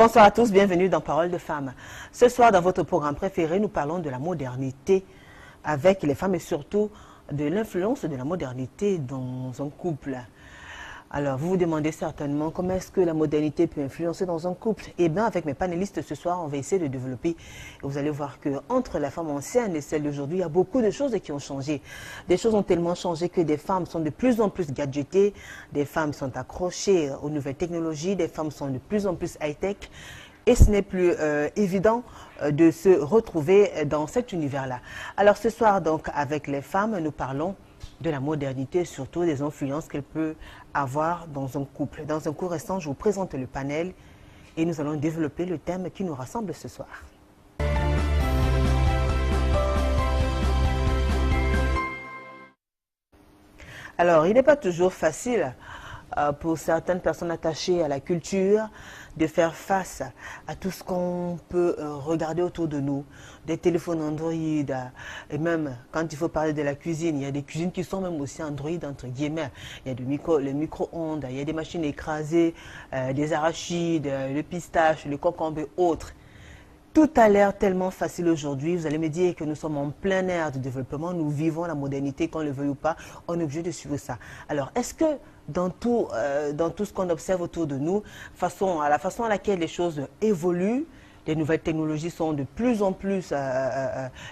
Bonsoir à tous, bienvenue dans Parole de Femmes. Ce soir, dans votre programme préféré, nous parlons de la modernité avec les femmes et surtout de l'influence de la modernité dans un couple. Alors, vous vous demandez certainement comment est-ce que la modernité peut influencer dans un couple. Eh bien, avec mes panélistes ce soir, on va essayer de développer. Et vous allez voir qu'entre la femme ancienne et celle d'aujourd'hui, il y a beaucoup de choses qui ont changé. Des choses ont tellement changé que des femmes sont de plus en plus gadgetées, des femmes sont accrochées aux nouvelles technologies, des femmes sont de plus en plus high-tech. Et ce n'est plus évident de se retrouver dans cet univers-là. Alors, ce soir, donc, avec les femmes, nous parlons de la modernité, surtout des influences qu'elle peut avoir dans un couple. Dans un court instant, je vous présente le panel et nous allons développer le thème qui nous rassemble ce soir. Alors, il n'est pas toujours facile pour certaines personnes attachées à la culture de faire face à tout ce qu'on peut regarder autour de nous, des téléphones Android, et même quand il faut parler de la cuisine, il y a des cuisines qui sont même aussi Android entre guillemets. Il y a les micro-ondes, il y a des machines écrasées, des arachides, le pistache, le concombre et autres. Tout a l'air tellement facile aujourd'hui. Vous allez me dire que nous sommes en plein air de développement, nous vivons la modernité, qu'on le veuille ou pas, on est obligé de suivre ça. Alors, est-ce que dans tout ce qu'on observe autour de nous, la façon à laquelle les choses évoluent, les nouvelles technologies sont de plus en plus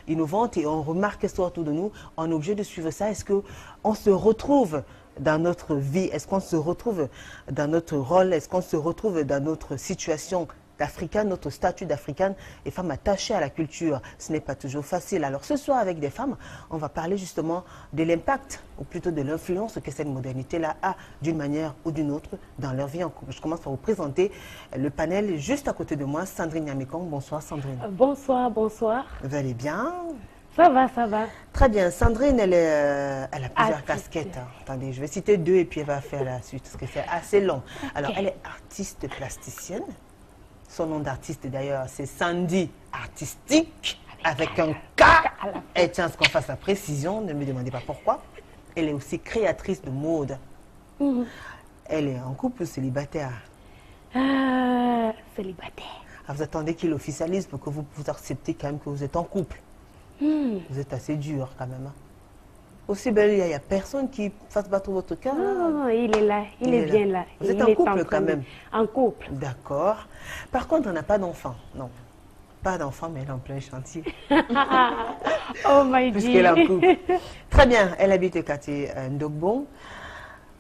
innovantes et on remarque ça autour de nous, on est obligé de suivre ça. Est-ce qu'on se retrouve dans notre vie? Est-ce qu'on se retrouve dans notre rôle? Est-ce qu'on se retrouve dans notre situation d'Africaine, notre statut d'Africaine et femme attachée à la culture? Ce n'est pas toujours facile. Alors ce soir, avec des femmes, on va parler justement de l'impact, ou plutôt de l'influence que cette modernité-là a d'une manière ou d'une autre dans leur vie en couple. Je commence par vous présenter le panel juste à côté de moi, Sandrine Yamekong. Bonsoir Sandrine. Bonsoir, bonsoir. Vous allez bien? Ça va, ça va. Très bien. Sandrine, elle a plusieurs casquettes. Attendez, je vais citer deux et puis elle va faire la suite, parce que c'est assez long. Alors, elle est artiste plasticienne. Son nom d'artiste d'ailleurs, c'est Sandy Artistique, avec un K. Et tiens, ce qu'on fasse la précision, ne me demandez pas pourquoi. Elle est aussi créatrice de mode. Elle est en couple ou célibataire? Célibataire. Ah, vous attendez qu'il officialise pour que vous acceptez quand même que vous êtes en couple. Vous êtes assez dur quand même. Hein. Aussi belle, il n'y a personne qui fasse battre votre cœur. Non, il est là, il est bien là. Vous êtes en couple quand même? En couple. D'accord. Par contre, on n'a pas d'enfant. Non. Pas d'enfant, mais elle est en plein chantier. Oh my God. Puisqu'elle est en couple. Très bien. Elle habite au quartier Ndogbo.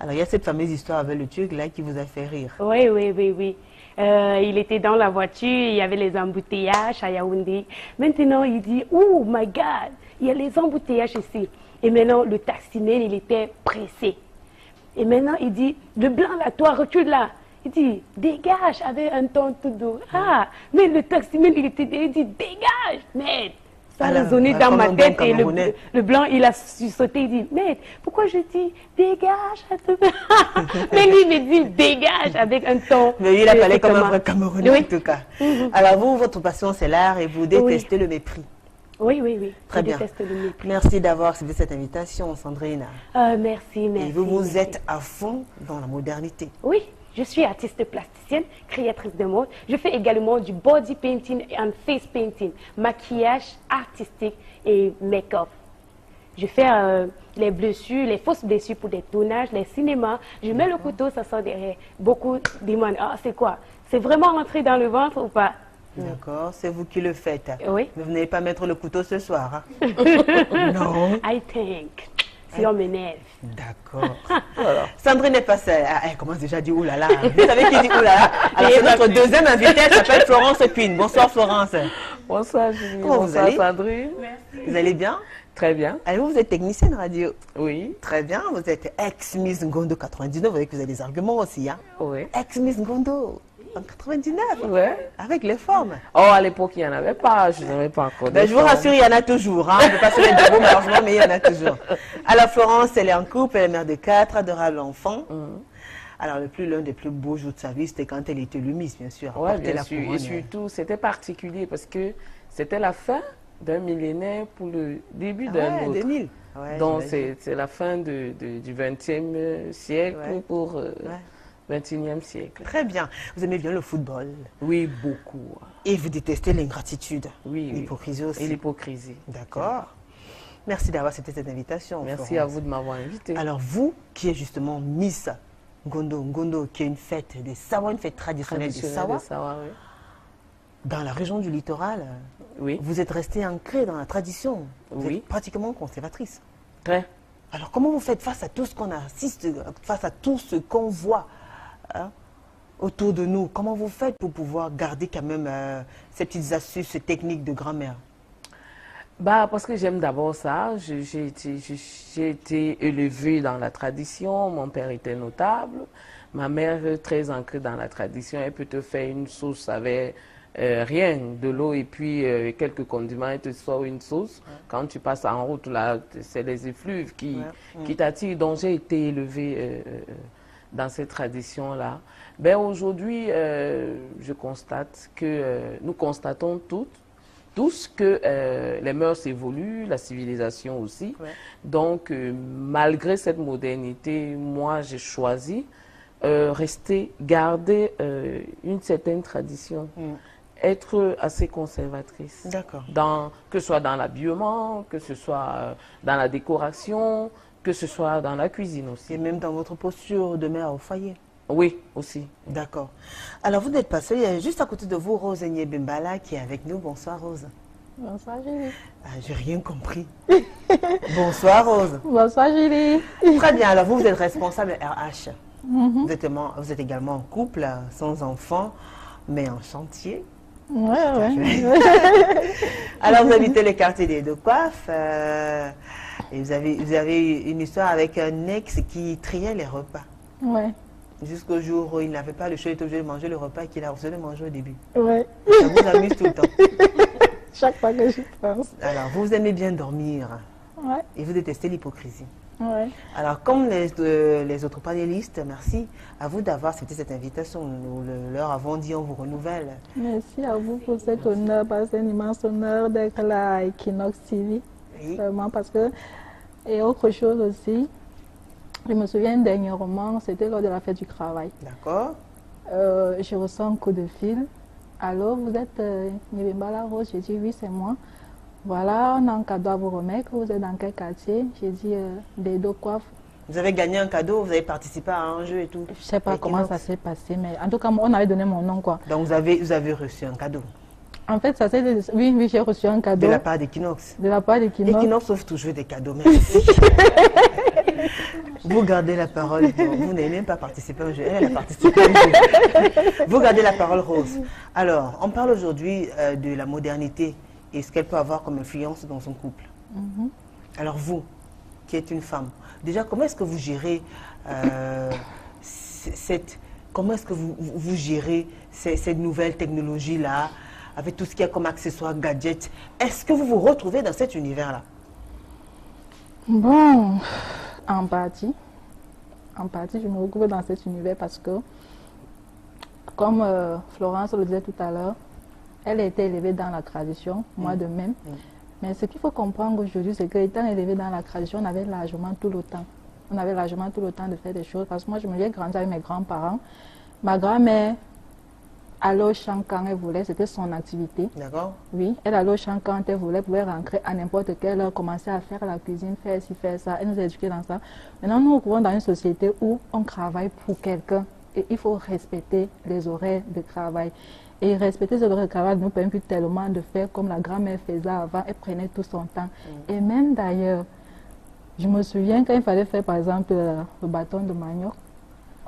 Alors, il y a cette fameuse histoire avec le Turc là qui vous a fait rire. Oui, oui, oui, oui. Il était dans la voiture, il y avait les embouteillages à Yaoundé. Maintenant, il dit, oh my God, il y a les embouteillages ici. Et maintenant, le taximène, il était pressé. Et maintenant, il dit, le blanc là, toi, recule là. Il dit, dégage, avec un ton tout doux. Ah, mais le taximène, il dit, dégage. Mais ça a résonné dans ma tête. Et le blanc, il a sauté, il dit, mais pourquoi je dis, dégage. Mais lui, il me dit, dégage, avec un ton. Mais il a parlé comme un vrai Camerounais, en tout cas. Alors vous, votre passion, c'est l'art et vous détestez le mépris. Oui, oui, oui. Très bien. Merci d'avoir accepté cette invitation, Sandrine. Merci, merci. Et vous êtes à fond dans la modernité. Oui, je suis artiste plasticienne, créatrice de mode. Je fais également du body painting et face painting, maquillage artistique et make-up. Je fais les blessures, les fausses blessures pour des tournages, les cinémas. Je mets le couteau, ça sort derrière. Beaucoup demandent, ah, c'est quoi? C'est vraiment rentré dans le ventre ou pas? D'accord, c'est vous qui le faites. Oui. Mais vous n'allez pas mettre le couteau ce soir. Hein? Non. I think. Si on m'énerve. D'accord. Voilà. Sandrine n'est pas seule. Elle commence déjà à dire oulala. Vous savez qui dit oulala? Alors c'est notre deuxième invitée, elle s'appelle Florence Queen. Bonsoir Florence. Bonsoir Julie. Comment vous allez? Sandrine. Merci. Vous allez bien? Très bien. Alors vous êtes technicienne radio? Oui. Très bien. Vous êtes ex-Miss Ngondo 99. Vous voyez que vous avez des arguments aussi. Hein? Oui. Ex-Miss Ngondo. En 99, ouais. Avec les formes. Oh, à l'époque, il n'y en avait pas. Je n'avais pas encore. Ben, je vous rassure, il y en a toujours. Hein. On ne peut pas se mettre de beau malheureusement, mais il y en a toujours. Alors, Florence, elle est en couple, elle est mère de 4 adorables enfants. Alors, l'un des plus beaux jours de sa vie, c'était quand elle était Miss, bien sûr. Oui, bien sûr. Et surtout, c'était particulier parce que c'était la fin d'un millénaire pour le début d'un autre. 2000. Ouais, donc, c'est la fin du XXe siècle pour XXIe siècle. Très bien. Vous aimez bien le football. Oui, beaucoup. Et vous détestez l'ingratitude. Oui, oui. L'hypocrisie aussi. Et l'hypocrisie. D'accord. Merci d'avoir accepté cette invitation. Merci Florence. à vous de m'avoir invité. Alors vous, qui êtes justement Miss Ngondo, qui est une fête des Sawa, une fête traditionnelle des Sawa, Oui. dans la région du littoral, Oui. vous êtes restée ancrée dans la tradition. Vous Oui. êtes pratiquement conservatrice. Très. Alors comment vous faites face à tout ce qu'on assiste, face à tout ce qu'on voit hein, autour de nous? Comment vous faites pour pouvoir garder quand même ces petites astuces, ces techniques de grand-mère? Bah, parce que j'aime d'abord ça. J'ai été élevée dans la tradition. Mon père était notable. Ma mère est très ancrée dans la tradition. Elle peut te faire une sauce avec rien, de l'eau et puis quelques condiments et te sort une sauce. Ouais. Quand tu passes en route, là, c'est les effluves qui t'attirent. Donc, j'ai été élevée dans cette tradition-là. Ben, aujourd'hui, je constate que nous constatons tous que les mœurs évoluent, la civilisation aussi. Ouais. Donc, malgré cette modernité, moi, j'ai choisi garder une certaine tradition. Être assez conservatrice. D'accord. Que ce soit dans l'habillement, que ce soit dans la décoration, que ce soit dans la cuisine aussi. Et même dans votre posture de mère au foyer. Oui, aussi. D'accord. Alors, vous n'êtes pas seule, il y a juste à côté de vous, Rose Bimbala qui est avec nous. Bonsoir, Rose. Bonsoir, Julie. Ah, j'ai rien compris. Bonsoir, Rose. Bonsoir, Julie. Très bien. Alors, vous êtes responsable RH. Vous êtes également en couple, sans enfant, mais en chantier. Ouais. Alors, vous habitez le quartier des Deux Coiffes. Et vous avez une histoire avec un ex qui triait les repas. Ouais. Jusqu'au jour où il n'avait pas le choix, il était obligé de manger le repas qu'il a refusé de manger au début. Ouais. Ça vous amuse tout le temps. Chaque fois que j'y pense. Alors, vous aimez bien dormir. Ouais. Et vous détestez l'hypocrisie. Ouais. Alors, comme les autres panélistes, merci à vous d'avoir accepté cette invitation. Nous leur avons dit, on vous renouvelle. Merci à vous pour cet honneur, parce que c'est un immense honneur d'être là à Equinox TV. Oui. Vraiment, parce que, et autre chose aussi, je me souviens dernièrement, c'était lors de la fête du travail. D'accord. Je reçois un coup de fil. Alors, vous êtes Nibimbala Rose? J'ai dit oui, c'est moi. Voilà, on a un cadeau à vous remettre. Vous êtes dans quel quartier? J'ai dit des Deux Coiffes. Vous avez gagné un cadeau, vous avez participé à un jeu et tout. Je ne sais pas comment ça s'est passé, mais en tout cas, on avait donné mon nom, quoi. Donc, vous avez reçu un cadeau. En fait, ça s'est... Oui, j'ai reçu un cadeau. De la part d'Equinox. De la part d'Equinox. Equinox offre toujours des cadeaux, merci. Vous gardez la parole. Vous n'avez même pas participé au jeu. Elle a participé au jeu. Vous gardez la parole, Rose. Alors, on parle aujourd'hui de la modernité et ce qu'elle peut avoir comme influence dans son couple. Alors, vous, qui êtes une femme, déjà, comment est-ce que vous gérez comment est-ce que vous gérez cette nouvelle technologie-là, avec tout ce qu'il y a comme accessoires, gadgets? Est-ce que vous vous retrouvez dans cet univers-là? Bon, en partie, je me retrouve dans cet univers parce que, comme Florence le disait tout à l'heure, elle a été élevée dans la tradition, moi de même. Mais ce qu'il faut comprendre aujourd'hui, c'est qu'étant élevée dans la tradition, on avait largement tout le temps. On avait largement tout le temps de faire des choses. Parce que moi, je me suis grandi avec mes grands-parents. Ma grand-mère allait au champ quand elle voulait, c'était son activité. D'accord. Oui, elle allait au champ quand elle voulait, pouvait rentrer à n'importe quelle heure, commencer à faire la cuisine, faire ci, faire ça. Elle nous a éduqués dans ça. Maintenant, nous nous trouvons dans une société où on travaille pour quelqu'un. Et il faut respecter les horaires de travail. Et respecter ces horaires de travail ne nous permet plus tellement de faire comme la grand-mère faisait avant. Elle prenait tout son temps. Et même d'ailleurs, je me souviens quand il fallait faire par exemple le bâton de manioc,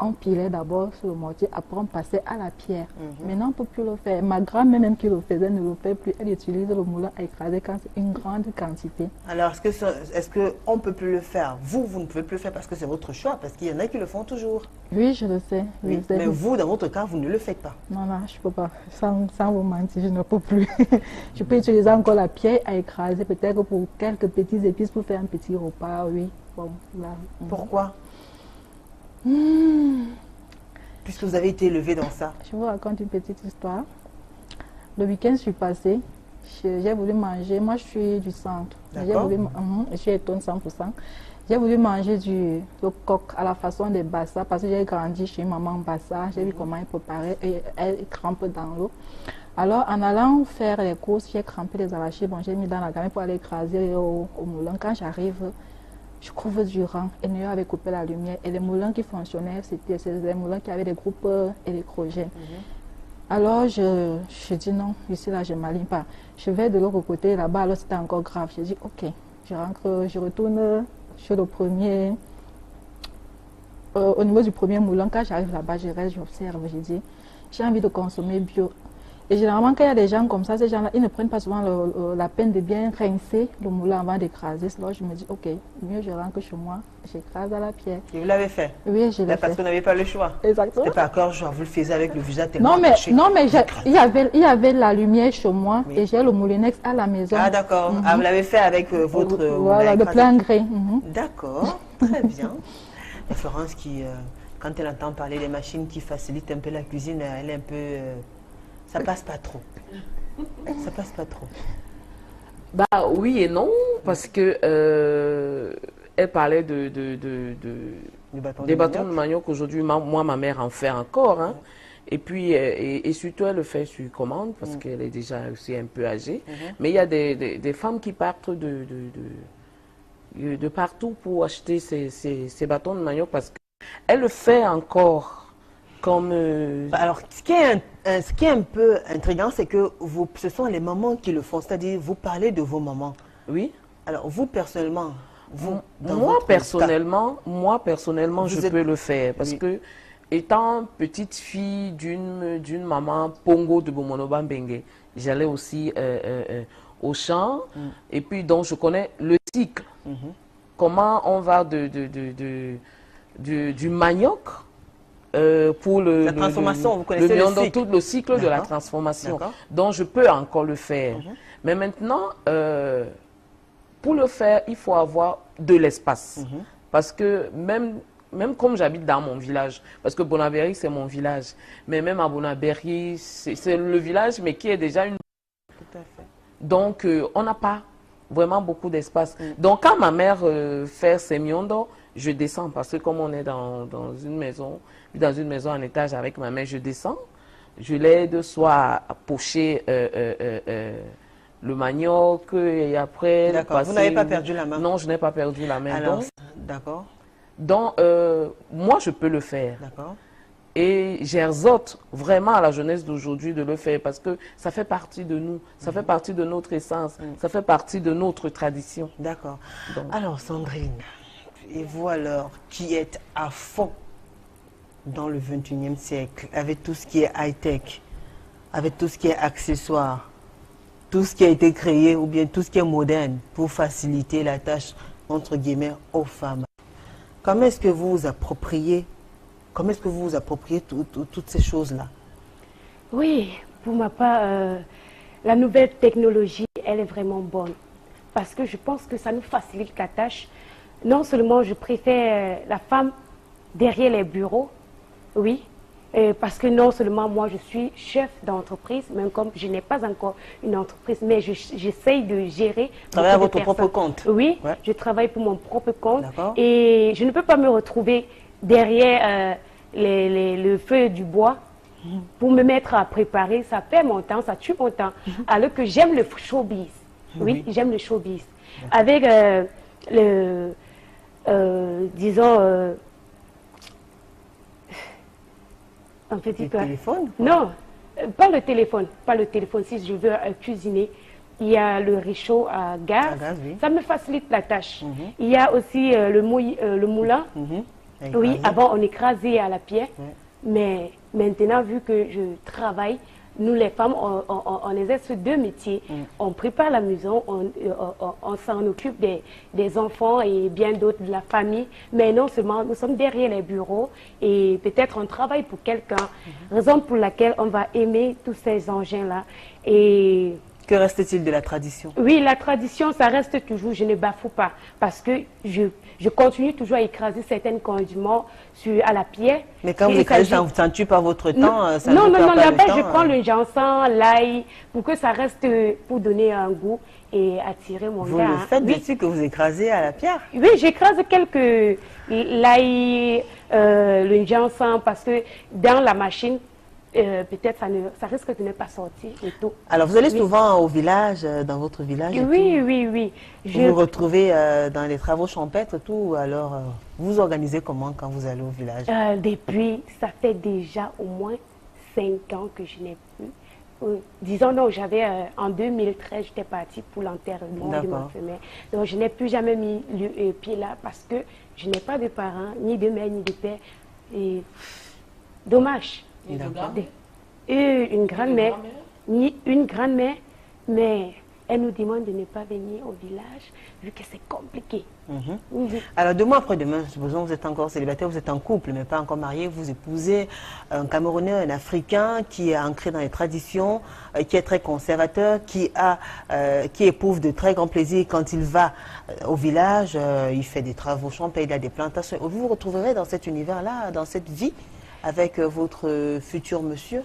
on pilait d'abord sur le mortier, après on passait à la pierre. Maintenant, on ne peut plus le faire. Ma grand-mère même qui le faisait ne le fait plus. Elle utilise le moulin à écraser quand c'est une grande quantité. Alors, est-ce qu'on ne peut plus le faire? Vous ne pouvez plus le faire parce que c'est votre choix, parce qu'il y en a qui le font toujours. Oui, je le sais. Oui, mais vous, dans votre cas, vous ne le faites pas. Non, je ne peux pas. Sans vous mentir, je ne peux plus. Je peux utiliser encore la pierre à écraser, peut-être pour quelques petites épices pour faire un petit repas, oui. Bon, là. Pourquoi? Puisque vous avez été élevé dans ça. Je vous raconte une petite histoire. Le week-end, je suis passée J'ai voulu manger, moi je suis du centre. D'accord. Je suis étonne 100%. J'ai voulu manger le coq à la façon des Bassa parce que j'ai grandi chez maman Bassa. J'ai vu comment elle préparait et elle trempe dans l'eau. Alors en allant faire les courses, j'ai crampé les arrachés. Bon, j'ai mis dans la gamelle pour aller écraser au moulin. Quand j'arrive, je trouve du rang. Ennio avait coupé la lumière et les moulins qui fonctionnaient, c'était des moulins qui avaient des groupes électrogènes. Alors je dis non, ici là je ne m'aligne pas. Je vais de l'autre côté là-bas, alors c'était encore grave. Je dis ok, je rentre, je retourne sur le premier, au niveau du premier moulin. Quand j'arrive là-bas, je reste, j'observe, je dis j'ai envie de consommer bio. Et généralement, quand il y a des gens comme ça, ces gens-là, ils ne prennent pas souvent la peine de bien rincer le moulin avant d'écraser. Alors je me dis, ok, mieux je rentre chez moi, j'écrase à la pierre. Et vous l'avez fait? Oui, je l'ai fait. Parce que vous n'avez pas le choix. Exactement. C'était pas encore, genre, vous le faisiez avec le visage tellement Non, mais, attaché. il y avait la lumière chez moi et j'ai le moulinex à la maison. Ah, d'accord. Ah, vous l'avez fait avec votre... Voilà, de plein gré. D'accord, très bien. Et Florence, quand elle entend parler des machines qui facilitent un peu la cuisine, elle est un peu... ça passe pas trop. Ça passe pas trop. Bah oui et non, parce que elle parlait des bâtons de manioc. Aujourd'hui, moi, ma mère en fait encore. Hein. Et puis, et surtout, elle le fait sur commande, parce qu'elle est déjà aussi un peu âgée. Mais il y a des femmes qui partent de partout pour acheter ces bâtons de manioc, parce qu'elle le fait encore. Comme Alors, ce qui est un peu intriguant, c'est que ce sont les mamans qui le font, c'est-à-dire vous parlez de vos mamans. Oui. Alors, vous personnellement, moi personnellement, je peux le faire parce que étant petite fille d'une maman Pongo de Bomonoba Mbengue, j'allais aussi au champ et puis donc je connais le cycle. Comment on va du manioc pour la transformation, vous connaissez le cycle. Tout le cycle de la transformation. Donc, je peux encore le faire. Mais maintenant, pour le faire, il faut avoir de l'espace. Parce que même comme j'habite dans mon village, parce que Bonabéry, c'est mon village, mais même à Bonabéry, c'est le village, mais qui est déjà une... Tout à fait. Donc, on n'a pas vraiment beaucoup d'espace. Donc, quand ma mère fait ses miondo, je descends parce que comme on est dans une maison en étage avec ma mère, je descends, je l'aide soit à pocher le manioc et après... D'accord, vous n'avez pas perdu la main? Non, je n'ai pas perdu la main. Alors, d'accord. Donc, moi, je peux le faire. D'accord. Et j'exhorte vraiment à la jeunesse d'aujourd'hui de le faire parce que ça fait partie de nous, ça fait partie de notre essence, ça fait partie de notre tradition. D'accord. Alors, Sandrine, et vous alors, qui êtes à fond dans le 21e siècle, avec tout ce qui est high-tech, avec tout ce qui est accessoire, tout ce qui a été créé ou bien tout ce qui est moderne pour faciliter la tâche, entre guillemets, aux femmes. Comment est-ce que vous vous appropriez, toutes ces choses-là? Oui, pour ma part, la nouvelle technologie, elle est vraiment bonne. Parce que je pense que ça nous facilite la tâche. Non seulement je préfère la femme derrière les bureaux, oui, parce que non seulement moi je suis chef d'entreprise, même comme je n'ai pas encore une entreprise, mais j'essaye de gérer. Vous travaillez à votre propre compte? Oui, ouais. Je travaille pour mon propre compte et je ne peux pas me retrouver derrière le feu du bois pour me mettre à préparer. Ça perd mon temps, ça tue mon temps. Alors que j'aime le showbiz. Oui, j'aime le showbiz. Avec disons, un petit peu. Téléphone? Non, pas le téléphone. Pas le téléphone. Si je veux cuisiner, il y a le réchaud à gaz. Ça me facilite la tâche. Il y a aussi le moulin. Oui, avant on écrasait à la pierre. Mais maintenant, vu que je travaille, nous les femmes, on exerce deux métiers. On prépare la maison, on s'en occupe des enfants et bien d'autres de la famille. Mais non seulement, nous sommes derrière les bureaux et peut-être on travaille pour quelqu'un. Raison pour laquelle on va aimer tous ces engins-là. Et Que reste-t-il de la tradition? Oui, la tradition, ça reste toujours, je ne bafoue pas, parce que je continue toujours à écraser certains condiments à la pierre. Mais quand vous écrasez, ça ne tue pas votre temps? Ça non, perd pas le là-bas, temps, je prends le jansan, l'ail, pour que ça reste, pour donner un goût et attirer mon Vous gars. le faites Oui. dessus que vous écrasez à la pierre? Oui, j'écrase quelques l'ail, le jansan, parce que dans la machine, peut-être ça risque de ne pas sortir et tout. Alors, vous allez souvent au village, dans votre village? et Oui, tout? oui. Vous vous retrouvez dans les travaux champêtres et tout, ou alors vous vous organisez comment quand vous allez au village? Depuis, ça fait déjà au moins 5 ans que je n'ai plus. Disons, non, j'avais en 2013, j'étais partie pour l'enterrement de ma femelle. Donc, je n'ai plus jamais mis le pied là parce que je n'ai pas de parents, ni de mère, ni de père. Et dommage. Une grand-mère, ni une grand-mère, mais elle nous demande de ne pas venir au village vu que c'est compliqué. Alors, 2 mois après demain, supposons que vous êtes encore célibataire, vous êtes en couple, mais pas encore marié, vous épousez un Camerounais, un Africain qui est ancré dans les traditions, qui est très conservateur, qui éprouve de très grands plaisirs quand il va au village, il fait des travaux champêtres, il a des plantations. Vous vous retrouverez dans cet univers-là, dans cette vie, avec votre futur monsieur?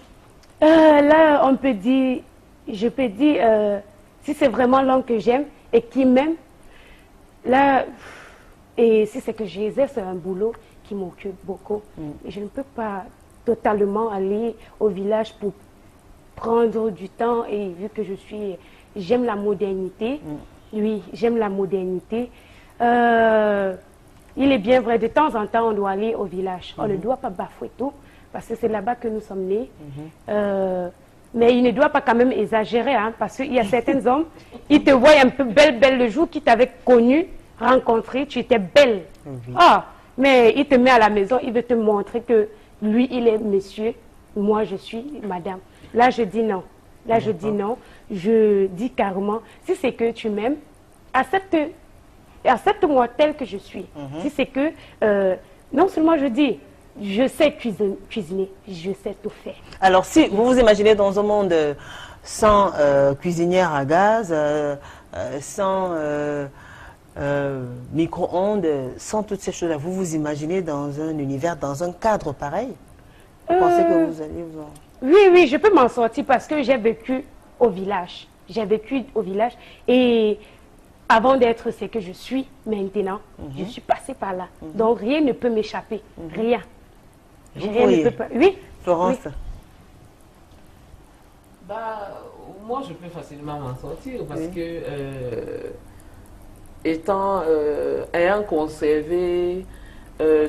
Là, on peut dire, je peux dire, si c'est vraiment l'homme que j'aime et qui m'aime, là, et si c'est que j'exerce un boulot qui m'occupe beaucoup, je ne peux pas totalement aller au village pour prendre du temps, et vu que j'aime la modernité, oui, j'aime la modernité. Il est bien vrai, de temps en temps, on doit aller au village. On ne doit pas bafouer tout, parce que c'est là-bas que nous sommes nés. Mais il ne doit pas quand même exagérer, hein, parce qu'il y a certains hommes, ils te voient un peu belle le jour qu'ils t'avaient connu, rencontré, tu étais belle. Ah, mais il te met à la maison, il veut te montrer que lui, il est monsieur, moi, je suis madame. Là, je dis non. Là, je dis non. Je dis carrément, si c'est que tu m'aimes, accepte-moi tel que je suis. Si c'est que, non seulement je dis, je sais cuisiner, je sais tout faire. Alors, si vous vous imaginez dans un monde sans cuisinière à gaz, sans micro-ondes, sans toutes ces choses-là, vous vous imaginez dans un univers, dans un cadre pareil? Vous pensez que vous allez vous en... Oui, je peux m'en sortir parce que j'ai vécu au village. J'ai vécu au village et avant d'être ce que je suis maintenant, je suis passée par là. Donc rien ne peut m'échapper. Rien. Rien ne peut pas. Oui. Florence? Oui. Moi, je peux facilement m'en sortir parce que, ayant conservé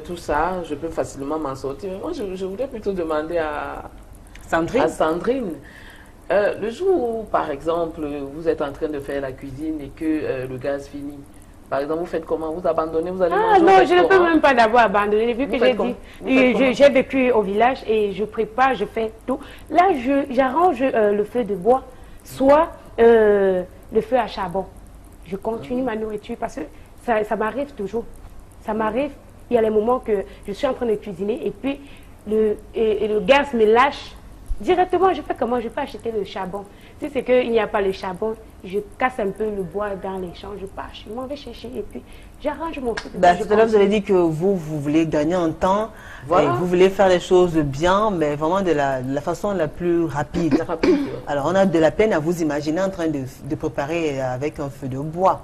tout ça, je peux facilement m'en sortir. Moi, je voudrais plutôt demander à Sandrine. Le jour où, par exemple, vous êtes en train de faire la cuisine et que le gaz finit, par exemple, vous faites comment? Vous abandonnez, vous allez manger au non, restaurant? je ne peux même pas d'abord abandonner, vu que j'ai dit, j'ai vécu au village et je prépare, je fais tout. Là, j'arrange le feu de bois, soit le feu à charbon. Je continue ma nourriture parce que ça m'arrive toujours. Ça m'arrive, il y a les moments que je suis en train de cuisiner et puis le gaz me lâche. Directement, je fais comment? Je peux acheter le charbon. Si c'est qu'il n'y a pas le charbon, je casse un peu le bois dans les champs, je pars, je m'en vais chercher et puis j'arrange mon feu. Tout à l'heure, vous avez dit que vous voulez gagner en temps, et vous voulez faire les choses bien, mais vraiment de la façon la plus rapide. Alors, on a de la peine à vous imaginer en train de préparer avec un feu de bois.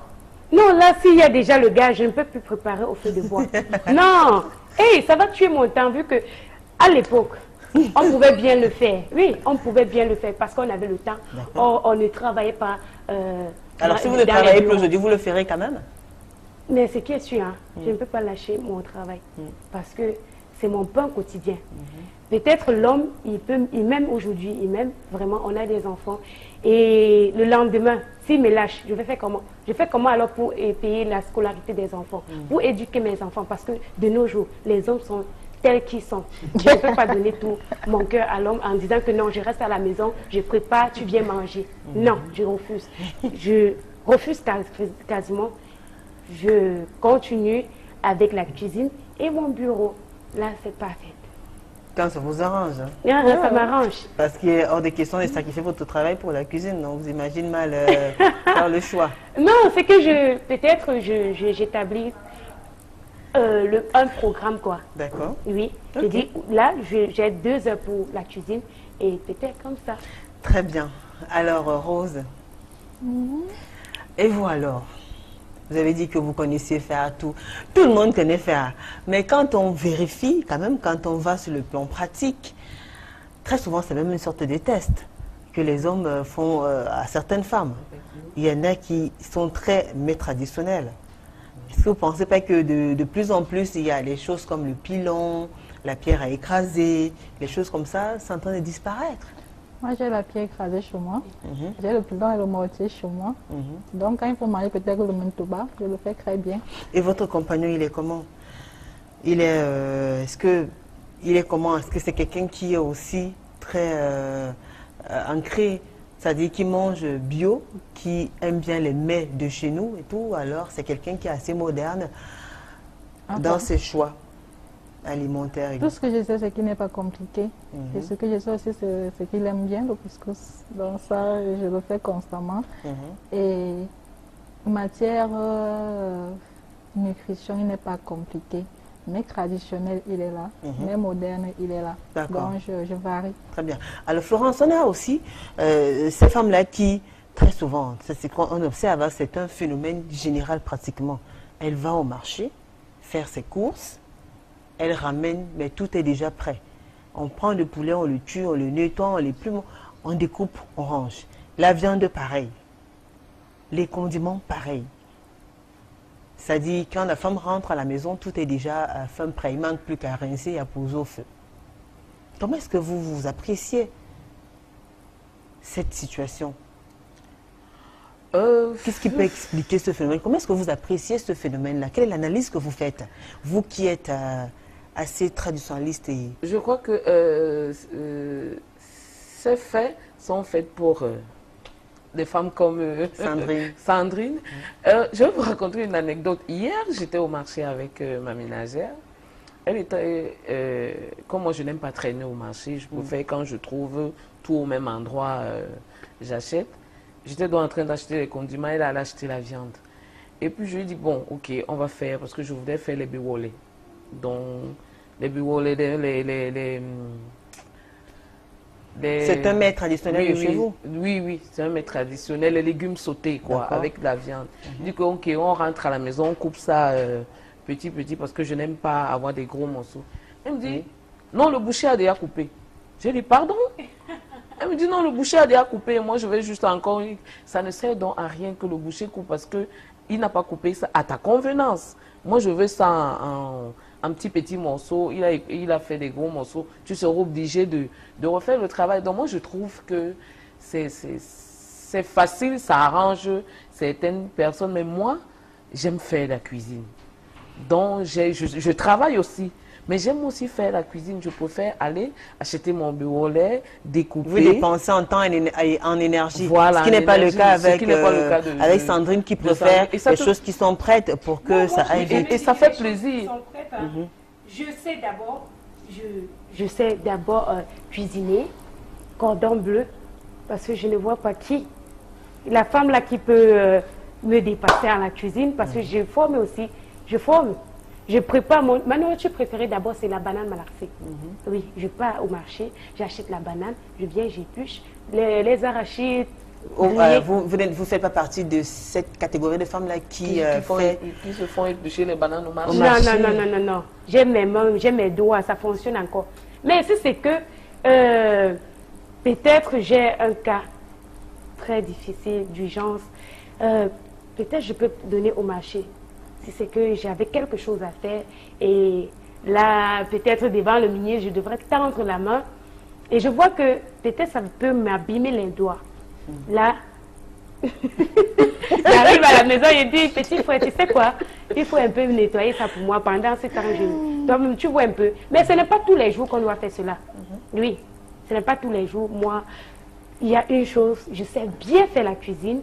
Non, là, s'il y a déjà le gaz, je ne peux plus préparer au feu de bois. Non, hey, ça va tuer mon temps, vu que à l'époque, on pouvait bien le faire. Oui, on pouvait bien le faire parce qu'on avait le temps. On ne travaillait pas. Alors, si vous ne travaillez plus aujourd'hui, vous le ferez quand même? Mais ce qui est sûr, hein, je ne peux pas lâcher mon travail parce que c'est mon pain quotidien. Peut-être l'homme, il m'aime aujourd'hui, il m'aime vraiment, on a des enfants. Et le lendemain, s'il me lâche, je vais faire comment? Je fais comment alors pour payer la scolarité des enfants, pour éduquer mes enfants? Parce que de nos jours, les hommes sont tels qu'ils sont. Je ne peux pas donner tout mon cœur à l'homme en disant que non, je reste à la maison, je prépare, tu viens manger. Non, je refuse. Je refuse quasiment. Je continue avec la cuisine et mon bureau. Là, c'est parfait. Quand ça vous arrange. Hein. Ça m'arrange. Parce qu'il est hors de question de sacrifier votre travail pour la cuisine. Donc, vous imaginez mal faire le choix. Non, c'est que peut-être j'établis un programme, quoi. D'accord. Oui. Ok. Je dis, là, j'ai 2 heures pour la cuisine et peut-être comme ça. Très bien. Alors, Rose, et vous alors? Vous avez dit que vous connaissiez faire tout. Tout le monde connaît faire. Mais quand on vérifie, quand même, quand on va sur le plan pratique, très souvent, c'est même une sorte de test que les hommes font à certaines femmes. Il y en a qui sont très mais traditionnels. Est-ce que vous ne pensez pas que de plus en plus, il y a des choses comme le pilon, la pierre à écraser, les choses comme ça, sont en train de disparaître? Moi, j'ai la pierre écrasée chez moi. J'ai le pilon et le mortier chez moi. Donc, quand il faut manger peut-être le mentouba, je le fais très bien. Et votre compagnon, il est comment? Il est, est-ce que il est comment? Est-ce que c'est quelqu'un qui est aussi très ancré, c'est-à-dire qui mange bio, qui aime bien les mets de chez nous et tout? Alors, c'est quelqu'un qui est assez moderne dans ses choix alimentaires. Tout ce que je sais, c'est qu'il n'est pas compliqué. Et ce que je sais aussi, c'est qu'il aime bien le couscous. Donc ça, je le fais constamment. Et matière nutrition, il n'est pas compliqué. Mais traditionnel, il est là. Mais moderne, il est là. Donc je varie. Très bien. Alors Florence, on a aussi ces femmes-là qui, très souvent, c'est qu'on observe, c'est un phénomène général pratiquement. Elle va au marché faire ses courses. Elle ramène, mais tout est déjà prêt. On prend le poulet, on le tue, on le nettoie, on les plume, on découpe, on range. La viande, pareil. Les condiments, pareil. C'est-à-dire, quand la femme rentre à la maison, tout est déjà fin prêt. Il ne manque plus qu'à rincer et à poser au feu. Comment est-ce que vous appréciez cette situation? Qu'est-ce qui peut expliquer ce phénomène? Comment est-ce que vous appréciez ce phénomène-là? Quelle est l'analyse que vous faites? Vous qui êtes assez traditionnaliste et... Je crois que ces faits sont faits pour des femmes comme Sandrine. Je vais vous raconter une anecdote. Hier, j'étais au marché avec ma ménagère. Elle était, comme moi je n'aime pas traîner au marché, je préfère quand je trouve tout au même endroit, j'achète. J'étais donc en train d'acheter les condiments, elle allait acheter la viande. Et puis je lui ai dit, bon, ok, on va faire, parce que je voudrais faire les biwolé. Donc, les biwolé, C'est un mets traditionnel de chez vous? Oui, c'est un mets traditionnel, les légumes sautés, quoi, avec de la viande. Je dis que, ok, on rentre à la maison, on coupe ça petit, parce que je n'aime pas avoir des gros morceaux. Elle me dit, non, le boucher a déjà coupé. J'ai dit, pardon? Elle me dit, non, le boucher a déjà coupé. Moi, je vais juste encore... Ça ne sert donc à rien que le boucher coupe parce qu'il n'a pas coupé ça à ta convenance. Moi, je veux ça en petits morceaux. Il a fait des gros morceaux. Tu seras obligé de refaire le travail. Donc, moi, je trouve que c'est facile, ça arrange certaines personnes. Mais moi, j'aime faire la cuisine. Donc, je travaille aussi. Mais j'aime aussi faire la cuisine. Je préfère aller acheter mon biwolé, découper. Vous dépensez en temps et en énergie. Voilà, ce qui n'est pas le cas avec, avec Sandrine qui préfère les choses qui sont prêtes pour que ça aille vite. Et ça fait plaisir. Je sais d'abord cuisiner, cordon bleu, parce que je ne vois pas qui. La femme là qui peut me dépasser à la cuisine, parce que je forme aussi. Je forme. Je prépare ma nourriture préférée d'abord, c'est la banane malaxée. Oui, je pars au marché, j'achète la banane, je viens, j'épluche, les arachides. Vous ne faites pas partie de cette catégorie de femmes-là qui se font éplucher les bananes au marché? Non. J'ai mes mains, j'ai mes doigts, ça fonctionne encore. Mais si c'est que peut-être j'ai un cas très difficile d'urgence, peut-être je peux donner au marché. Si c'est que j'avais quelque chose à faire et là, peut-être devant le ministre, je devrais tendre la main et je vois que peut-être ça peut m'abîmer les doigts. Là, j'arrive à la maison et je dis, petit frère, tu sais quoi, il faut un peu nettoyer ça pour moi pendant ce temps. Toi-même, tu vois un peu. Mais ce n'est pas tous les jours qu'on doit faire cela. Oui, ce n'est pas tous les jours. Moi, il y a une chose, je sais bien faire la cuisine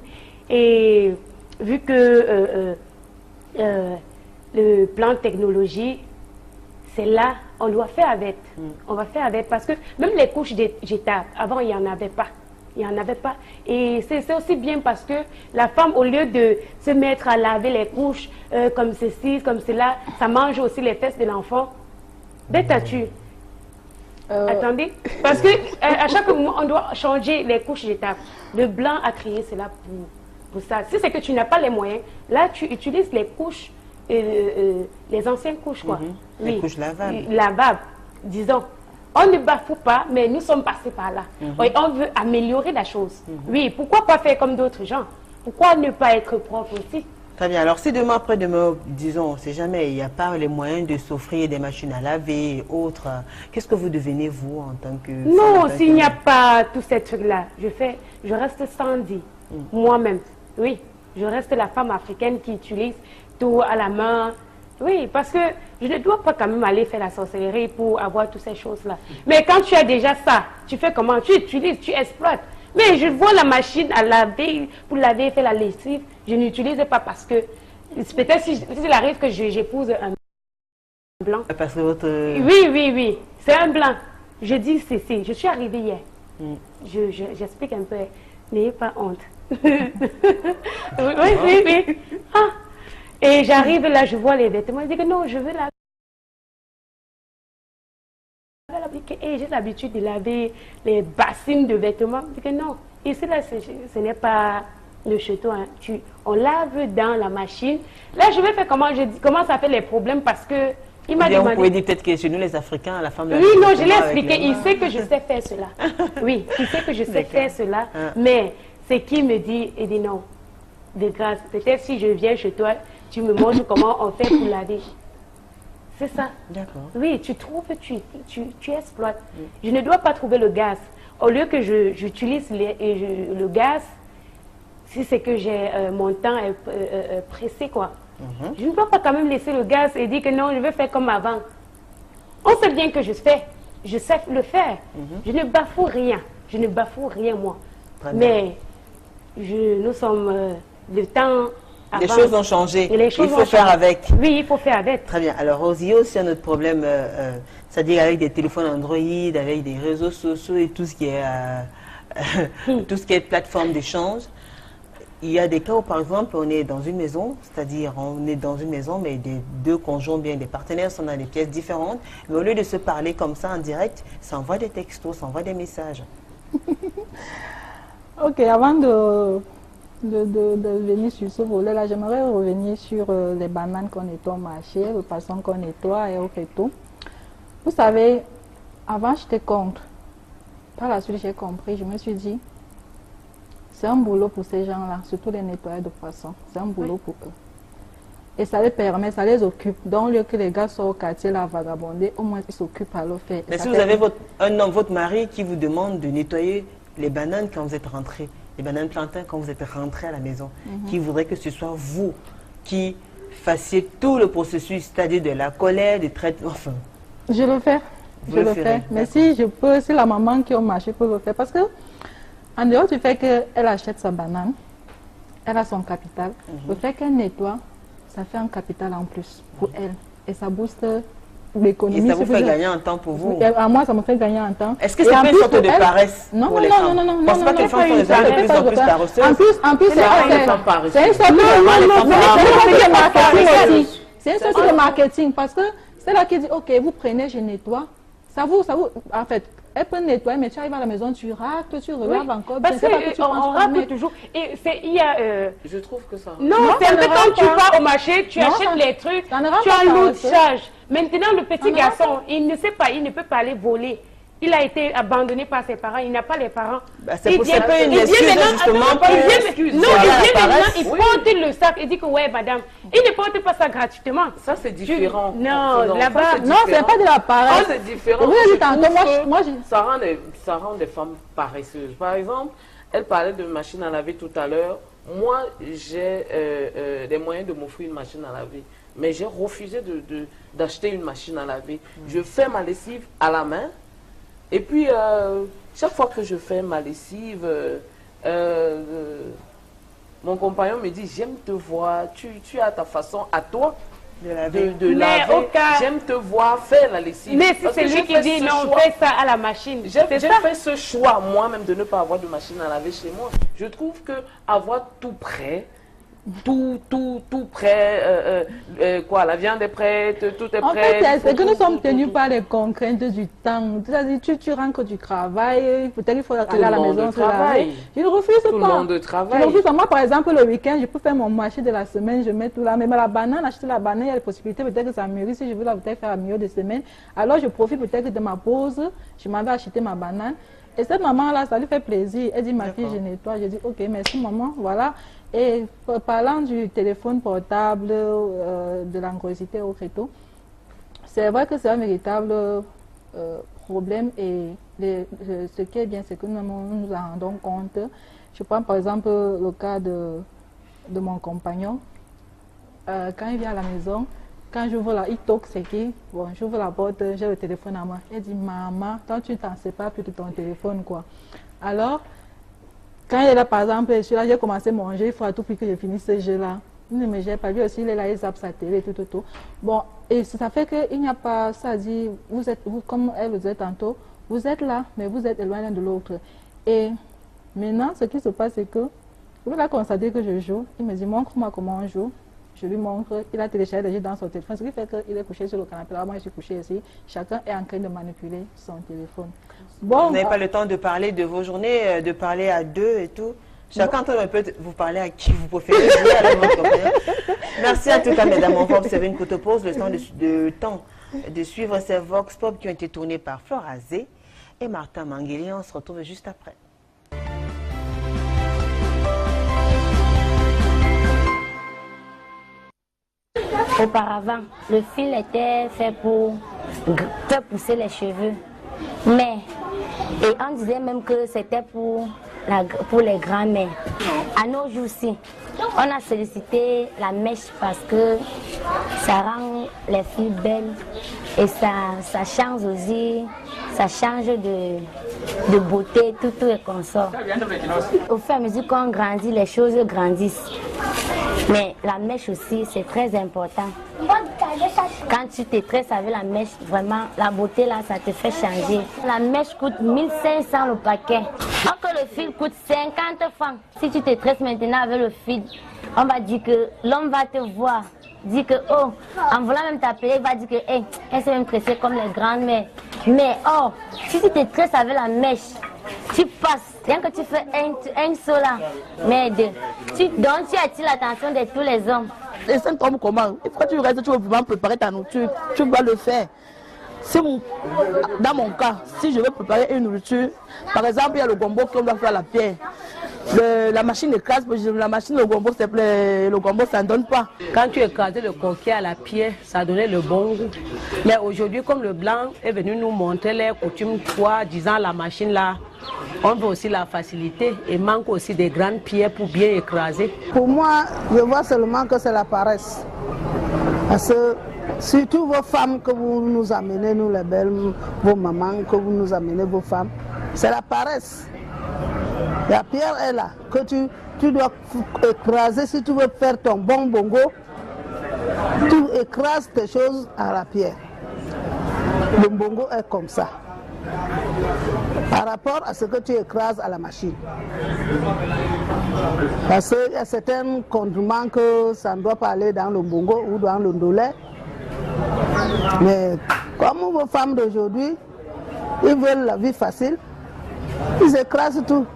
et vu que... le plan technologie, c'est là, on doit faire avec. On va faire avec parce que même les couches jetables, avant, il n'y en avait pas. Il n'y en avait pas. Et c'est aussi bien parce que la femme, au lieu de se mettre à laver les couches comme ceci, comme cela, ça mange aussi les fesses de l'enfant. Bête-tu. Attendez. Parce que à chaque moment, on doit changer les couches jetables. Le blanc a créé cela pour ça. Si c'est que tu n'as pas les moyens, là, tu utilises les couches, les anciennes couches, quoi. Les couches lavables. Lavables, disons. On ne bafoue pas, mais nous sommes passés par là. Et on veut améliorer la chose. Oui, pourquoi pas faire comme d'autres gens? Pourquoi ne pas être propre aussi? Très bien. Alors, si demain, après-demain, disons, on ne sait jamais, il n'y a pas les moyens de s'offrir des machines à laver et autres, qu'est-ce que vous devenez, vous, en tant que... Non, s'il n'y a pas tous ces trucs-là, je reste Sandy, moi-même. Oui, je reste la femme africaine qui utilise tout à la main. Oui, parce que je ne dois pas quand même aller faire la sorcellerie pour avoir toutes ces choses-là. Mais quand tu as déjà ça, tu fais comment? Tu utilises, tu exploites. Mais je vois la machine à laver, pour laver et faire la lessive, je n'utilise pas parce que peut-être s'il arrive que j'épouse un blanc. Parce que votre... Oui, c'est un blanc. Je dis c'est, je suis arrivée hier. J'explique un peu, n'ayez pas honte. oui. Ah. Et j'arrive là, je vois les vêtements, je dis que non, je veux la... Et j'ai l'habitude de laver les bassines de vêtements. Je dis que non, ici là, ce n'est pas le château. Hein. On lave dans la machine. Là, je vais faire comment? Je commence à faire les problèmes parce que il m'a demandé... Vous pouvez dire peut-être que chez nous, les Africains, la femme... Oui, non, je l'ai expliqué. Il sait que je sais faire cela. Oui, il sait que je sais faire cela. Mais c'est qui me dit, il dit non, de grâce. Peut-être si je viens chez toi, tu me montres comment on fait pour laver. C'est ça. D'accord. Oui, tu trouves, tu exploites. Je ne dois pas trouver le gaz. Au lieu que j'utilise le gaz, si c'est que j'ai mon temps est pressé, quoi. Je ne dois pas quand même laisser le gaz et dire que non, je vais faire comme avant. On sait bien que je sais le faire. Je ne bafoue rien. Je ne bafoue rien, moi. Mais nous sommes le temps... Les choses ont changé. Il faut faire avec. Oui, il faut faire avec. Très bien. Alors, Rosie, il y a aussi un autre problème, c'est-à-dire avec des téléphones Android, avec des réseaux sociaux et tout ce qui est, tout ce qui est plateforme d'échange. Il y a des cas où, par exemple, on est dans une maison, c'est-à-dire on est dans une maison, mais des deux conjoints, bien des partenaires sont dans des pièces différentes. Mais au lieu de se parler comme ça en direct, ça envoie des textos, ça envoie des messages. Ok, avant de venir sur ce volet-là, j'aimerais revenir sur les bananes qu'on nettoie au marché, le poisson qu'on nettoie et autres et tout. Vous savez, avant j'étais contre. Par la suite, j'ai compris, je me suis dit, c'est un boulot pour ces gens-là, surtout les nettoyeurs de poissons. C'est un boulot pour eux. Et ça les permet, ça les occupe. Donc, au lieu que les gars soient au quartier là, vagabonder, au moins ils s'occupent à le faire. Mais si vous avez un homme, votre mari, qui vous demande de nettoyer les bananes quand vous êtes rentré, les bananes plantains quand vous êtes rentré à la maison, qui voudrait que ce soit vous qui fassiez tout le processus, c'est-à-dire de la colère, du traitement, enfin... Je le fais, je le fais. Mais si je peux, si la maman qui est au marché peut le faire, parce que en dehors du fait qu'elle achète sa banane, elle a son capital, le fait qu'elle nettoie, ça fait un capital en plus pour elle. Et ça booste l'économie. Et ça vous fait gagner en temps pour vous? À moi, ça me fait gagner en temps. Est-ce que c'est pas une sorte de paresse? Non, pour les femmes? non. Je pense pas que les femmes font de plus en plus paresseuses. En plus, c'est une sorte de marketing aussi. C'est une sorte de marketing parce que c'est là qui dit, ok, vous prenez, je nettoie. Ça vous, en fait, elle peut nettoyer, mais tu arrives à la maison, tu ractes, tu relaves encore. Parce qu'on racte toujours. Et il y a... Je trouve que ça... Non, c'est un peu quand tu vas au marché, tu achètes les trucs, tu as un lourd charge. Maintenant, le petit garçon, il ne sait pas, il ne peut pas aller voler. Il a été abandonné par ses parents, il n'a pas les parents. C'est pour ça une excuse justement. Non, il vient maintenant, il porte le sac, il dit que ouais, madame, il ne porte pas ça gratuitement. Ça, c'est différent. Non, là-bas, non, c'est pas de la paresse. C'est différent. Ça rend des femmes paresseuses. Par exemple, elle parlait de machine à laver tout à l'heure. Moi, j'ai des moyens de m'offrir une machine à laver. Mais j'ai refusé d'acheter une machine à laver. Je fais ma lessive à la main. Et puis, chaque fois que je fais ma lessive, mon compagnon me dit, j'aime te voir, tu as ta façon à toi De laver. de Mais laver. au cas- J'aime te voir faire la lessive. Mais si Parce c'est que lui j'ai qui fait dit ce non, choix. fais ça à la machine. J'ai C'est ça. fait ce choix moi-même de ne pas avoir de machine à laver chez moi. Je trouve que avoir tout prêt, tout prêt, quoi, la viande est prête, tout est En prêt. fait, c'est que nous sommes tout, tenus tout. par les contraintes du temps. C'est-à-dire, tu rentres du travail, peut-être qu'il faut aller le à la monde maison se travaille. laver. Je ne refuse pas. Tout le monde Je travaille. ne refuse pas. Moi, par exemple, le week-end, je peux faire mon marché de la semaine, je mets tout là. Mais la banane, acheter la banane, il y a des possibilités, peut-être que ça mûrit. Si je veux la peut-être faire à milieu de semaine, alors je profite peut-être de ma pause, je m'en vais acheter ma banane. Et cette maman-là, ça lui fait plaisir. Elle dit, ma fille, je nettoie. Je dis, ok, merci maman, voilà. Et parlant du téléphone portable, de l'anxiété au créneau, c'est vrai que c'est un véritable problème et ce qui est bien, c'est que nous nous en rendons compte. Je prends par exemple le cas de mon compagnon. Quand il vient à la maison, quand j'ouvre il toque, c'est qui? Bon, j'ouvre la porte, j'ai le téléphone à moi. Il dit, maman, toi tu t'en sépares plus de ton téléphone, quoi. Alors, quand il est là, par exemple, je suis là, j'ai commencé à manger, il faut à tout prix que je finisse ce jeu-là. Il ne me gère pas, lui aussi, il est là, il zappe sa télé, tout. Bon, et ça fait qu'il n'y a pas, ça dit, vous, comme elle vous êtes tantôt, vous êtes là, mais vous êtes loin l'un de l'autre. Et maintenant, ce qui se passe, c'est que, il a constaté que je joue, il me dit, montre-moi comment on joue. Je lui montre, il a téléchargé des jeux dans son téléphone, ce qui fait qu'il est couché sur le canapé. Là, moi, je suis couché ici. Chacun est en train de manipuler son téléphone. Bon, Vous n'avez pas le temps de parler de vos journées, de parler à deux et tout. Chacun peut vous parler à qui vous préférez. Merci en tout cas, mesdames. On va observer une courte pause, le temps de suivre ces Vox Pop qui ont été tournés par Flora Azé et Martin Mangueli. On se retrouve juste après. Auparavant, le fil était fait pour faire pousser les cheveux. Mais, et on disait même que c'était pour les grands-mères. À nos jours-ci, on a sollicité la mèche parce que ça rend les filles belles et ça change aussi, ça change de beauté, tout et consort. Au fur et à mesure qu'on grandit, les choses grandissent. Mais la mèche aussi, c'est très important. Quand tu te tresses avec la mèche, vraiment, la beauté là, ça te fait changer. La mèche coûte 1500 le paquet. Alors que le fil coûte 50 francs. Si tu te tresses maintenant avec le fil, on va dire que l'homme va te voir. Dit que, oh, en voulant même t'appeler, il va dire que, hey, elle s'est même tressée comme les grandes-mères. Mais, oh, si tu te tresses avec la mèche, tu passes, rien que tu fais un saut là, mais tu attires l'attention de tous les hommes. Les symptômes comment? Il faut que tu restes, tu veux vraiment préparer ta nourriture, tu dois le faire. Dans mon cas, si je veux préparer une nourriture, par exemple, il y a le gombo qu'on doit faire à la pierre. La machine écrase, la machine, le gombo, ça ne donne pas. Quand tu écrasais le coquet à la pierre, ça donnait le bon goût. Mais aujourd'hui, comme le blanc est venu nous montrer les coutumes, disant la machine là, on veut aussi la facilité et manque aussi des grandes pierres pour bien écraser. Pour moi, je vois seulement que c'est la paresse. Parce que surtout vos femmes que vous nous amenez, nous les belles, vos mamans, que vous nous amenez, vos femmes, c'est la paresse. La pierre est là, que tu dois écraser si tu veux faire ton bon bongo. Tu écrases tes choses à la pierre. Le bongo est comme ça. Par rapport à ce que tu écrases à la machine. Parce qu'il y a certains condiments que ça ne doit pas aller dans le bongo ou dans le ndolé. Mais comme vos femmes d'aujourd'hui, ils veulent la vie facile, ils écrasent tout.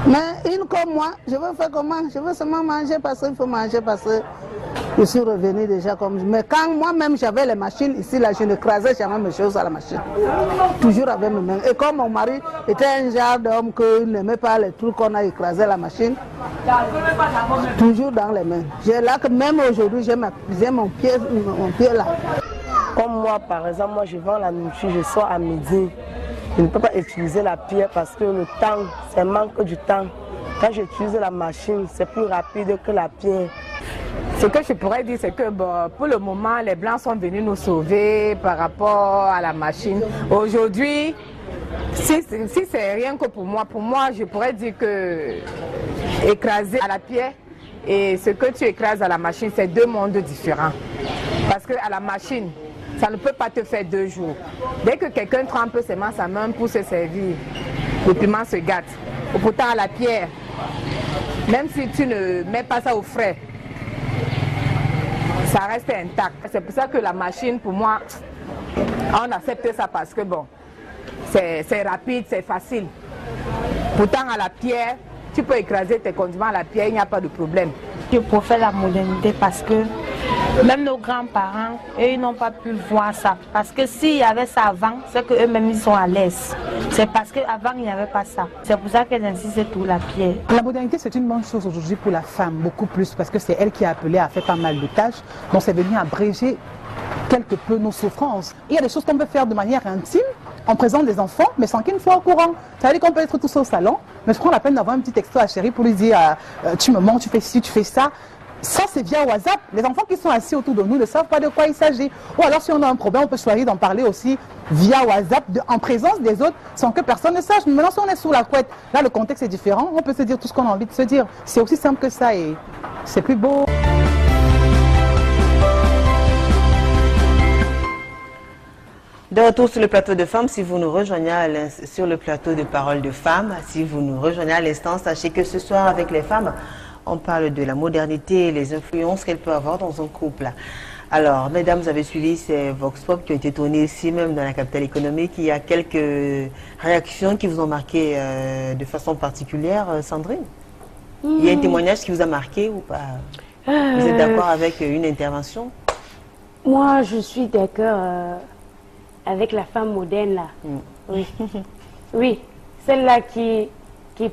Mais une comme moi, je veux faire comment? Je veux seulement manger parce qu'il faut manger parce que je suis revenu déjà comme... Mais quand moi-même j'avais les machines ici, là, je n'écrasais jamais mes choses à la machine. Toujours avec mes mains. Et comme mon mari était un genre d'homme qui n'aimait pas les trucs qu'on a écrasé à la machine, toujours dans les mains. J'ai là que même aujourd'hui, j'ai mon pied là. Comme moi, par exemple, moi je vends la nourriture, je sors à midi. Je ne peux pas utiliser la pierre parce que le temps, c'est manque du temps. Quand j'utilise la machine, c'est plus rapide que la pierre. Ce que je pourrais dire, c'est que pour le moment, les Blancs sont venus nous sauver par rapport à la machine. Aujourd'hui, si c'est rien que pour moi, je pourrais dire que écraser à la pierre et ce que tu écrases à la machine, c'est deux mondes différents. Parce qu'à la machine, ça ne peut pas te faire 2 jours. Dès que quelqu'un trempe ses mains, sa main pour se servir, le piment se gâte. Ou pourtant à la pierre, même si tu ne mets pas ça au frais, ça reste intact. C'est pour ça que la machine, pour moi, on accepte ça parce que bon, c'est rapide, c'est facile. Pourtant à la pierre, tu peux écraser tes condiments à la pierre, il n'y a pas de problème. Je préfère la modernité parce que même nos grands-parents, eux, ils n'ont pas pu voir ça. Parce que s'il y avait ça avant, c'est qu'eux-mêmes, ils sont à l'aise. C'est parce qu'avant, il n'y avait pas ça. C'est pour ça qu'elles insistent sur la pierre. La modernité, c'est une bonne chose aujourd'hui pour la femme, beaucoup plus, parce que c'est elle qui a appelé à faire pas mal de tâches. Donc, c'est venu abréger quelque peu nos souffrances. Il y a des choses qu'on peut faire de manière intime, en présence des enfants, mais sans qu'ils soient au courant. Ça veut dire qu'on peut être tous au salon, mais je prends la peine d'avoir un petit texto à chérie pour lui dire tu me mens, tu fais ci, tu fais ça. Ça, c'est via WhatsApp. Les enfants qui sont assis autour de nous ne savent pas de quoi il s'agit. Ou alors, si on a un problème, on peut choisir d'en parler aussi via WhatsApp, en présence des autres, sans que personne ne sache. Mais maintenant, si on est sous la couette, là, le contexte est différent. On peut se dire tout ce qu'on a envie de se dire. C'est aussi simple que ça et c'est plus beau. De retour sur le plateau de femmes, si vous nous rejoignez sur le plateau de Paroles de femmes, si vous nous rejoignez à l'instant, sachez que ce soir avec les femmes, on parle de la modernité et les influences qu'elle peut avoir dans un couple. Alors, mesdames, vous avez suivi ces Vox Pop qui ont été tournés ici, même dans la capitale économique. Il y a quelques réactions qui vous ont marqué de façon particulière, Sandrine. Il y a un témoignage qui vous a marqué ou pas? Vous êtes d'accord avec une intervention? Moi, je suis d'accord avec la femme moderne, là. Oui. Oui, celle-là qui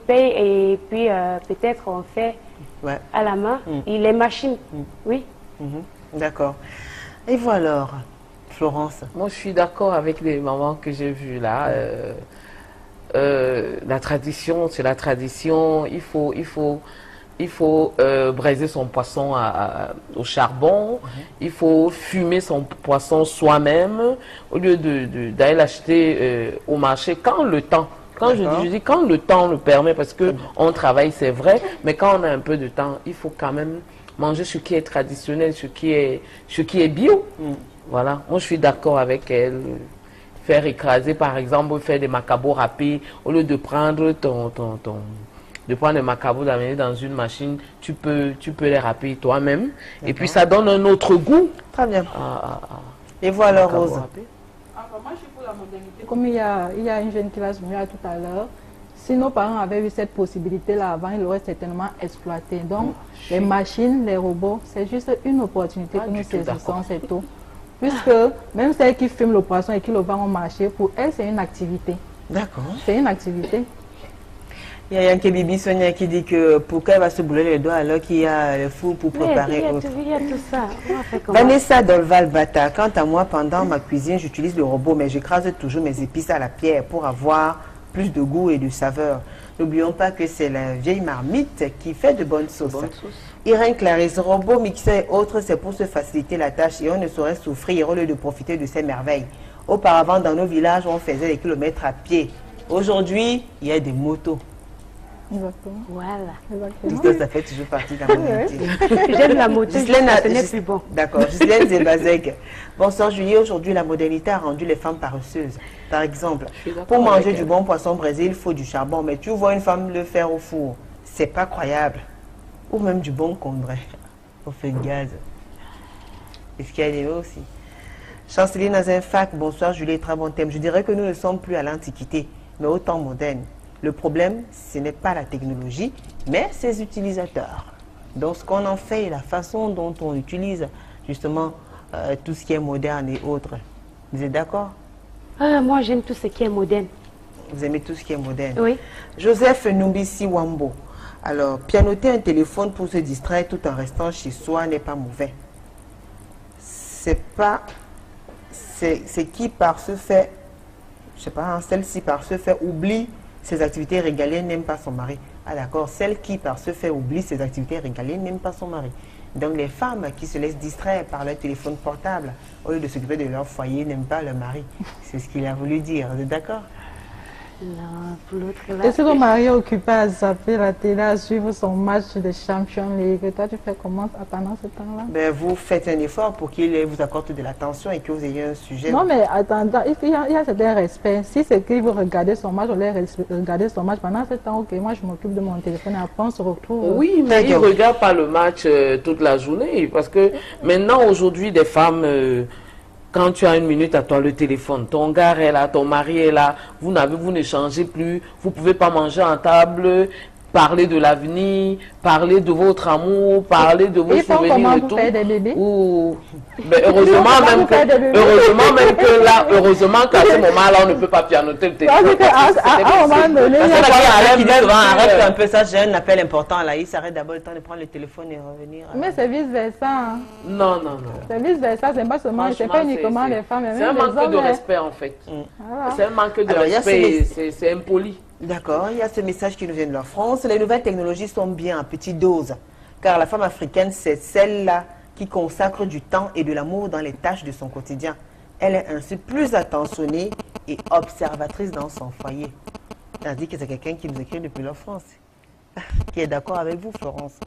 paye et puis peut-être on fait à la main, et les machines. Oui. D'accord. Et vous alors, Florence? Moi, je suis d'accord avec les mamans que j'ai vues là. La tradition, c'est la tradition. Il faut braiser son poisson au charbon. Il faut fumer son poisson soi-même au lieu d'aller l'acheter au marché quand le temps. Quand je dis quand le temps le permet, parce que on travaille, c'est vrai, mais quand on a un peu de temps, il faut quand même manger ce qui est traditionnel, ce qui est bio. Voilà, moi je suis d'accord avec elle. Faire écraser, par exemple, faire des macabos râpés, au lieu de prendre de prendre les macabos, d'amener dans une machine, tu peux les râper toi-même. Et puis ça donne un autre goût. Très bien. Et voilà, Rose. Moi, je suis pour la modernité. Comme il y a une jeune qui va se venir tout à l'heure, si nos parents avaient eu cette possibilité-là avant, ils l'auraient certainement exploité. Donc, les machines, les robots, c'est juste une opportunité que nous saisissons, c'est tout. Puisque même celles qui fument le poisson et qui le vendent au marché, pour elles, c'est une activité. D'accord. C'est une activité. Il y a Yanké Bibi Sonia qui dit que pourquoi elle va se brûler les doigts alors qu'il y a le four pour préparer autre. Il y a tout ça. Vanessa Dolval Bata, quant à moi, pendant ma cuisine, j'utilise le robot, mais j'écrase toujours mes épices à la pierre pour avoir plus de goût et de saveur. N'oublions pas que c'est la vieille marmite qui fait de bonnes sauces. Irène Clarisse, robot, mixeur et autres, c'est pour se faciliter la tâche et on ne saurait souffrir au lieu de profiter de ces merveilles. Auparavant, dans nos villages, on faisait des kilomètres à pied. Aujourd'hui, il y a des motos. Exactement. Voilà. Tout ça, ça fait toujours partie de la modernité. J'aime la moto, ce n'est plus bon. D'accord. Gislaine Zebazek. Bonsoir Julie, aujourd'hui la modernité a rendu les femmes paresseuses. Par exemple, pour manger du bon poisson braisé, il faut du charbon, mais tu vois une femme le faire au four. C'est pas croyable. Ou même du bon condré au feu de gaz. Est-ce qu'il y a des aussi? Chanceline Azinfac, bonsoir Julie, très bon thème. Je dirais que nous ne sommes plus à l'Antiquité, mais au temps moderne. Le problème, ce n'est pas la technologie, mais ses utilisateurs. Donc, ce qu'on en fait et la façon dont on utilise justement tout ce qui est moderne et autres. Vous êtes d'accord? Moi, j'aime tout ce qui est moderne. Vous aimez tout ce qui est moderne? Oui. Joseph Numbisi Wambo. Alors, pianoter un téléphone pour se distraire tout en restant chez soi n'est pas mauvais. C'est qui par ce fait, je sais pas, celle-ci par ce fait oublie ses activités régaliennes, n'aime pas son mari. Ah d'accord, celle qui par ce fait oublie ses activités régaliennes, n'aime pas son mari. Donc les femmes qui se laissent distraire par leur téléphone portable, au lieu de s'occuper de leur foyer, n'aiment pas leur mari. C'est ce qu'il a voulu dire, vous êtes d'accord? Non, pour l'autre là. Est-ce que ton mari est occupé à zapper la télé, à suivre son match de Champions League? Et toi, tu fais comment pendant ce temps-là? Ben, vous faites un effort pour qu'il vous accorde de l'attention et que vous ayez un sujet. Non, mais attends, il y a certain respect. Si c'est qu'il veut regarder son match, on laisse regarder son match. Pendant ce temps, ok, moi je m'occupe de mon téléphone et après on se retrouve. Oui, mais il ne regarde pas le match toute la journée. Parce que maintenant, aujourd'hui, des femmes... quand tu as une minute à toi, le téléphone, ton gars est là, ton mari est là, vous n'échangez plus, vous ne pouvez pas manger en table, parler de l'avenir, parler de votre amour, parler de vos souvenirs et tout. Faire des bébés? Ou... Ben, heureusement même qu'à ce moment-là, on ne peut pas pianoter le téléphone. À un moment donné, arrête un peu ça, j'ai un appel important là, il s'arrête d'abord le temps de prendre le téléphone et revenir. Mais c'est vice-versa. Non. C'est vice-versa, c'est pas seulement, c'est pas uniquement les femmes. C'est un manque de respect en fait. C'est un manque de respect, c'est impoli. D'accord, il y a ce message qui nous vient de la France. Les nouvelles technologies sont bien en petite dose, car la femme africaine, c'est celle-là qui consacre du temps et de l'amour dans les tâches de son quotidien. Elle est ainsi plus attentionnée et observatrice dans son foyer. C'est-à-dire que c'est quelqu'un qui nous écrit depuis la France, qui est d'accord avec vous, Florence.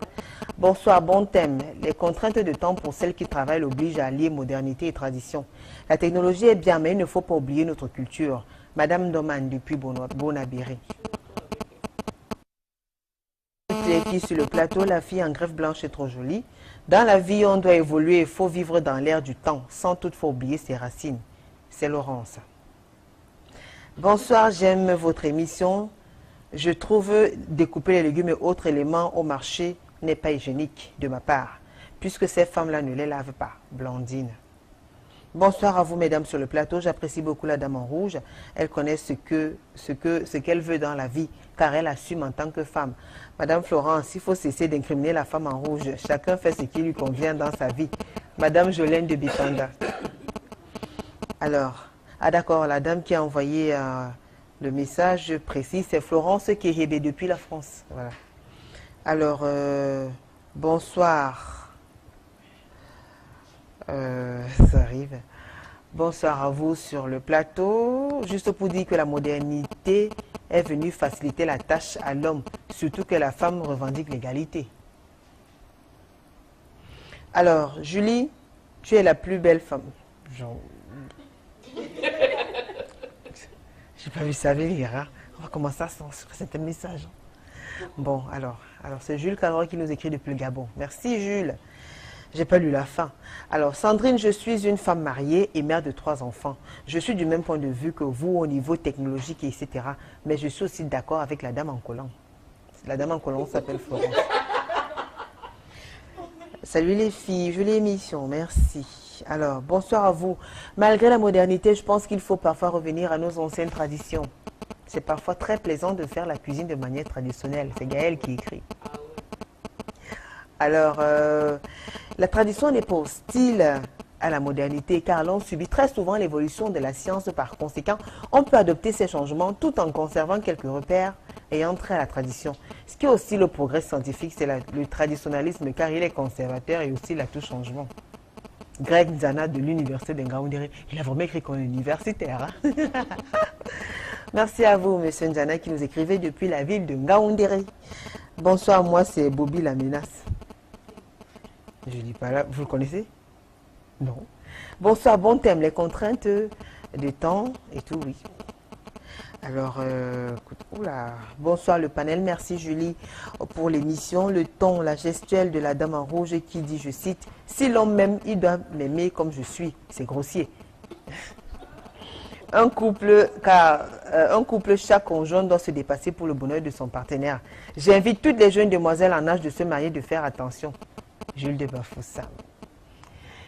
Bonsoir, bon thème. Les contraintes de temps pour celles qui travaillent l'obligent à allier modernité et tradition. La technologie est bien, mais il ne faut pas oublier notre culture. Madame Doman depuis Bonabiri. Les filles sur le plateau, la fille en greffe blanche est trop jolie. Dans la vie, on doit évoluer, il faut vivre dans l'air du temps, sans toutefois oublier ses racines. C'est Laurence. Bonsoir, j'aime votre émission. Je trouve découper les légumes et autres éléments au marché n'est pas hygiénique de ma part, puisque ces femmes-là ne les lavent pas. Blandine. Bonsoir à vous, mesdames, sur le plateau. J'apprécie beaucoup la dame en rouge. Elle connaît ce qu'elle veut dans la vie, car elle assume en tant que femme. Madame Florence, il faut cesser d'incriminer la femme en rouge. Chacun fait ce qui lui convient dans sa vie. Madame Jolène de Bitanda. Alors, d'accord, la dame qui a envoyé le message précis, c'est Florence Kérébé depuis la France. Voilà. Alors, bonsoir. Ça arrive. Bonsoir à vous sur le plateau. Juste pour dire que la modernité est venue faciliter la tâche à l'homme, surtout que la femme revendique l'égalité. Alors, Julie, tu es la plus belle femme. J'ai pas vu ça venir. Hein? On va commencer à censurer certains messages. Bon, alors c'est Jules Calroy qui nous écrit depuis le Gabon. Merci Jules. J'ai pas lu la fin. Alors, Sandrine, je suis une femme mariée et mère de 3 enfants. Je suis du même point de vue que vous au niveau technologique, etc. Mais je suis aussi d'accord avec la dame en collant. La dame en collant s'appelle Florence. Salut les filles, jolie émission, merci. Alors, bonsoir à vous. Malgré la modernité, je pense qu'il faut parfois revenir à nos anciennes traditions. C'est parfois très plaisant de faire la cuisine de manière traditionnelle. C'est Gaël qui écrit. Alors, la tradition n'est pas hostile à la modernité car l'on subit très souvent l'évolution de la science. Par conséquent, on peut adopter ces changements tout en conservant quelques repères ayant trait à la tradition. Ce qui est aussi le progrès scientifique, c'est le traditionnalisme car il est conservateur et aussi la tout changement. Greg Nzana de l'université de Ngaoundéré, il a vraiment écrit qu'on est universitaire. Hein? Merci à vous, monsieur Nzana, qui nous écrivait depuis la ville de Ngaoundéré. Bonsoir, moi c'est Bobby la menace. Je ne dis pas là, vous le connaissez? Non. Bonsoir, bon thème, les contraintes de temps et tout, oui. Alors, oula. Bonsoir le panel, merci Julie pour l'émission. Le ton, la gestuelle de la dame en rouge qui dit, je cite, « Si l'homme m'aime, il doit m'aimer comme je suis. » C'est grossier. Un couple, chaque conjoint doit se dépasser pour le bonheur de son partenaire. J'invite toutes les jeunes demoiselles en âge de se marier de faire attention. Jules de Bafoussa.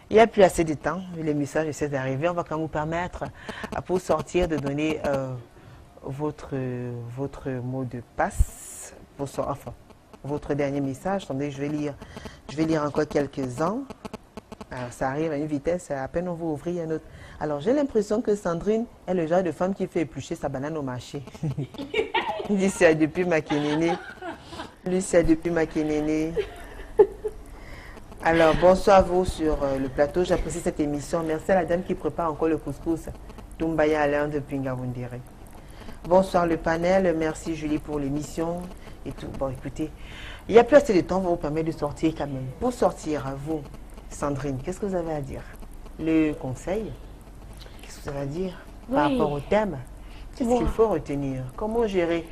Il n'y a plus assez de temps, les messages essaient d'arriver. On va quand même vous permettre, pour sortir, de donner votre mot de passe, enfin, votre dernier message. Attendez, je vais lire encore quelques-uns. Alors, ça arrive à une vitesse, à peine on va ouvrir un autre. Alors, j'ai l'impression que Sandrine est le genre de femme qui fait éplucher sa banane au marché. Il dit, c'est depuis Makénéné. Lui, c'est depuis Makénéné. Alors, bonsoir à vous sur le plateau. J'apprécie cette émission. Merci à la dame qui prépare encore le couscous. Tumbaya Alain depuis Ngaoundéré. Bonsoir le panel, merci Julie pour l'émission et tout. Bon, écoutez, il n'y a plus assez de temps, on vous permet de sortir quand même. Pour sortir, vous, Sandrine, qu'est-ce que vous avez à dire? Le conseil, qu'est-ce que vous avez à dire par rapport au thème? Qu'est-ce qu'il faut retenir? Comment gérer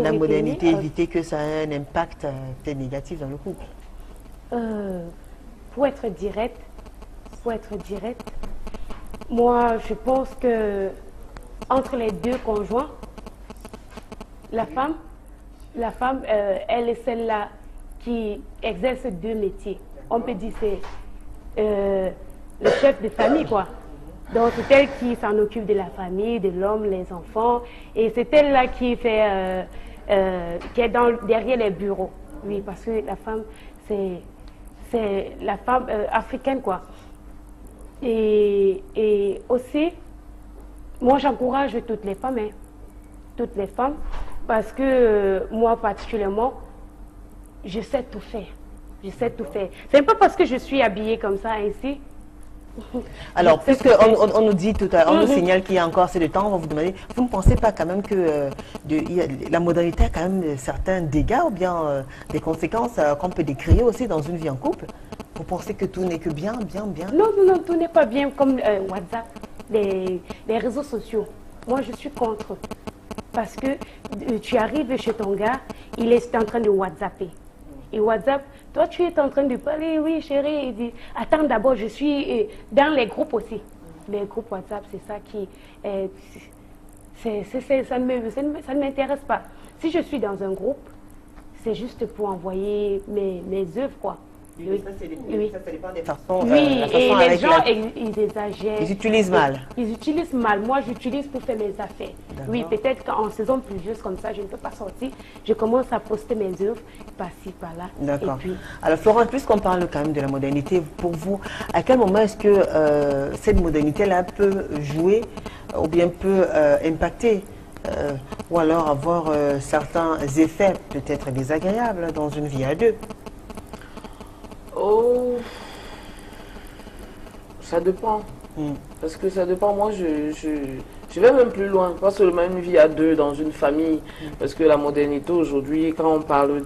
la modernité, éviter que ça ait un impact négatif dans le couple? Pour être direct, moi je pense que entre les deux conjoints, la femme, elle est celle-là qui exerce deux métiers. On peut dire c'est le chef de famille, quoi. Donc c'est elle qui s'en occupe de la famille, de l'homme, les enfants, et c'est elle-là qui fait, qui est derrière les bureaux. Oui, parce que la femme, c'est la femme africaine, quoi. Et aussi, moi j'encourage toutes les femmes, parce que moi particulièrement, je sais tout faire. C'est pas parce que je suis habillée comme ça ainsi. Alors, puisque on nous dit tout à l'heure, on nous signale qu'il y a encore assez de temps, on va vous demander, vous ne pensez pas quand même que la modernité a quand même certains dégâts ou bien des conséquences qu'on peut décrire aussi dans une vie en couple? Vous pensez que tout n'est que bien? Non, tout n'est pas bien, comme WhatsApp, les réseaux sociaux. Moi, je suis contre. Parce que tu arrives chez ton gars, il est en train de WhatsApper. Et WhatsApp, toi tu es en train de parler, oui chérie, il dit, attends d'abord, je suis dans les groupes aussi. Les groupes WhatsApp, c'est ça qui... ça ne m'intéresse pas. Si je suis dans un groupe, c'est juste pour envoyer mes œuvres, quoi. Oui, ça dépend des façons. Oui, et les gens, ils exagèrent. Ils utilisent mal. Ils utilisent mal. Moi, j'utilise pour faire mes affaires. Oui, peut-être qu'en saison pluvieuse comme ça, je ne peux pas sortir. Je commence à poster mes œuvres par-ci, par-là. D'accord. Alors, Florence, puisqu'on parle quand même de la modernité, pour vous, à quel moment est-ce que cette modernité-là peut jouer ou bien peut impacter ou alors avoir certains effets peut-être désagréables dans une vie à deux? Oh, ça dépend. Parce que ça dépend. Moi, je vais même plus loin. Pas seulement une vie à deux dans une famille. Parce que la modernité aujourd'hui, quand on parle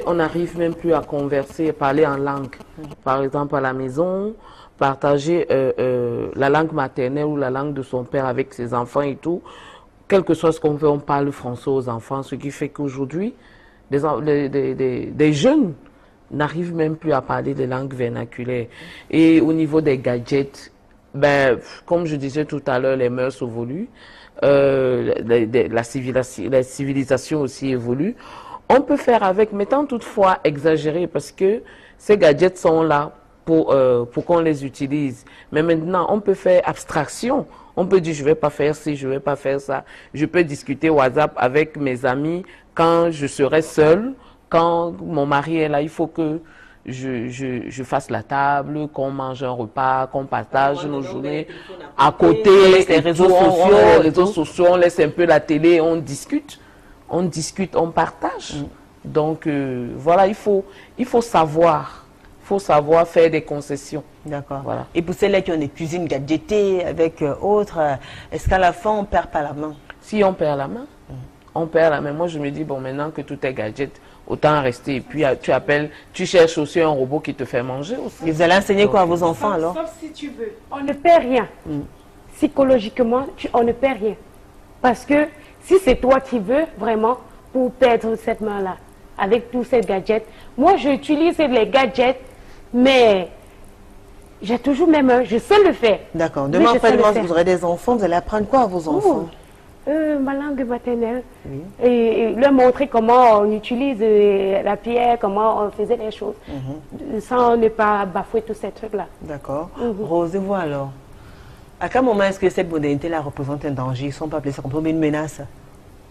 on n'arrive même plus à converser, parler en langue. Par exemple, à la maison, partager la langue maternelle ou la langue de son père avec ses enfants et tout. Quel que soit ce qu'on fait, on parle français aux enfants. Ce qui fait qu'aujourd'hui, des jeunes n'arrivent même plus à parler les langues vernaculaires. Et au niveau des gadgets, comme je disais tout à l'heure, les mœurs évoluent, la civilisation aussi évolue. On peut faire avec, mais tant toutefois exagéré, parce que ces gadgets sont là pour qu'on les utilise. Mais maintenant, on peut faire abstraction. On peut dire, je ne vais pas faire ci, je ne vais pas faire ça. Je peux discuter WhatsApp avec mes amis quand je serai seule. Quand mon mari est là, il faut que je fasse la table, qu'on mange un repas, qu'on partage nos journées. À côté, les réseaux sociaux, on laisse un peu la télé, on discute, on partage. Donc voilà, il faut savoir faire des concessions. D'accord. Voilà. Et pour celles-là qui ont des cuisines gadgetées avec autres, est-ce qu'à la fin on perd pas la main? Si on perd la main, on perd la main. Moi je me dis, bon, maintenant que tout est gadget, autant rester. Et puis tu cherches aussi un robot qui te fait manger aussi. Et vous allez enseigner quoi à vos enfants alors? Sauf si tu veux. On ne perd rien. Psychologiquement, on ne perd rien. Parce que si c'est toi qui veux vraiment pour perdre cette main-là, avec tous ces gadgets, moi j'utilise les gadgets, mais j'ai toujours mes mains, je sais le faire. D'accord. Demain, après-demain, vous aurez des enfants, vous allez apprendre quoi à vos enfants? Ma langue maternelle. Et leur montrer comment on utilise la pierre, comment on faisait les choses, sans ne pas bafouer tous ces trucs-là. D'accord. Rose, et vous alors? À quel moment est-ce que cette modernité-là représente un danger? Ils ne sont pas appelés ça comme une menace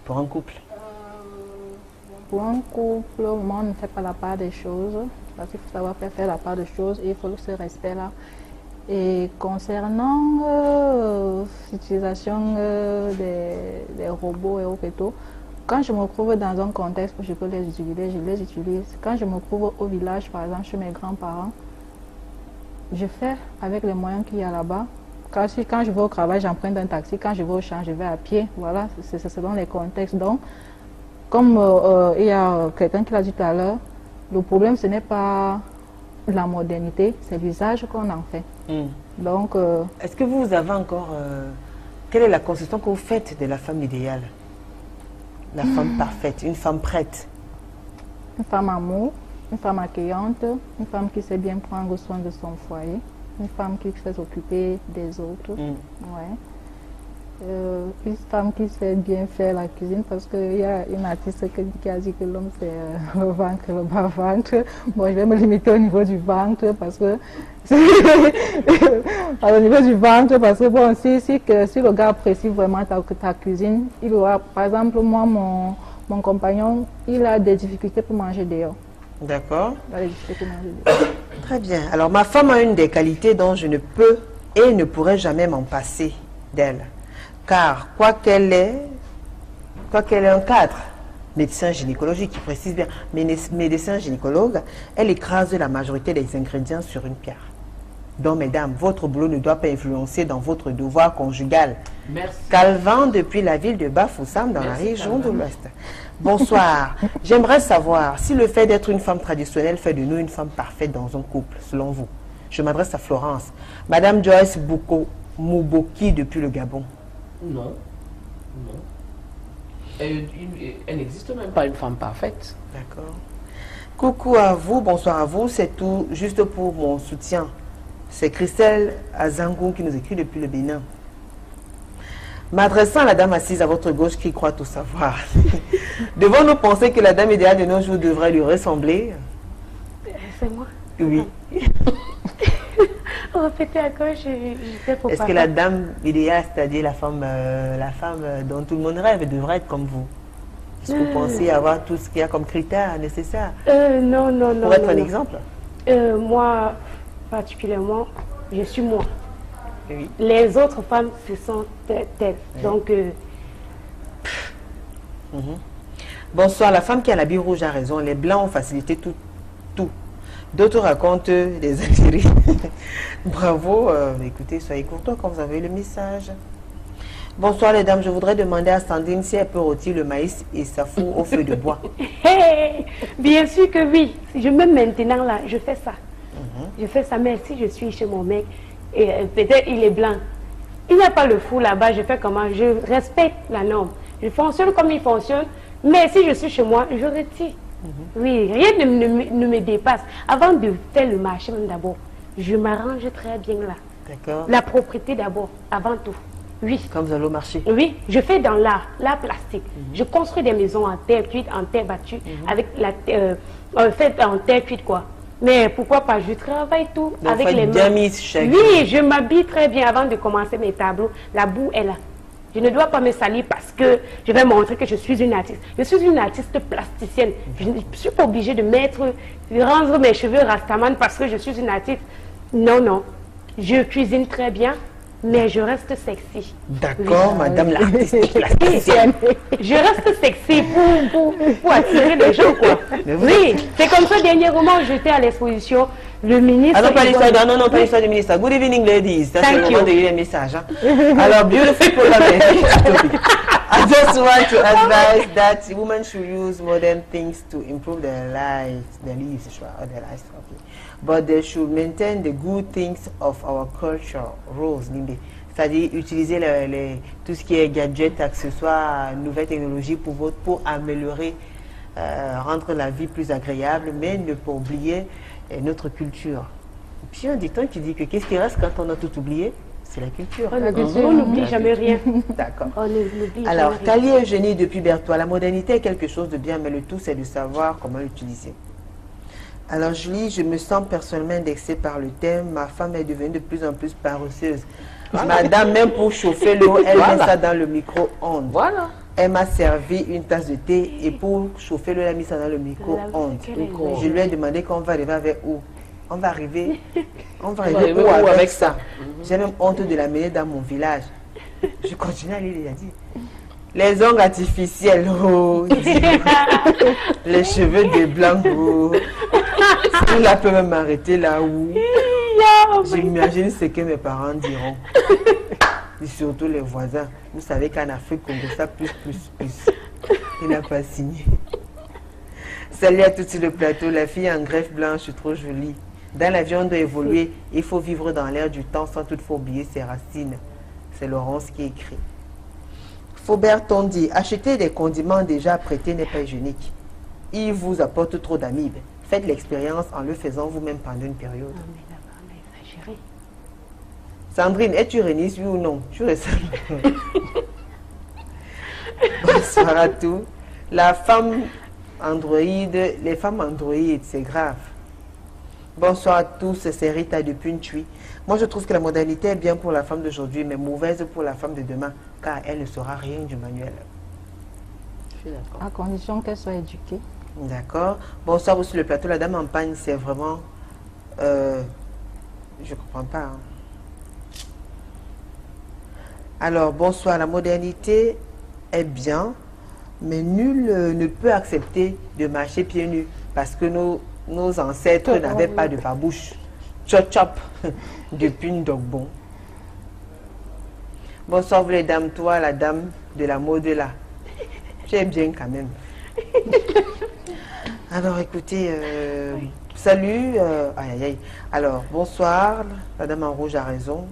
pour un couple? Pour un couple, au moment où on ne fait pas la part des choses, parce qu'il faut savoir faire la part des choses et il faut ce respect-là. Et concernant l'utilisation des robots et autres, quand je me trouve dans un contexte où je peux les utiliser, je les utilise. Quand je me trouve au village, par exemple, chez mes grands-parents, je fais avec les moyens qu'il y a là-bas, Quand je vais au travail, j'emprunte un taxi. Quand je vais au champ, je vais à pied. Voilà, c'est selon les contextes. Donc, comme il y a quelqu'un qui l'a dit tout à l'heure, le problème, ce n'est pas la modernité, c'est l'usage qu'on en fait. Donc, est-ce que vous avez encore... quelle est la conception que vous faites de la femme idéale? La femme parfaite, une femme prête? Une femme amour, une femme accueillante, une femme qui sait bien prendre soin de son foyer, une femme qui sait s'occuper des autres. Ouais. Une femme qui sait bien faire la cuisine, parce qu'il y a une artiste qui a dit que l'homme c'est le ventre, le bas-ventre. Bon, je vais me limiter au niveau du ventre parce que au niveau du ventre, parce que bon, si le gars apprécie vraiment ta cuisine, il aura, par exemple, moi, mon compagnon, il a des difficultés pour manger dehors. D'accord. Très bien. Alors, ma femme a une des qualités dont je ne peux et ne pourrai jamais m'en passer d'elle. Car, quoi qu'elle ait un cadre, médecin gynécologique qui précise bien, médecin gynécologue, elle écrase la majorité des ingrédients sur une pierre. Donc, mesdames, votre boulot ne doit pas influencer dans votre devoir conjugal. Merci. Calvin, depuis la ville de Bafoussam, dans la région de l'Ouest. Bonsoir. J'aimerais savoir si le fait d'être une femme traditionnelle fait de nous une femme parfaite dans un couple, selon vous. Je m'adresse à Florence. Madame Joyce Mouboki, depuis le Gabon. Non. Non. Elle n'existe même pas une femme parfaite. D'accord. Coucou à vous, bonsoir à vous. C'est tout juste pour mon soutien. C'est Christelle Azangou qui nous écrit depuis le Bénin. M'adressant à la dame assise à votre gauche qui croit tout savoir. Devons-nous penser que la dame idéale de nos jours devrait lui ressembler? C'est moi. Oui. Répétez à gauche, j'étais pour Est-ce que la dame idéale, c'est-à-dire la femme dont tout le monde rêve, devrait être comme vous? Est-ce que vous pensez avoir tout ce qu'il y a comme critères nécessaires? Non. Pour être un exemple? Moi, particulièrement, je suis moi. Oui. Les autres femmes, ce sont telles. Oui. Donc... Bonsoir, la femme qui a l'habit rouge a raison. Les blancs ont facilité tout. D'autres racontent des intérêts. Bravo. Écoutez, soyez courtois quand vous avez le message. Bonsoir les dames, je voudrais demander à Sandrine si elle peut rôtir le maïs et sa four au feu de bois. Bien sûr que oui. Même maintenant là, je fais ça. Je fais ça, mais si je suis chez mon mec, et peut-être il est blanc. Il n'y a pas le four là-bas, je fais comment? Je respecte la norme. Je fonctionne comme il fonctionne, mais si je suis chez moi, je retire. Oui, rien ne me dépasse. Avant de faire le marché, même d'abord, je m'arrange très bien là. D'accord. La propreté d'abord, avant tout. Oui. Quand vous allez au marché? Oui, je fais dans l'art plastique. Je construis des maisons en terre cuite, en terre battue, avec la fait en terre cuite quoi. Mais pourquoi pas, je travaille tout. Donc avec les mains. Oui, je m'habille très bien avant de commencer mes tableaux. La boue est là. Je ne dois pas me salir parce que je vais montrer que je suis une artiste. Je suis une artiste plasticienne. Je ne suis pas obligée de rendre mes cheveux rastaman parce que je suis une artiste. Non. Je cuisine très bien, mais je reste sexy. D'accord, madame l'artiste plasticienne. Je reste sexy pour attirer les gens, quoi. Oui, c'est comme ça, dernièrement, j'étais à l'exposition. Le ministre... Ah non, pas l'histoire, non, pas l'histoire du ministre. Good evening, ladies. Ça, c'est le moment de lire les messages. Alors, beautiful program. I just want to advise that women should use modern things to improve their lives. Okay. But they should maintain the good things of our culture. Rose, Nimbe. C'est-à-dire utiliser tout ce qui est gadgets, accessoires, nouvelles technologies pour améliorer, rendre la vie plus agréable, mais ne pas oublier notre culture. Et puis un dicton qui dit que qu'est-ce qui reste quand on a tout oublié? C'est la culture. On n'oublie jamais rien. D'accord. Alors, Kali Eugénie depuis Berthois, la modernité est quelque chose de bien, mais le tout c'est de savoir comment l'utiliser. Alors Julie, je me sens personnellement indexée par le thème. Ma femme est devenue de plus en plus paresseuse. Madame, même pour chauffer l'eau, elle met ça dans le micro-ondes. Voilà. Elle m'a servi une tasse de thé et pour chauffer l'eau, elle a mis ça dans le micro-ondes. Je lui ai demandé qu'on va arriver avec où? On va arriver où avec ça? J'ai même honte de l'amener dans mon village. Je continue à lire, il a dit. Les ongles artificiels, oh, les cheveux de blanc, oh. Il a peut même m'arrêter là où. bien. J'imagine ce que mes parents diront. Et surtout les voisins. Vous savez qu'en Afrique, on veut ça plus. Il n'a pas signé. Salut à tous sur le plateau. La fille en greffe blanche, trop jolie. Dans la vie, on doit évoluer. Il faut vivre dans l'air du temps sans toutefois oublier ses racines. C'est Laurence qui écrit. Faubert dit, acheter des condiments déjà apprêtés n'est pas hygiénique. Il vous apporte trop d'amibes. Faites l'expérience en le faisant vous-même pendant une période. Non, mais là-bas, on a exagéré. Sandrine, es-tu réniste, oui ou non? Tu ressembles. Bonsoir à tous. La femme androïde, les femmes androïdes, c'est grave. Bonsoir à tous, c'est Rita de Puntui. Moi, je trouve que la modernité est bien pour la femme d'aujourd'hui, mais mauvaise pour la femme de demain, car elle ne saura rien du manuel. Je suis d'accord. À condition qu'elle soit éduquée. D'accord. Bonsoir aussi le plateau. La dame en pagne, c'est vraiment... je comprends pas. Hein. Alors, bonsoir. La modernité est bien, mais nul ne peut accepter de marcher pieds nus, parce que nos ancêtres n'avaient pas de babouche. Chop chop, depuis Ndogbo. Bonsoir vous les dames, toi la dame de la mode là. J'aime bien quand même. Alors écoutez, salut, aïe aïe aïe. Alors bonsoir, la dame en rouge a raison.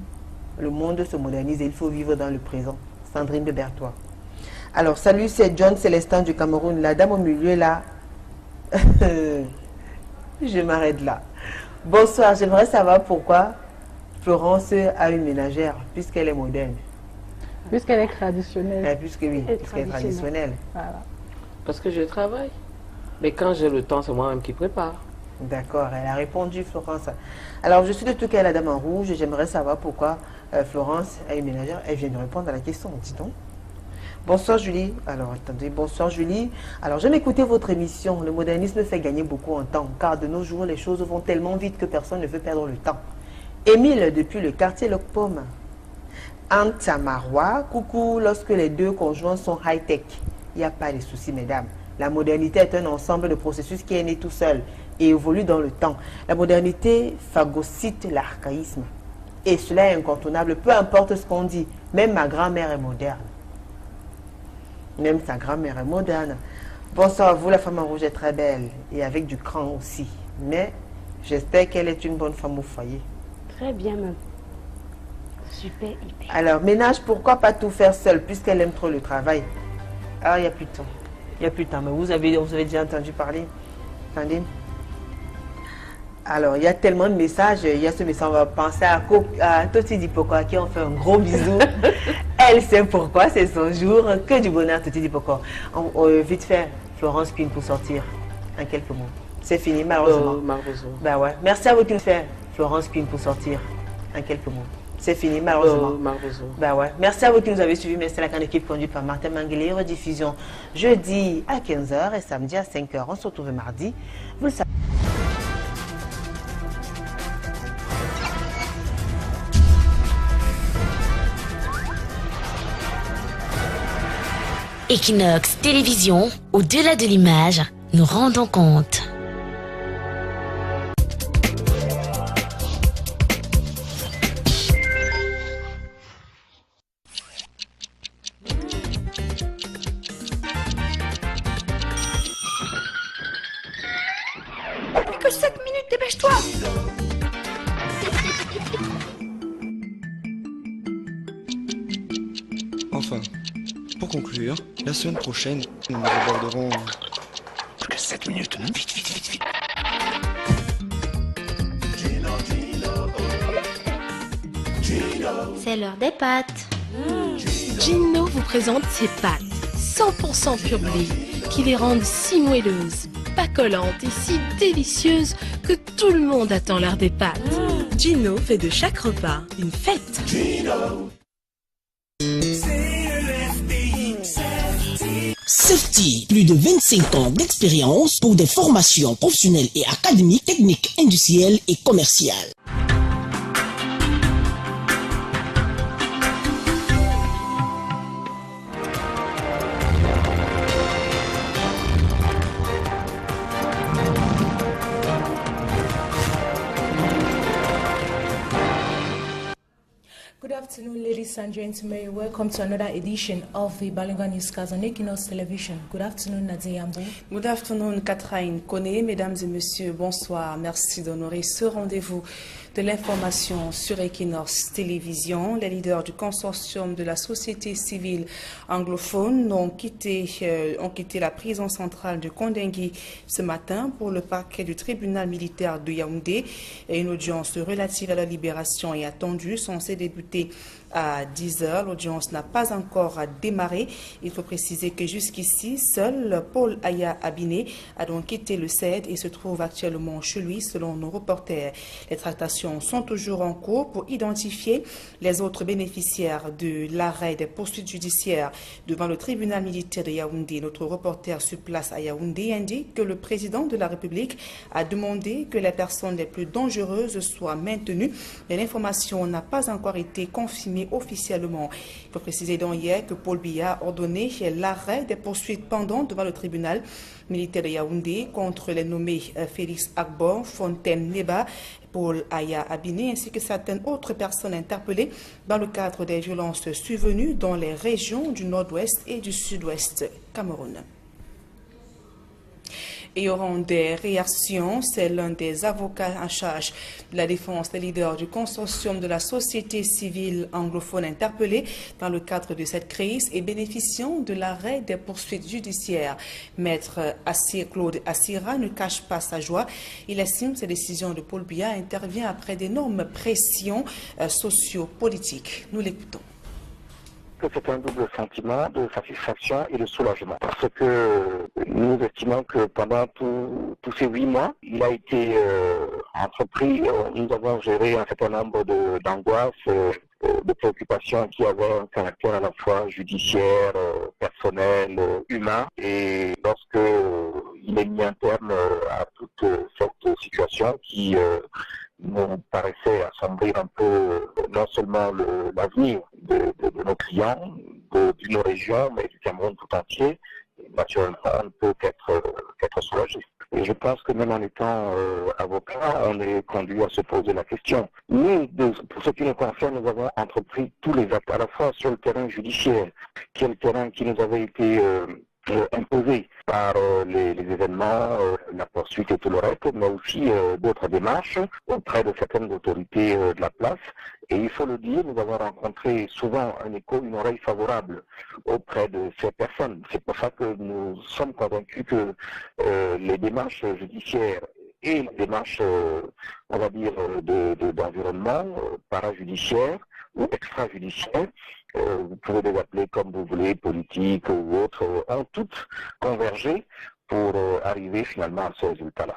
Le monde se modernise et il faut vivre dans le présent. Sandrine de Berthois. Alors salut, c'est John Célestin du Cameroun. La dame au milieu là. Je m'arrête là. Bonsoir, j'aimerais savoir pourquoi Florence a une ménagère, puisqu'elle est moderne. Puisqu'elle est traditionnelle. Puisqu'elle est traditionnelle. Voilà. Parce que je travaille. Mais quand j'ai le temps, c'est moi-même qui prépare. D'accord, elle a répondu, Florence. Alors, je suis de tout cas la dame en rouge. J'aimerais savoir pourquoi Florence a une ménagère. Elle vient de répondre à la question, dis donc. Bonsoir Julie. Alors attendez, bonsoir Julie. Alors j'aime écouter votre émission. Le modernisme fait gagner beaucoup en temps, car de nos jours les choses vont tellement vite que personne ne veut perdre le temps. Émile depuis le quartier Locpomme. Anta Marois, coucou, lorsque les deux conjoints sont high-tech, il n'y a pas de soucis mesdames. La modernité est un ensemble de processus qui est né tout seul et évolue dans le temps. La modernité phagocyte l'archaïsme. Et cela est incontournable, peu importe ce qu'on dit. Même ma grand-mère est moderne. Même sa grand-mère est moderne. Bonsoir à vous, la femme en rouge est très belle et avec du cran aussi. Mais j'espère qu'elle est une bonne femme au foyer. Très bien même. Super, hyper. Alors, ménage, pourquoi pas tout faire seule puisqu'elle aime trop le travail? Ah, il n'y a plus de temps. Il n'y a plus de temps. Mais vous avez déjà entendu parler? Attendez. Alors, il y a tellement de messages. Il y a ce message, on va penser à Toti Dipoko, à qui on fait un gros bisou. Elle sait pourquoi, c'est son jour. Que du bonheur, Toti Dipoko. Vite fait, Florence Queen pour sortir en quelques mots. C'est fini, malheureusement. Malheureusement. Bah ouais. Merci à vous qui nous fait Florence Queen pour sortir en quelques mots. C'est fini, malheureusement. Malheureusement. Bah ouais. Merci à vous qui nous avez suivis. Merci à la grande équipe conduite par Martin Manguelé. Rediffusion jeudi à 15h et samedi à 5h. On se retrouve mardi. Vous le savez. Equinox Télévision, au-delà de l'image, nous rendons compte. Plus que 7 minutes, dépêche-toi! Enfin, pour conclure, la semaine prochaine, nous aborderons... Plus que 7 minutes, vite, vite, vite, vite! C'est l'heure des pâtes. Gino vous présente ses pâtes 100% pur blé qui les rendent si moelleuses, pas collantes et si délicieuses que tout le monde attend l'heure des pâtes. Gino fait de chaque repas une fête. Safety, plus de 25 ans d'expérience pour des formations professionnelles et académiques, techniques, industrielles et commerciales. afternoon, ladies and gentlemen. Welcome to another edition of the Balinga Newscast on Equinox Television. Good afternoon, Nadia Yambo. Good afternoon, Catherine Koné. Mesdames et messieurs, bonsoir. Merci d'honorer ce rendez-vous de l'information sur Equinox Télévision. Les leaders du consortium de la société civile anglophone ont quitté la prison centrale de Kondengui ce matin pour le parquet du tribunal militaire de Yaoundé. Une audience relative à la libération est attendue, censée débuter à 10 h. L'audience n'a pas encore démarré. Il faut préciser que jusqu'ici, seul Paul Aya Abiné a donc quitté le CED et se trouve actuellement chez lui, selon nos reporters. Les tractations sont toujours en cours pour identifier les autres bénéficiaires de l'arrêt des poursuites judiciaires devant le tribunal militaire de Yaoundé. Notre reporter sur place à Yaoundé indique que le président de la République a demandé que les personnes les plus dangereuses soient maintenues, mais l'information n'a pas encore été confirmée officiellement. Il faut préciser donc hier que Paul Biya a ordonné l'arrêt des poursuites pendant devant le tribunal militaire de Yaoundé contre les nommés Félix Agbo, Fontaine Neba, Paul Aya Abiné ainsi que certaines autres personnes interpellées dans le cadre des violences survenues dans les régions du nord-ouest et du sud-ouest Cameroun. Et auront des réactions. C'est l'un des avocats en charge de la défense des leaders du consortium de la société civile anglophone interpellé dans le cadre de cette crise et bénéficiant de l'arrêt des poursuites judiciaires. Maître Claude Assira ne cache pas sa joie. Il estime que cette décision de Paul Biya intervient après d'énormes pressions socio-politiques. Nous l'écoutons. C'est un double sentiment de satisfaction et de soulagement. Parce que nous estimons que pendant tous ces 8 mois, il a été entrepris, nous avons géré un certain nombre d'angoisses, de préoccupations qui avaient un caractère à la fois judiciaire, personnel, humain. Et lorsque il est mis un terme à toute cette situation qui nous paraissait assombrir un peu non seulement l'avenir de nos clients, de nos régions, mais du Cameroun tout entier, naturellement, on ne peut qu'être soulagé. Et je pense que même en étant avocat, on est conduit à se poser la question. Nous, pour ce qui nous concerne, nous avons entrepris tous les actes, à la fois sur le terrain judiciaire, qui est le terrain qui nous avait été imposé par les événements, la poursuite et tout le reste, mais aussi d'autres démarches auprès de certaines autorités de la place. Et il faut le dire, nous avons rencontré souvent un écho, une oreille favorable auprès de ces personnes. C'est pour ça que nous sommes convaincus que les démarches judiciaires et les démarches, on va dire, d'environnement, parajudiciaire ou extrajudiciaire, vous pouvez les appeler comme vous voulez, politiques ou autres, ont toutes convergé pour arriver finalement à ce résultat-là.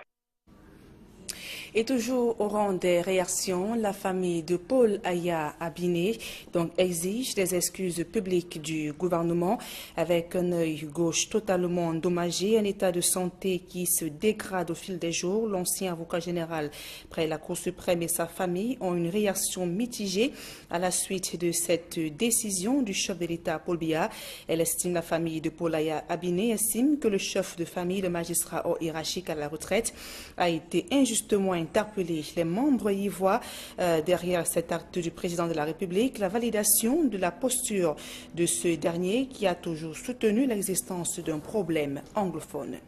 Et toujours au rang des réactions, la famille de Paul Aya Abiné donc exige des excuses publiques du gouvernement avec un œil gauche totalement endommagé, un état de santé qui se dégrade au fil des jours. L'ancien avocat général près la Cour suprême et sa famille ont une réaction mitigée à la suite de cette décision du chef de l'État Paul Biya. La famille de Paul Aya Abiné estime que le chef de famille, le magistrat haut hiérarchique à la retraite, a été injustement interpellé. Les membres y voient derrière cet acte du président de la République la validation de la posture de ce dernier qui a toujours soutenu l'existence d'un problème anglophone.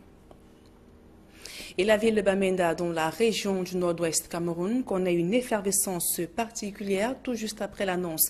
Et la ville de Bamenda, dans la région du nord-ouest Cameroun, connaît une effervescence particulière tout juste après l'annonce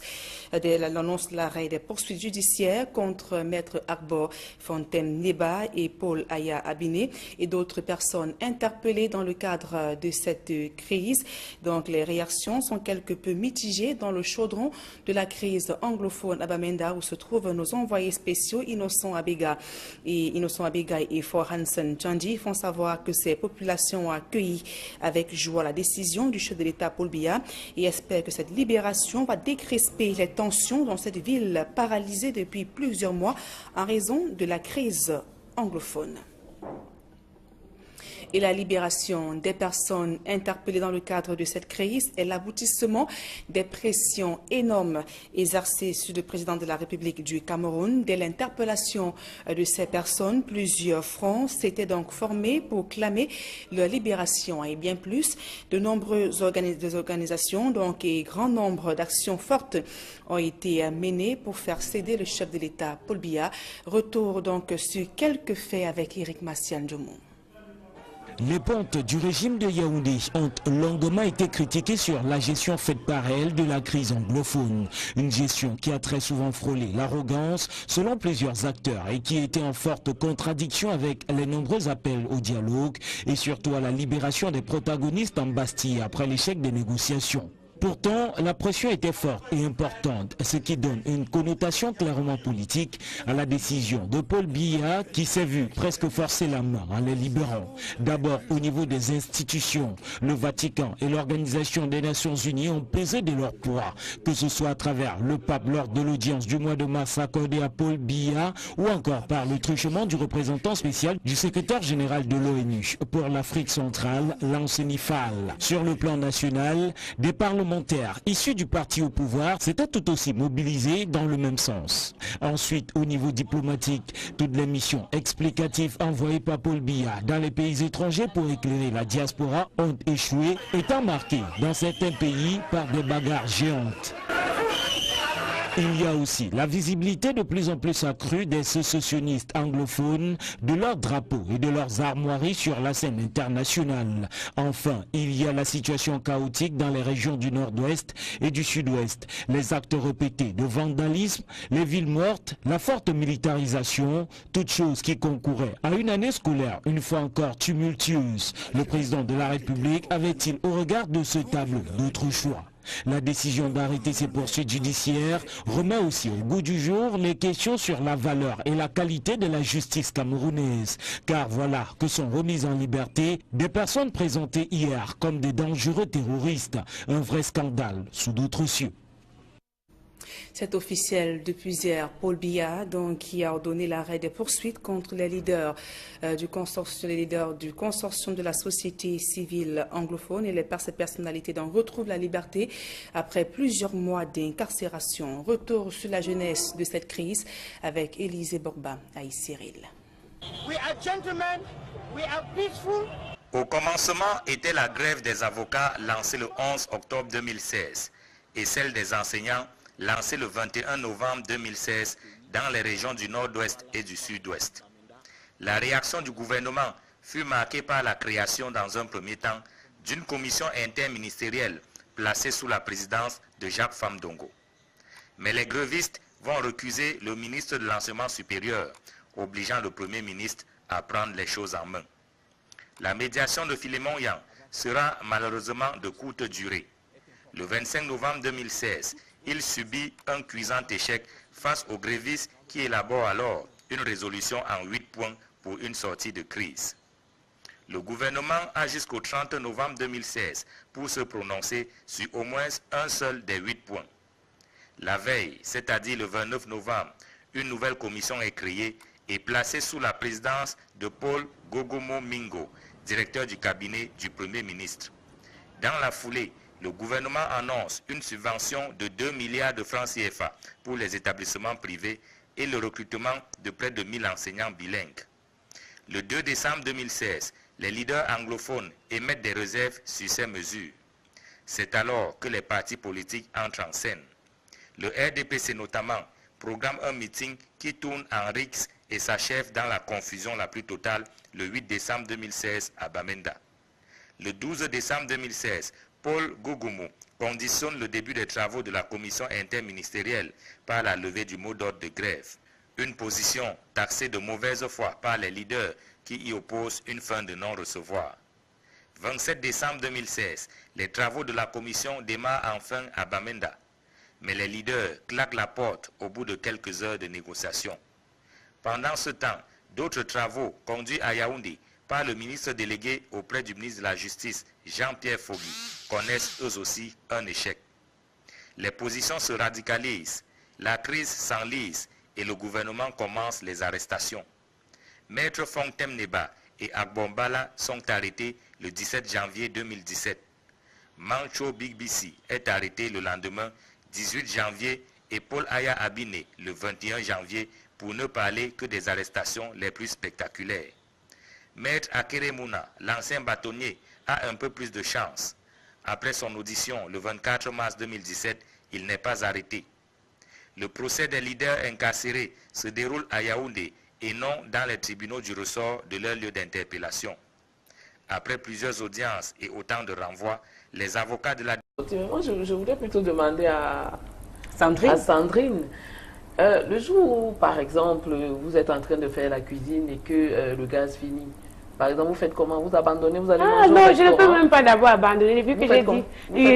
de l'arrêt des poursuites judiciaires contre Maître Agbo, Fontaine Neba et Paul Aya Abiné et d'autres personnes interpellées dans le cadre de cette crise. Donc les réactions sont quelque peu mitigées dans le chaudron de la crise anglophone à Bamenda où se trouvent nos envoyés spéciaux Innocent Abega et For Hansen Tchandi font savoir que ces populations ont accueilli avec joie la décision du chef de l'État Paul Biya et espèrent que cette libération va décresper les tensions dans cette ville paralysée depuis plusieurs mois en raison de la crise anglophone. Et la libération des personnes interpellées dans le cadre de cette crise est l'aboutissement des pressions énormes exercées sur le président de la République du Cameroun. Dès l'interpellation de ces personnes, plusieurs fronts s'étaient donc formés pour clamer leur libération. Et bien plus, de nombreuses organisations donc, et grand nombre d'actions fortes ont été menées pour faire céder le chef de l'État, Paul Biya. Retour donc sur quelques faits avec Eric Massian-Djomou. Les pontes du régime de Yaoundé ont longuement été critiquées sur la gestion faite par elle de la crise anglophone. Une gestion qui a très souvent frôlé l'arrogance selon plusieurs acteurs et qui était en forte contradiction avec les nombreux appels au dialogue et surtout à la libération des protagonistes en Bastille après l'échec des négociations. Pourtant, la pression était forte et importante, ce qui donne une connotation clairement politique à la décision de Paul Biya qui s'est vu presque forcer la main en les libérant. D'abord au niveau des institutions, le Vatican et l'Organisation des Nations Unies ont pesé de leur poids, que ce soit à travers le pape lors de l'audience du mois de mars accordée à Paul Biya ou encore par le truchement du représentant spécial du secrétaire général de l'ONU pour l'Afrique centrale, Lansana Fall. Sur le plan national, des parlementaires issus du parti au pouvoir s'étaient tout aussi mobilisés dans le même sens. Ensuite, au niveau diplomatique, toutes les missions explicatives envoyées par Paul Biya dans les pays étrangers pour éclairer la diaspora ont échoué, étant marquées dans certains pays par des bagarres géantes. Il y a aussi la visibilité de plus en plus accrue des sécessionnistes anglophones, de leurs drapeaux et de leurs armoiries sur la scène internationale. Enfin, il y a la situation chaotique dans les régions du nord-ouest et du sud-ouest, les actes répétés de vandalisme, les villes mortes, la forte militarisation, toutes choses qui concouraient à une année scolaire une fois encore tumultueuse. Le président de la République avait-il au regard de ce tableau d'autres choix? La décision d'arrêter ces poursuites judiciaires remet aussi au goût du jour les questions sur la valeur et la qualité de la justice camerounaise. Car voilà que sont remises en liberté des personnes présentées hier comme des dangereux terroristes. Un vrai scandale sous d'autres cieux. C'est officiel depuis hier, Paul Biya, donc, qui a ordonné l'arrêt des poursuites contre les leaders du consortium de la société civile anglophone et ces personnalités retrouvent la liberté après plusieurs mois d'incarcération. Retour sur la jeunesse de cette crise avec Élisée Borba à Cyril. Au commencement était la grève des avocats lancée le 11 octobre 2016 et celle des enseignants lancée le 21 novembre 2016 dans les régions du nord-ouest et du sud-ouest. La réaction du gouvernement fut marquée par la création dans un premier temps d'une commission interministérielle placée sous la présidence de Jacques Famdongo. Mais les grévistes vont recuser le ministre de l'Enseignement supérieur, obligeant le Premier ministre à prendre les choses en main. La médiation de Philémon Yang sera malheureusement de courte durée. Le 25 novembre 2016, il subit un cuisant échec face aux grévistes qui élaborent alors une résolution en 8 points pour une sortie de crise. Le gouvernement a jusqu'au 30 novembre 2016 pour se prononcer sur au moins un seul des 8 points. La veille, c'est-à-dire le 29 novembre, une nouvelle commission est créée et placée sous la présidence de Paul Gogomo Mingo, directeur du cabinet du Premier ministre. Dans la foulée, le gouvernement annonce une subvention de 2 milliards de francs CFA pour les établissements privés et le recrutement de près de 1000 enseignants bilingues. Le 2 décembre 2016, les leaders anglophones émettent des réserves sur ces mesures. C'est alors que les partis politiques entrent en scène. Le RDPC notamment programme un meeting qui tourne en rixe et s'achève dans la confusion la plus totale le 8 décembre 2016 à Bamenda. Le 12 décembre 2016, Paul Gogomo conditionne le début des travaux de la commission interministérielle par la levée du mot d'ordre de grève. Une position taxée de mauvaise foi par les leaders qui y opposent une fin de non-recevoir. 27 décembre 2016, les travaux de la commission démarrent enfin à Bamenda. Mais les leaders claquent la porte au bout de quelques heures de négociation. Pendant ce temps, d'autres travaux conduits à Yaoundé par le ministre délégué auprès du ministre de la Justice, Jean-Pierre Fogui, connaissent eux aussi un échec. Les positions se radicalisent, la crise s'enlise et le gouvernement commence les arrestations. Maître Fontem Neba et Agbombala sont arrêtés le 17 janvier 2017. Mancho Big BC est arrêté le lendemain 18 janvier et Paul Aya Abine le 21 janvier, pour ne parler que des arrestations les plus spectaculaires. Maître Akere Mouna, l'ancien bâtonnier, a un peu plus de chance. Après son audition le 24 mars 2017, il n'est pas arrêté. Le procès des leaders incarcérés se déroule à Yaoundé et non dans les tribunaux du ressort de leur lieu d'interpellation. Après plusieurs audiences et autant de renvois, les avocats de la... Moi, je voudrais plutôt demander à Sandrine. Le jour où, par exemple, vous êtes en train de faire la cuisine et que le gaz finit, par exemple, vous faites comment? Vous abandonnez, vous allez manger au non, restaurant? je ne peux même pas d'abord abandonner. Vu que j'ai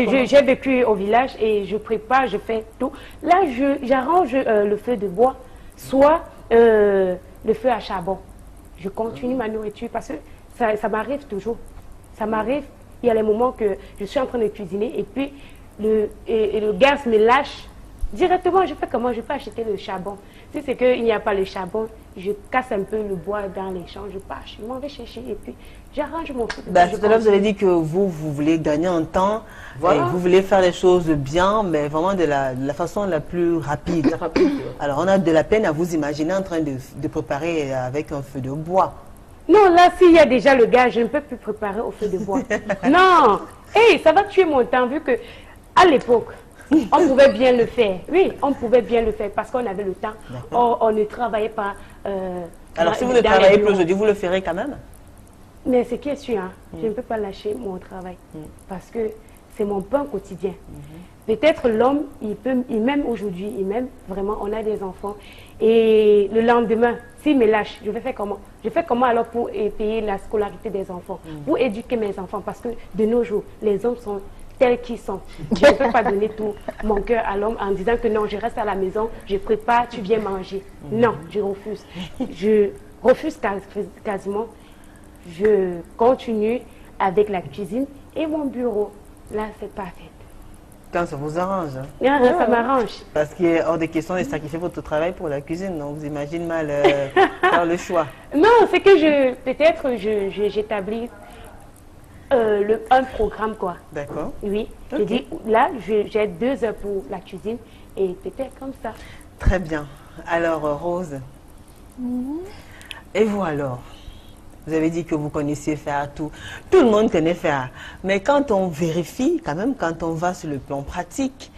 dit, j'ai vécu au village et je prépare, je fais tout. Là, j'arrange le feu de bois, soit le feu à charbon. Je continue ma nourriture parce que ça m'arrive toujours. Ça m'arrive, il y a les moments que je suis en train de cuisiner et puis le gaz me lâche. Directement, je fais comment? Je peux acheter le charbon. Si c'est qu'il n'y a pas le charbon, je casse un peu le bois dans les champs, je pars, je m'en vais chercher et puis j'arrange mon feu. Tout à l'heure, vous avez dit que vous voulez gagner en temps, et vous voulez faire les choses bien, mais vraiment de la façon la plus rapide. Alors, on a de la peine à vous imaginer en train de préparer avec un feu de bois. Non, là, s'il y a déjà le gaz, je ne peux plus préparer au feu de bois. Non, hey, ça va tuer mon temps vu que à l'époque, on pouvait bien le faire. Oui, on pouvait bien le faire parce qu'on avait le temps. On ne travaillait pas. Alors, si vous ne travaillez plus aujourd'hui, vous le ferez quand même? Mais ce qui est sûr, hein, je ne peux pas lâcher mon travail parce que c'est mon pain quotidien. Peut-être l'homme, il m'aime aujourd'hui, il m'aime vraiment, on a des enfants. Et le lendemain, s'il me lâche, je vais faire comment? Je fais comment alors pour payer la scolarité des enfants, pour éduquer mes enfants? Parce que de nos jours, les hommes sont tels qu'ils sont. Je ne peux pas donner tout mon cœur à l'homme en disant que non, je reste à la maison, je prépare, tu viens manger. Non, je refuse. Je refuse quasiment. Je continue avec la cuisine et mon bureau. Là, c'est parfait. Quand ça vous arrange. Ça m'arrange. Parce qu'il est hors de question de sacrifier votre travail pour la cuisine. Donc, vous imaginez mal faire le choix. Non, c'est que peut-être j'établis un programme, quoi. D'accord. Oui. Okay. Je dis, là, j'ai 2 heures pour la cuisine et peut-être comme ça. Très bien. Alors, Rose, et vous alors? Vous avez dit que vous connaissiez faire tout. Tout le monde connaît faire. Mais quand on vérifie, quand même, quand on va sur le plan pratique,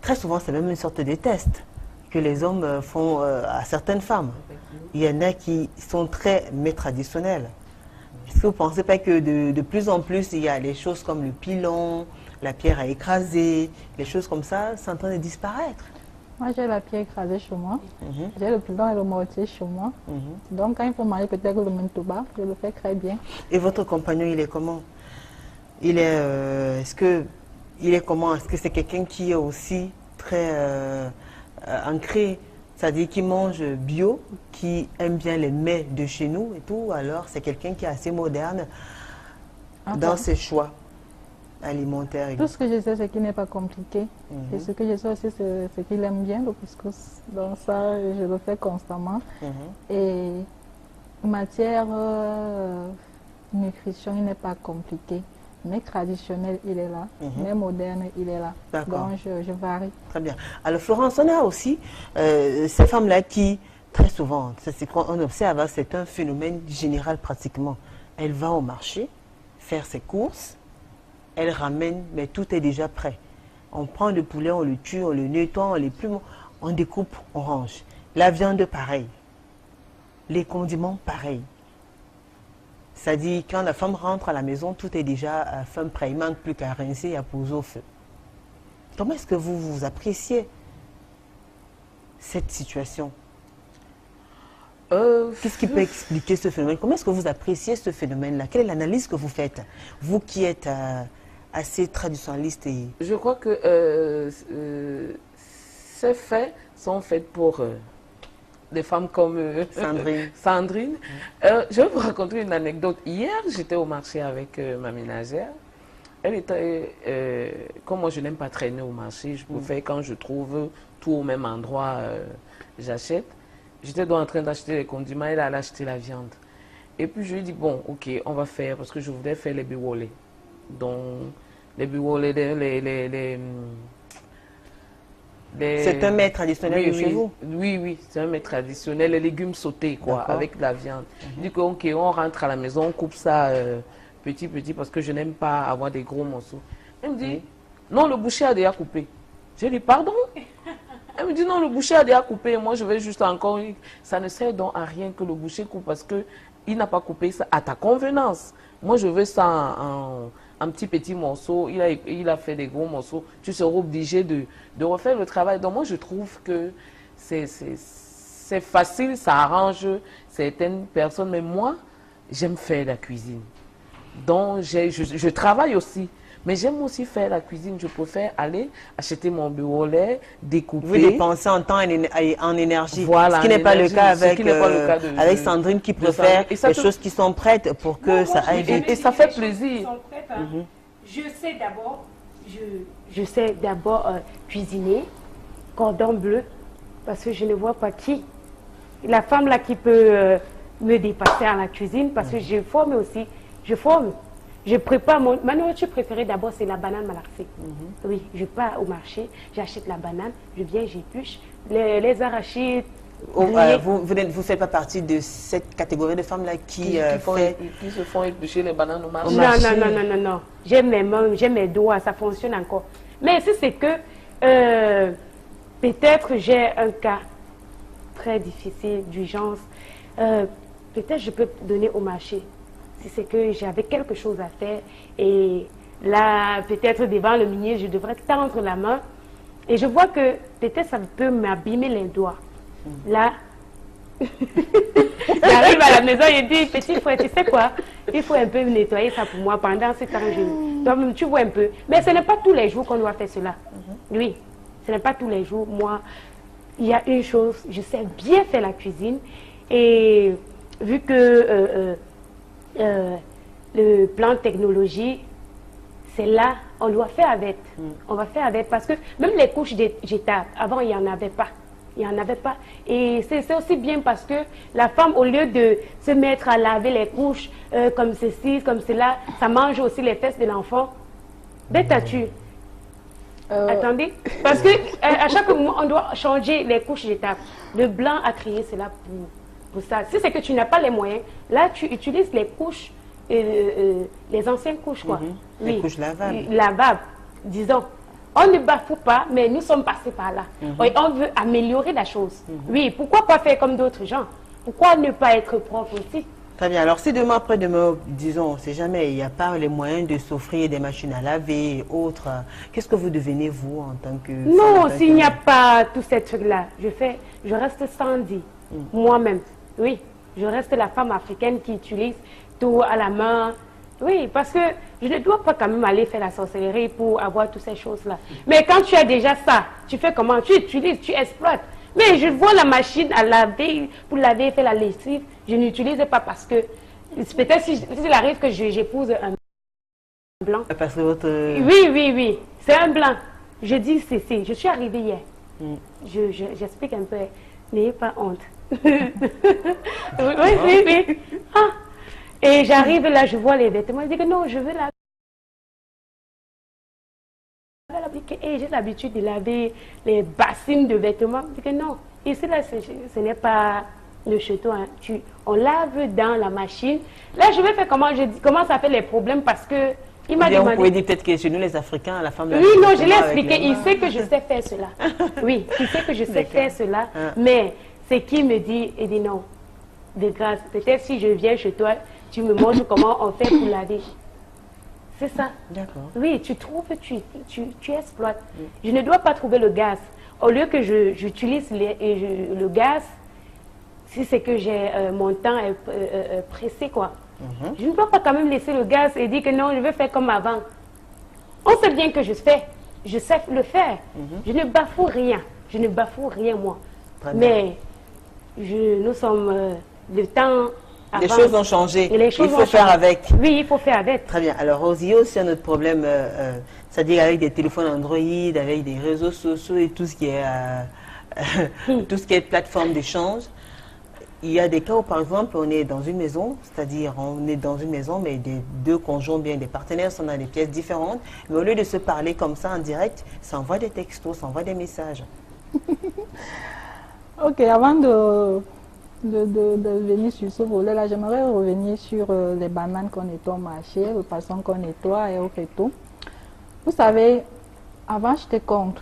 très souvent, c'est même une sorte de test que les hommes font à certaines femmes. Il y en a qui sont très traditionnels. Est-ce que vous ne pensez pas que de plus en plus, il y a des choses comme le pilon, la pierre à écraser, les choses comme ça sont en train de disparaître? Moi, j'ai la pierre écrasée chez moi. J'ai le pilon et le mortier chez moi. Donc, quand il faut manger peut-être le mentouba, je le fais très bien. Et votre compagnon, il est comment? Il est, il est comment? Est-ce que c'est quelqu'un qui est aussi très ancré, c'est-à-dire qui mange bio, qui aime bien les mets de chez nous et tout? Alors, c'est quelqu'un qui est assez moderne dans ses choix alimentaires. Tout ce que je sais, c'est qu'il n'est pas compliqué. Et ce que je sais aussi, c'est qu'il aime bien le couscous. Donc ça, je le fais constamment. Et en matière nutrition, il n'est pas compliqué. Mais traditionnel, il est là. Mais moderne, il est là. Donc je varie. Très bien. Alors Florence, on a aussi ces femmes-là qui, très souvent, on observe, c'est un phénomène général pratiquement. Elle va au marché faire ses courses. Elle ramène, mais tout est déjà prêt. On prend le poulet, on le tue, on le nettoie, on le plume, on découpe, on range. La viande, pareil. Les condiments, pareil. C'est-à-dire, quand la femme rentre à la maison, tout est déjà fin prêt. Il ne manque plus qu'à rincer et à poser au feu. Comment est-ce que vous appréciez cette situation? Qu'est-ce qui peut expliquer ce phénomène? Comment est-ce que vous appréciez ce phénomène-là? Quelle est l'analyse que vous faites? Vous qui êtes assez traditionnaliste et... Je crois que ces faits sont faits pour des femmes comme Sandrine. Je vais vous raconter une anecdote. Hier, j'étais au marché avec ma ménagère. Elle était... comme moi, je n'aime pas traîner au marché. Je préfère quand je trouve tout au même endroit, j'achète. J'étais donc en train d'acheter les condiments, elle allait acheter la viande. Et puis je lui dis, bon, ok, on va faire, parce que je voudrais faire les biwolé. Donc, les biwolé, c'est un mets traditionnel de chez vous? Oui, oui, c'est un mets traditionnel, les légumes sautés, quoi, avec de la viande. Je dis que, ok, on rentre à la maison, on coupe ça petit, parce que je n'aime pas avoir des gros morceaux. Elle me dit, non, le boucher a déjà coupé. Je dis, pardon? Elle me dit, non, le boucher a déjà coupé. Moi, je vais juste encore... Ça ne sert donc à rien que le boucher coupe parce qu'il n'a pas coupé ça à ta convenance. Moi, je veux ça en petits morceaux. Il a fait des gros morceaux. Tu seras obligé de refaire le travail. Donc, moi, je trouve que c'est facile, ça arrange certaines personnes. Mais moi, j'aime faire la cuisine. Donc, je travaille aussi. Mais j'aime aussi faire la cuisine. Je préfère aller acheter mon biwolé, découper. Vous dépensez en temps et en énergie. Voilà, ce qui n'est pas le cas avec, avec Sandrine qui préfère les choses qui sont prêtes pour que ça aille vite. Et ça fait plaisir. Je sais d'abord cuisiner, cordon bleu, parce que je ne vois pas qui. La femme là qui peut me dépasser à la cuisine, parce que je forme aussi. Je forme. Je prépare ma nourriture préférée d'abord, c'est la banane malaxée. Oui, je pars au marché, j'achète la banane, je viens, j'épluche, les arachides. Vous ne faites pas partie de cette catégorie de femmes-là qui se font éplucher les bananes au marché? Non. J'aime mes mains, j'aime mes doigts, ça fonctionne encore. Mais si c'est que peut-être j'ai un cas très difficile d'urgence, peut-être je peux donner au marché. Si c'est que j'avais quelque chose à faire et là, peut-être devant le ministre, je devrais tendre la main et je vois que peut-être ça peut m'abîmer les doigts. Là, j'arrive à la maison et je dis, petit frère, tu sais quoi, il faut un peu nettoyer ça pour moi pendant ce temps. Toi-même, tu vois un peu. Mais ce n'est pas tous les jours qu'on doit faire cela. Oui, ce n'est pas tous les jours. Moi, il y a une chose, je sais bien faire la cuisine et vu que le plan technologie, c'est là, on doit faire avec. On va faire avec parce que même les couches jetables, avant, il n'y en avait pas. Il n'y en avait pas. Et c'est aussi bien parce que la femme, au lieu de se mettre à laver les couches comme ceci, comme cela, ça mange aussi les fesses de l'enfant. Bêta-tu. Attendez. Parce que à chaque moment, on doit changer les couches jetables. Le blanc a créé cela pour ça. Si c'est que tu n'as pas les moyens, là, tu utilises les couches, les anciennes couches, quoi. Les couches lavables. Lavables, disons. On ne bafoue pas, mais nous sommes passés par là. Et on veut améliorer la chose. Oui, pourquoi pas faire comme d'autres gens? Pourquoi ne pas être propre aussi? Très bien. Alors, si demain, après-demain, disons, on ne sait jamais, il n'y a pas les moyens de s'offrir des machines à laver et autres, qu'est-ce que vous devenez, vous, en tant que... Non, s'il n'y a pas tous ces trucs-là, je reste Sandy, moi-même. Oui, je reste la femme africaine qui utilise tout à la main. Oui, parce que je ne dois pas quand même aller faire la sorcellerie pour avoir toutes ces choses-là. Mais quand tu as déjà ça, tu fais comment? Tu utilises, tu exploites. Mais je vois la machine à laver, pour laver et faire la lessive, je n'utilise pas parce que peut-être s'il arrive que j'épouse un blanc. Parce que votre... Oui, c'est un blanc. Je dis c'est, je suis arrivée hier. J'explique un peu, n'ayez pas honte. oui. Ah. Et j'arrive là, je vois les vêtements, je dis que non, je veux la... Et j'ai l'habitude de laver les bassines de vêtements. Je dis que non, ici là, ce n'est pas le château. Hein. On lave dans la machine. Là, je vais faire comment? Je commence à faire les problèmes parce que il m'a demandé... Vous pouvez dire peut-être que chez nous, les Africains, la femme... Oui, non, je l'ai expliqué. Il sait que je sais faire cela. Oui, il sait que je sais faire cela. Mais c'est qui me dit, il dit non, de grâce. Peut-être si je viens chez toi, tu me montres comment on fait pour laver. C'est ça. D'accord. Oui, tu trouves, tu exploites. Je ne dois pas trouver le gaz. Au lieu que j'utilise le gaz, si c'est que j'ai mon temps est pressé, quoi. Je ne dois pas quand même laisser le gaz et dire que non, je veux faire comme avant. On sait bien que je sais le faire. Je ne bafoue rien. Je ne bafoue rien, moi. Mais nous sommes le temps... Les choses ont changé. Il faut faire avec. Oui, il faut faire avec. Très bien. Alors, Rosie, aussi un autre problème, c'est-à-dire avec des téléphones Android, avec des réseaux sociaux et tout ce qui est, tout ce qui est plateforme d'échange. il y a des cas où, par exemple, on est dans une maison, c'est-à-dire on est dans une maison, mais des deux conjoints, bien des partenaires sont dans des pièces différentes, mais au lieu de se parler comme ça en direct, s'envoie des textos, s'envoie des messages. Ok, avant de venir sur ce volet-là, j'aimerais revenir sur les bananes qu'on nettoie au marché, le poisson qu'on nettoie et tout. Vous savez, avant j'étais contre.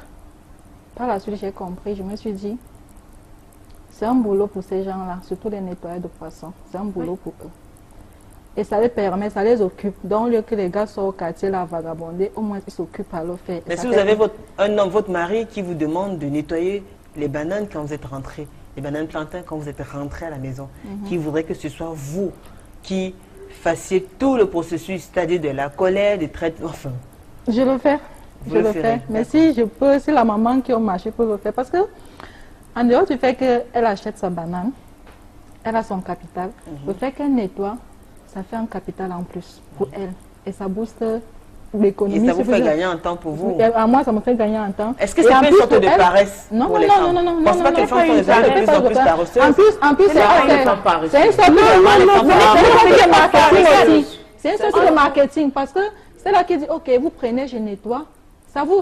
Par la suite, j'ai compris, je me suis dit, c'est un boulot pour ces gens-là, surtout les nettoyeurs de poissons. C'est un boulot pour eux. Et ça les permet, ça les occupe. Donc, au lieu que les gars soient au quartier là, vagabonder, au moins ils s'occupent à le faire. Mais si vous avez un homme, votre mari, qui vous demande de nettoyer les bananes quand vous êtes rentré, les bananes plantains quand vous êtes rentré à la maison, qui voudrait que ce soit vous qui fassiez tout le processus, c'est-à-dire de la colère, du traitement, enfin. Je le fais. Je le fais. Mais si je peux, si la maman qui est au marché peut le faire, parce que en dehors du fait qu'elle achète sa banane, elle a son capital. Le fait qu'elle nettoie, ça fait un capital en plus pour elle. Et ça booste l'économie. Et ça vous fait gagner en temps pour vous? À moi, ça me fait gagner en temps. Est-ce que c'est pas une sorte de paresse? Non, non, non, non, non. Pense pas que les femmes sont de plus en plus paresseuses. En plus, c'est une sorte de marketing. C'est une sorte de marketing parce que c'est là qui dit, ok, vous prenez, je nettoie. Ça vous,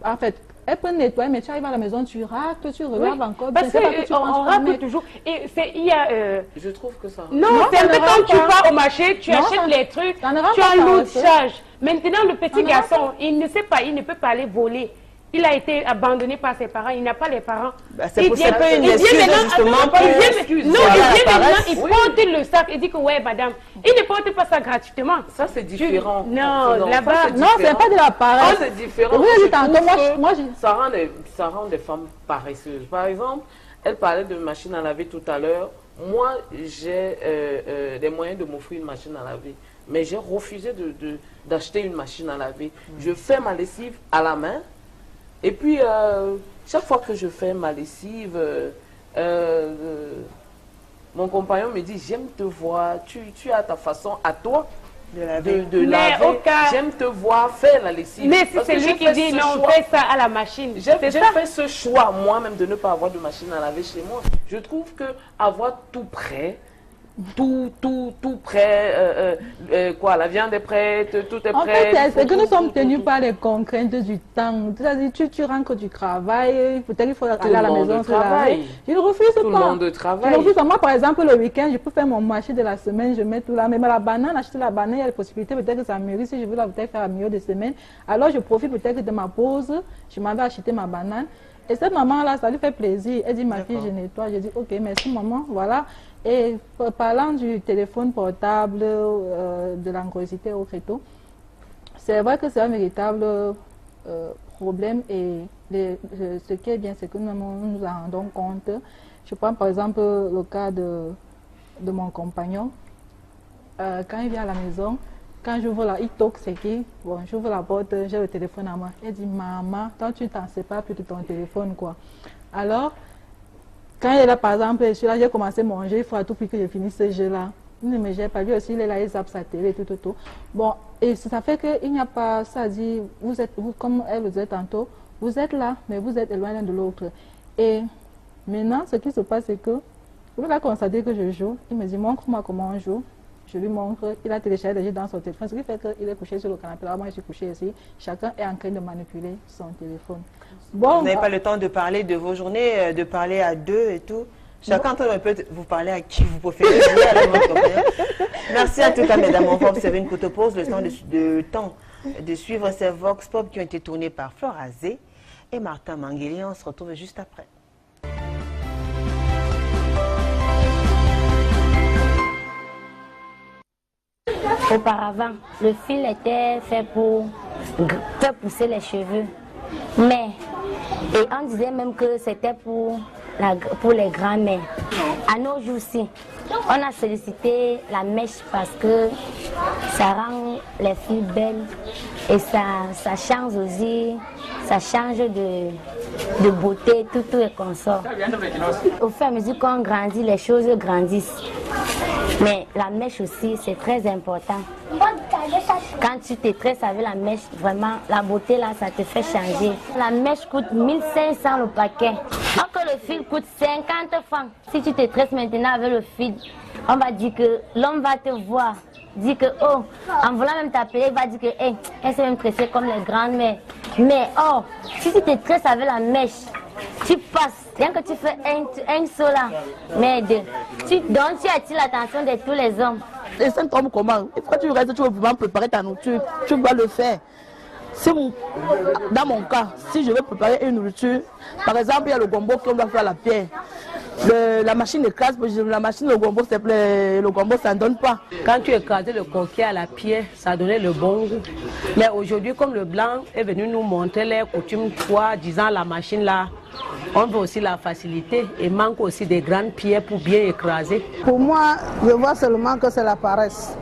en fait, elle peut nettoyer, mais tu arrives à la maison, tu rates, tu regardes encore. Parce qu'on rate toujours. Et il y a... Je trouve que ça... Non, c'est un peu quand tu pars au marché, tu achètes les trucs, tu as l'autre charge. Maintenant, le petit garçon, il ne sait pas, il ne peut pas aller voler. Il a été abandonné par ses parents, il n'a pas les parents. C'est pour ça une excuse, justement. Non, il vient maintenant, il porte le sac et dit que ouais, madame, il ne porte pas ça gratuitement. Ça, c'est différent. Non, là-bas, non, c'est pas de la paresse. C'est différent. Ça rend des femmes paresseuses. Par exemple, elle parlait de machine à laver tout à l'heure. Moi, j'ai des moyens de m'offrir une machine à laver. Mais j'ai refusé d'acheter une machine à laver. Je fais ma lessive à la main. Et puis, chaque fois que je fais ma lessive, mon compagnon me dit, j'aime te voir, tu as ta façon à toi de laver. J'aime te voir faire la lessive. Mais c'est lui qui dit, non, fais ça à la machine. J'ai fait ce choix moi-même de ne pas avoir de machine à laver chez moi. Je trouve que avoir tout prêt, tout prêt, quoi, la viande est prête, tout est prêt. En fait, c'est que nous sommes tenus par les contraintes du temps. C'est-à-dire, tu rentres du travail, peut-être qu'il faut aller à la maison. Je ne refuse pas. Tout le monde travaille. Je refuse pas. Moi, par exemple, le week-end, je peux faire mon marché de la semaine, je mets tout là. Mais la banane, acheter la banane, il y a la possibilité peut-être que ça mûrit. Si je veux la peut-être faire à milieu de semaine, alors je profite peut-être de ma pause, je m'en vais acheter ma banane. Et cette maman-là, ça lui fait plaisir. Elle dit, ma fille, je nettoie. Je dis, ok, merci maman, voilà. Et parlant du téléphone portable, de l'anxiété au créneau, c'est vrai que c'est un véritable problème et ce qui est bien, c'est que nous nous en rendons compte. Je prends par exemple le cas de mon compagnon. Quand il vient à la maison, quand j'ouvre la, il toque, c'est qui? Bon, j'ouvre la porte, j'ai le téléphone à moi. Il dit, maman, toi tu t'en sais pas plus de ton téléphone, quoi. Alors, quand il est là, par exemple, je suis là, j'ai commencé à manger, il faut à tout prix que je finisse ce jeu-là. Il ne me gère pas, lui aussi, il est là, il zappe sa télé, tout. Bon, et ça fait qu'il n'y a pas, ça dit, vous, comme elle vous êtes tantôt, vous êtes là, mais vous êtes loin l'un de l'autre. Et maintenant, ce qui se passe, c'est que, il a constaté que je joue, il me dit, montre-moi comment on joue. Je lui montre, il a téléchargé des jeux dans son téléphone, ce qui fait qu'il est couché sur le canapé. Là, moi, je suis couché ici. Chacun est en train de manipuler son téléphone. Bon, vous n'avez pas le temps de parler de vos journées, de parler à deux et tout. Chacun peut vous parler à qui vous préférez. Merci en tout cas, mesdames. On va observer une courte pause, le temps de suivre ces Vox Pop qui ont été tournés par Flore Azé et Martin Mangueli. On se retrouve juste après. Auparavant, le fil était fait pour faire pousser les cheveux. Mais, et on disait même que c'était pour les grands-mères. À nos jours-ci, on a sollicité la mèche parce que ça rend les filles belles et ça change aussi, ça change de beauté, tout et consort. Au fur et à mesure qu'on grandit, les choses grandissent. Mais la mèche aussi, c'est très important. Quand tu te tresses avec la mèche, vraiment, la beauté là, ça te fait changer. La mèche coûte 1500 le paquet. Or que le fil coûte 50 francs. Si tu te tresses maintenant avec le fil, on va dire que l'homme va te voir. Dit que, oh, en voulant même t'appeler, il va dire que, hey, elle s'est même tressée comme les grandes-mères. Mais, oh, si tu te tresses avec la mèche, tu passes, rien que tu fais un saut là, mais donc tu attires l'attention de tous les hommes. Et ça tombe comment? Et quand tu restes, tu veux vraiment préparer ta nourriture, tu dois le faire. Si dans mon cas, si je veux préparer une nourriture, par exemple, il y a le gombo qu'on doit faire à la pierre. La machine écrase, la machine, le gombo, ça ne donne pas. Quand tu écrasais le coquille à la pierre, ça donnait le bon goût. Mais aujourd'hui, comme le blanc est venu nous montrer les coutumes, disant la machine là, on veut aussi la facilité et manque aussi des grandes pierres pour bien écraser. Pour moi, je vois seulement que c'est la paresse.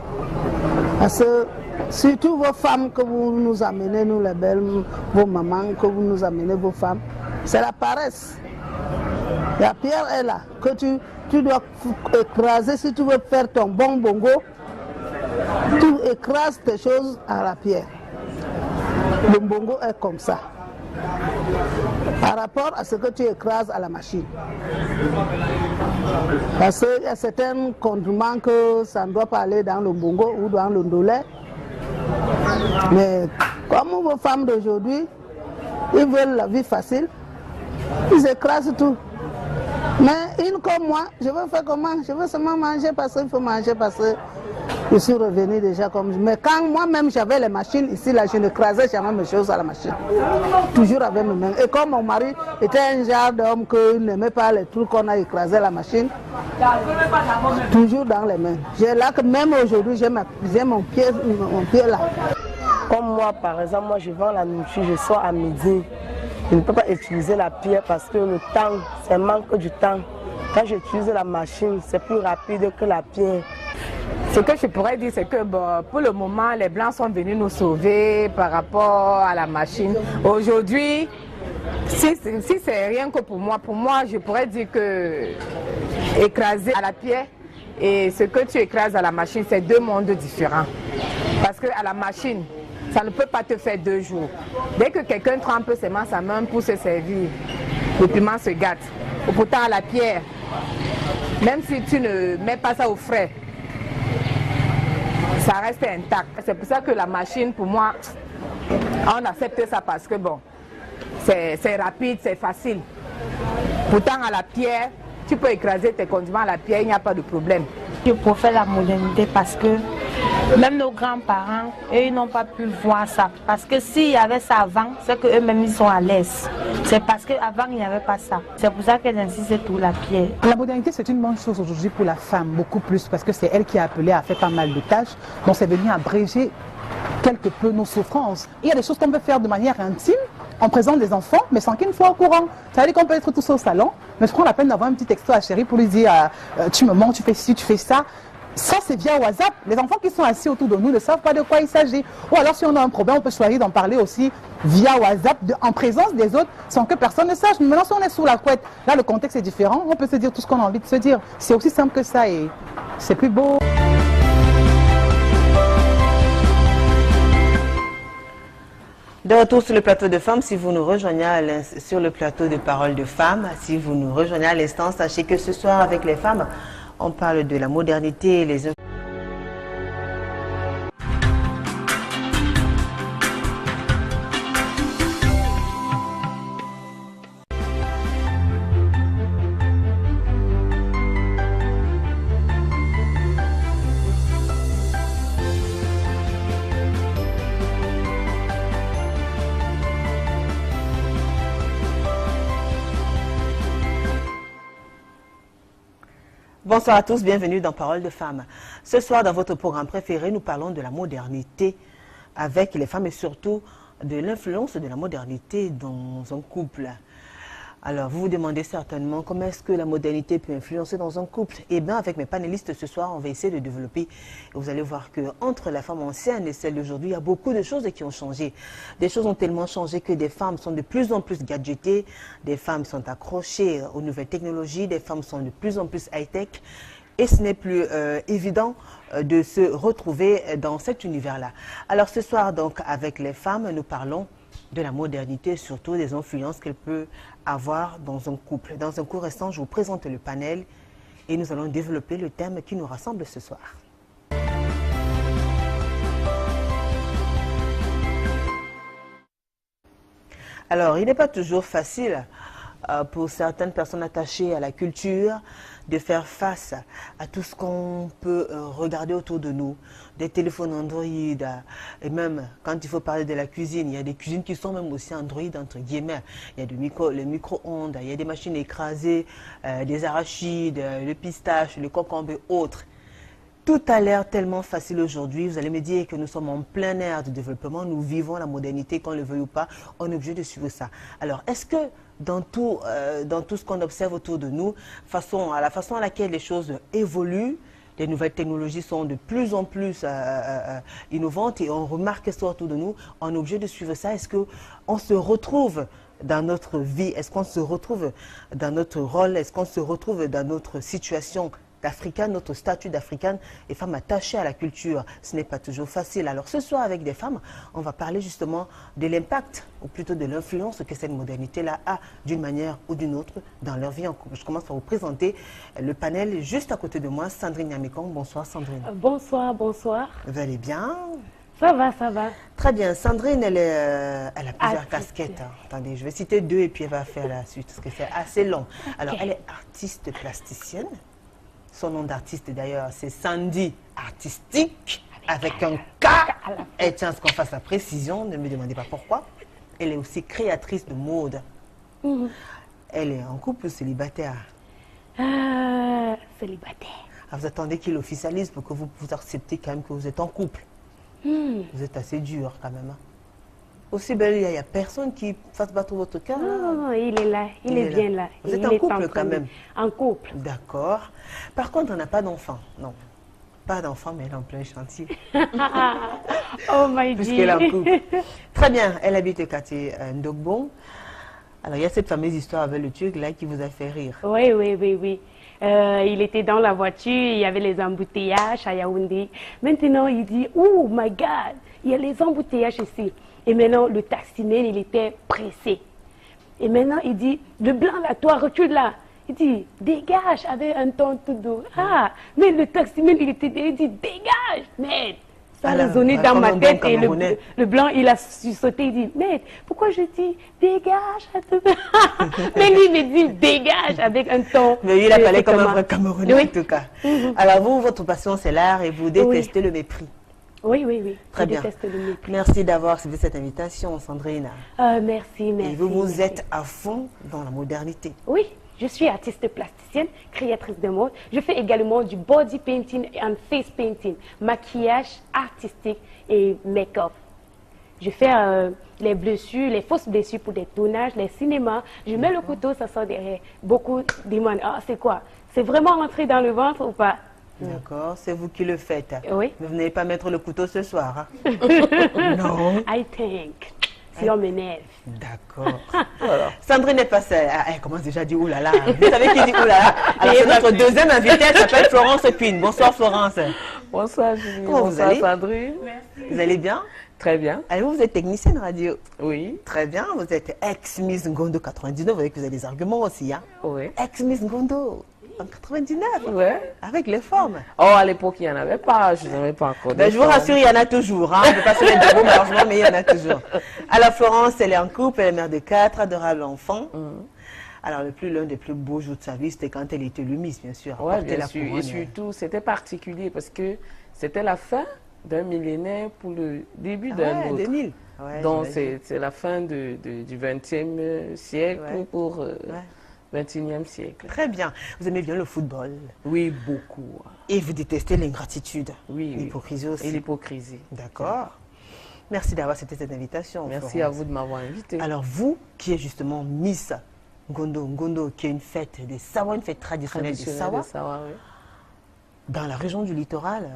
Parce que surtout vos femmes que vous nous amenez, nous les belles, vos mamans, que vous nous amenez, vos femmes, c'est la paresse. La pierre est là, que tu dois écraser si tu veux faire ton bon bongo. Tu écrases tes choses à la pierre. Le bongo est comme ça. Par rapport à ce que tu écrases à la machine. Parce qu'il y a certains condiments que ça ne doit pas aller dans le bongo ou dans le ndolé. Mais comme vos femmes d'aujourd'hui, ils veulent la vie facile, ils écrasent tout. Mais une comme moi, je veux faire comment? Je veux seulement manger parce qu'il faut manger parce que je suis revenu déjà comme... Mais quand moi-même j'avais les machines ici, là, je n'écrasais jamais mes choses à la machine. Toujours avec mes mains. Et comme mon mari était un genre d'homme qui n'aimait pas les trucs qu'on a écrasé à la machine, toujours dans les mains. J'ai là que même aujourd'hui, j'ai mon pied là. Comme moi, par exemple, moi je vends la nourriture, je sors à midi. Je ne peux pas utiliser la pierre parce que le temps, c'est manque du temps. Quand j'utilise la machine, c'est plus rapide que la pierre. Ce que je pourrais dire, c'est que bon, pour le moment, les Blancs sont venus nous sauver par rapport à la machine. Aujourd'hui, si c'est rien que pour moi, je pourrais dire que écraser à la pierre et ce que tu écrases à la machine, c'est deux mondes différents. Parce qu'à la machine, ça ne peut pas te faire 2 jours. Dès que quelqu'un trempe ses mains, sa main pour se servir, le piment se gâte. Ou pourtant à la pierre, même si tu ne mets pas ça au frais, ça reste intact. C'est pour ça que la machine, pour moi, on accepte ça parce que bon, c'est rapide, c'est facile. Pourtant à la pierre, tu peux écraser tes condiments à la pierre, il n'y a pas de problème. Je préfère la modernité parce que même nos grands-parents, eux, ils n'ont pas pu voir ça. Parce que s'il y avait ça avant, c'est qu'eux-mêmes, ils sont à l'aise. C'est parce qu'avant, il n'y avait pas ça. C'est pour ça qu'elles insistent sur la pierre. La modernité, c'est une bonne chose aujourd'hui pour la femme, beaucoup plus, parce que c'est elle qui a appelé à faire pas mal de tâches. Donc, c'est venu abréger quelque peu nos souffrances. Il y a des choses qu'on peut faire de manière intime, en présence des enfants, mais sans qu'une fois au courant. Ça veut dire qu'on peut être tous au salon, mais je prends la peine d'avoir un petit texto à chérie pour lui dire tu me mens, tu fais ci, tu fais ça. Ça, c'est via WhatsApp. Les enfants qui sont assis autour de nous ne savent pas de quoi il s'agit. Ou alors, si on a un problème, on peut choisir d'en parler aussi via WhatsApp, en présence des autres, sans que personne ne sache. Mais maintenant, si on est sous la couette, là, le contexte est différent. On peut se dire tout ce qu'on a envie de se dire. C'est aussi simple que ça et c'est plus beau. De retour sur le plateau de femmes, si vous nous rejoignez sur le plateau de Parole de femmes, si vous nous rejoignez à l'instant, sachez que ce soir, avec les femmes, on parle de la modernité et les... Bonsoir à tous, bienvenue dans Parole de femmes. Ce soir, dans votre programme préféré, nous parlons de la modernité avec les femmes et surtout de l'influence de la modernité dans un couple. Alors, vous vous demandez certainement comment est-ce que la modernité peut influencer dans un couple. Eh bien, avec mes panélistes ce soir, on va essayer de développer. Et vous allez voir qu'entre la femme ancienne et celle d'aujourd'hui, il y a beaucoup de choses qui ont changé. Des choses ont tellement changé que des femmes sont de plus en plus gadgetées, des femmes sont accrochées aux nouvelles technologies, des femmes sont de plus en plus high-tech. Et ce n'est plus évident de se retrouver dans cet univers-là. Alors ce soir, donc, avec les femmes, nous parlons de la modernité, surtout des influences qu'elle peut avoir dans un couple. Dans un court instant, je vous présente le panel et nous allons développer le thème qui nous rassemble ce soir. Alors, il n'est pas toujours facile pour certaines personnes attachées à la culture de faire face à tout ce qu'on peut regarder autour de nous, des téléphones Android, et même quand il faut parler de la cuisine, il y a des cuisines qui sont même aussi Android entre guillemets. Il y a les micro-ondes, il y a des machines écrasées, des arachides, le pistache, le concombre et autres. Tout a l'air tellement facile aujourd'hui. Vous allez me dire que nous sommes en plein air de développement, nous vivons la modernité, qu'on le veuille ou pas, on est obligé de suivre ça. Alors, est-ce que dans tout ce qu'on observe autour de nous, la façon à laquelle les choses évoluent, les nouvelles technologies sont de plus en plus innovantes et on remarque ça autour de nous, on est obligé de suivre ça. Est-ce qu'on se retrouve dans notre vie? Est-ce qu'on se retrouve dans notre rôle? Est-ce qu'on se retrouve dans notre situation d'Africaine, notre statut d'Africaine et femme attachée à la culture? Ce n'est pas toujours facile. Alors ce soir avec des femmes, on va parler justement de l'impact, ou plutôt de l'influence que cette modernité-là a d'une manière ou d'une autre dans leur vie en couple. Je commence par vous présenter le panel juste à côté de moi, Sandrine Nyamekong. Bonsoir Sandrine. Bonsoir, bonsoir. Vous allez bien? Ça va, ça va. Très bien. Sandrine, elle a plusieurs casquettes. Attendez, je vais citer deux et puis elle va faire la suite parce que c'est assez long. Alors, elle est artiste plasticienne. Son nom d'artiste d'ailleurs, c'est Sandy Artistique, avec un K. Et tiens, ce qu'on fasse la précision, ne me demandez pas pourquoi. Elle est aussi créatrice de mode. Elle est en couple ou célibataire? Célibataire. Vous attendez qu'il officialise pour que vous acceptez quand même que vous êtes en couple. Vous êtes assez dur quand même. Aussi belle, il n'y a personne qui fasse battre votre cœur. Non, il est là, il est bien là. Vous êtes en couple quand même? En couple. D'accord. Par contre, on n'a pas d'enfant. Non. Pas d'enfant, mais elle est en plein chantier. Oh my God. Puisqu'elle est en couple. Très bien. Elle habite au quartier Ndogbo. Alors, il y a cette fameuse histoire avec le Turc là qui vous a fait rire. Oui, oui, oui, oui. Il était dans la voiture, il y avait les embouteillages à Yaoundé. Maintenant, il dit, oh my God, il y a les embouteillages ici. Et maintenant, le taximène, il était pressé. Et maintenant, il dit, le blanc là, toi, recule là. Il dit, dégage, avec un ton tout doux. Ah, mais le taximène, il dit, dégage, mais ça a résonné dans ma tête. Et le blanc, il a sauté, il dit, mais pourquoi je dis, dégage? Mais lui, il me dit, dégage, avec un ton. Mais il a parlé comme un vrai Camerounais, en tout cas. Alors vous, votre passion, c'est l'art et vous détestez le mépris. Oui, oui, oui. Très bien. Merci d'avoir accepté cette invitation, Sandrine. Merci, merci. Et vous êtes à fond dans la modernité. Oui, je suis artiste plasticienne, créatrice de mode. Je fais également du body painting et face painting, maquillage artistique et make-up. Je fais les blessures, les fausses blessures pour des tournages, les cinémas. Je mets le couteau, ça sort derrière. Beaucoup demandent, ah, c'est quoi? C'est vraiment rentré dans le ventre ou pas? D'accord, c'est vous qui le faites. Oui. Mais vous n'allez pas mettre le couteau ce soir. Hein? Non. I think. Si on m'énerve. D'accord. Sandrine est passée. Elle commence déjà à dire oulala. Vous savez qui dit oulala? Alors c'est notre deuxième invitée, elle s'appelle Florence Queen. Bonsoir Florence. Bonsoir Julie. Comment vous allez? Sandrine. Merci. Vous allez bien? Très bien. Alors vous êtes technicienne radio? Oui. Très bien. Vous êtes ex-Miss Ngondo 99. Vous voyez que vous avez des arguments aussi. Hein? Oui. Ex-Miss Ngondo. En 99, ouais. Avec les formes. Oh, à l'époque, il n'y en avait pas, je n'en avais pas encore. Ben, je vous rassure, il y en a toujours. Hein. On ne peut pas se mettre de gros malheureusement, mais il y en a toujours. Alors, Florence, elle est en couple, elle est mère de 4 adorables enfants. Alors, l'un des plus beaux jours de sa vie, c'était quand elle était élue Miss, bien sûr. Oui, bien sûr. Et surtout, c'était particulier parce que c'était la fin d'un millénaire pour le début d'un autre. 2000. Ouais, donc, c'est la fin du XXe siècle pour... 21e siècle. Très bien. Vous aimez bien le football? Oui, beaucoup. Et vous détestez l'ingratitude? Oui. L'hypocrisie aussi? Et l'hypocrisie. D'accord. Merci d'avoir accepté cette invitation. Merci à vous de m'avoir invité. Alors vous, qui êtes justement Miss Ngondo, qui est une fête des Sawa, une fête traditionnelle des Sawa, oui. Dans la région du littoral,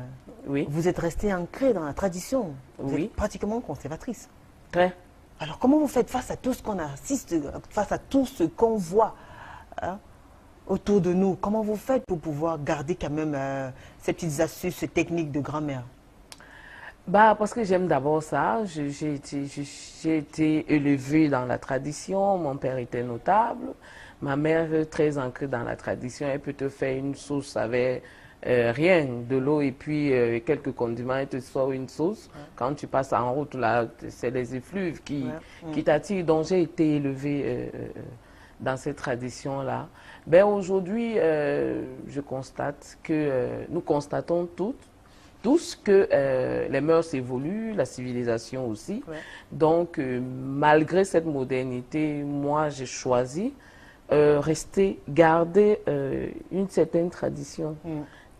oui. Vous êtes restée ancrée dans la tradition. Vous oui. êtes pratiquement conservatrice. Très. Alors comment vous faites face à tout ce qu'on assiste, face à tout ce qu'on voit autour de nous? Comment vous faites pour pouvoir garder quand même ces petites astuces, ces techniques de grand-mère? Parce que j'aime d'abord ça. J'ai été élevée dans la tradition. Mon père était notable. Ma mère, très ancrée dans la tradition, elle peut te faire une sauce avec rien, de l'eau et puis quelques condiments, elle te sort une sauce. Quand tu passes en route, là, c'est les effluves qui t'attirent. Donc, j'ai été élevée dans cette tradition-là. Aujourd'hui, je constate que nous constatons tous que les mœurs évoluent, la civilisation aussi. Donc, malgré cette modernité, moi, j'ai choisi garder une certaine tradition,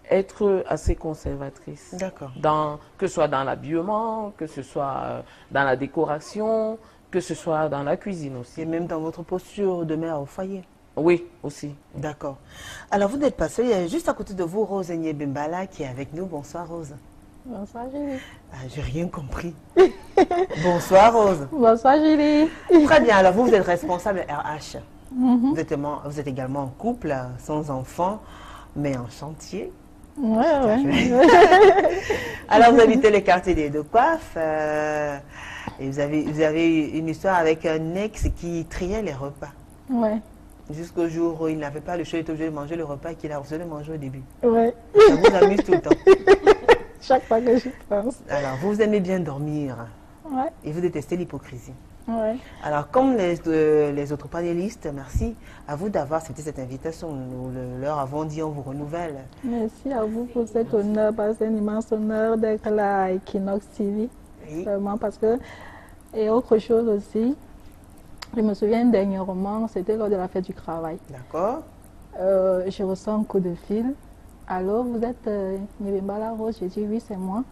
être assez conservatrice. D'accord. Que ce soit dans l'habillement, que ce soit dans la décoration, que ce soit dans la cuisine aussi. Et même dans votre posture de mère au foyer. Oui, aussi. D'accord. Alors, vous n'êtes pas seule, il y a juste à côté de vous Rose Bimbala qui est avec nous. Bonsoir Rose. Bonsoir Julie. J'ai rien compris. Bonsoir Rose. Bonsoir Julie. Très bien, alors vous êtes responsable RH. Vous êtes également en couple, sans enfants, mais en chantier. Ouais. Alors, vous habitez les quartiers des Deux Coiffes. Et vous avez une histoire avec un ex qui triait les repas. Ouais. Jusqu'au jour où il n'avait pas le choix, il était obligé de manger le repas qu'il a reçu de manger au début. Ouais. Ça vous amuse tout le temps. Chaque fois que j'y pense. Alors, vous aimez bien dormir. Ouais. Et vous détestez l'hypocrisie. Ouais. Alors, comme les autres panélistes, merci à vous d'avoir accepté cette invitation. Nous leur avons dit, on vous renouvelle. Merci à vous pour cet honneur, parce que c'est un immense honneur d'être là à Equinox TV. Oui. Vraiment, parce que, et autre chose aussi, je me souviens dernièrement, c'était lors de la fête du travail. D'accord. Je reçois un coup de fil. Alors, vous êtes Nibimbala Rose? J'ai dit, oui, c'est moi.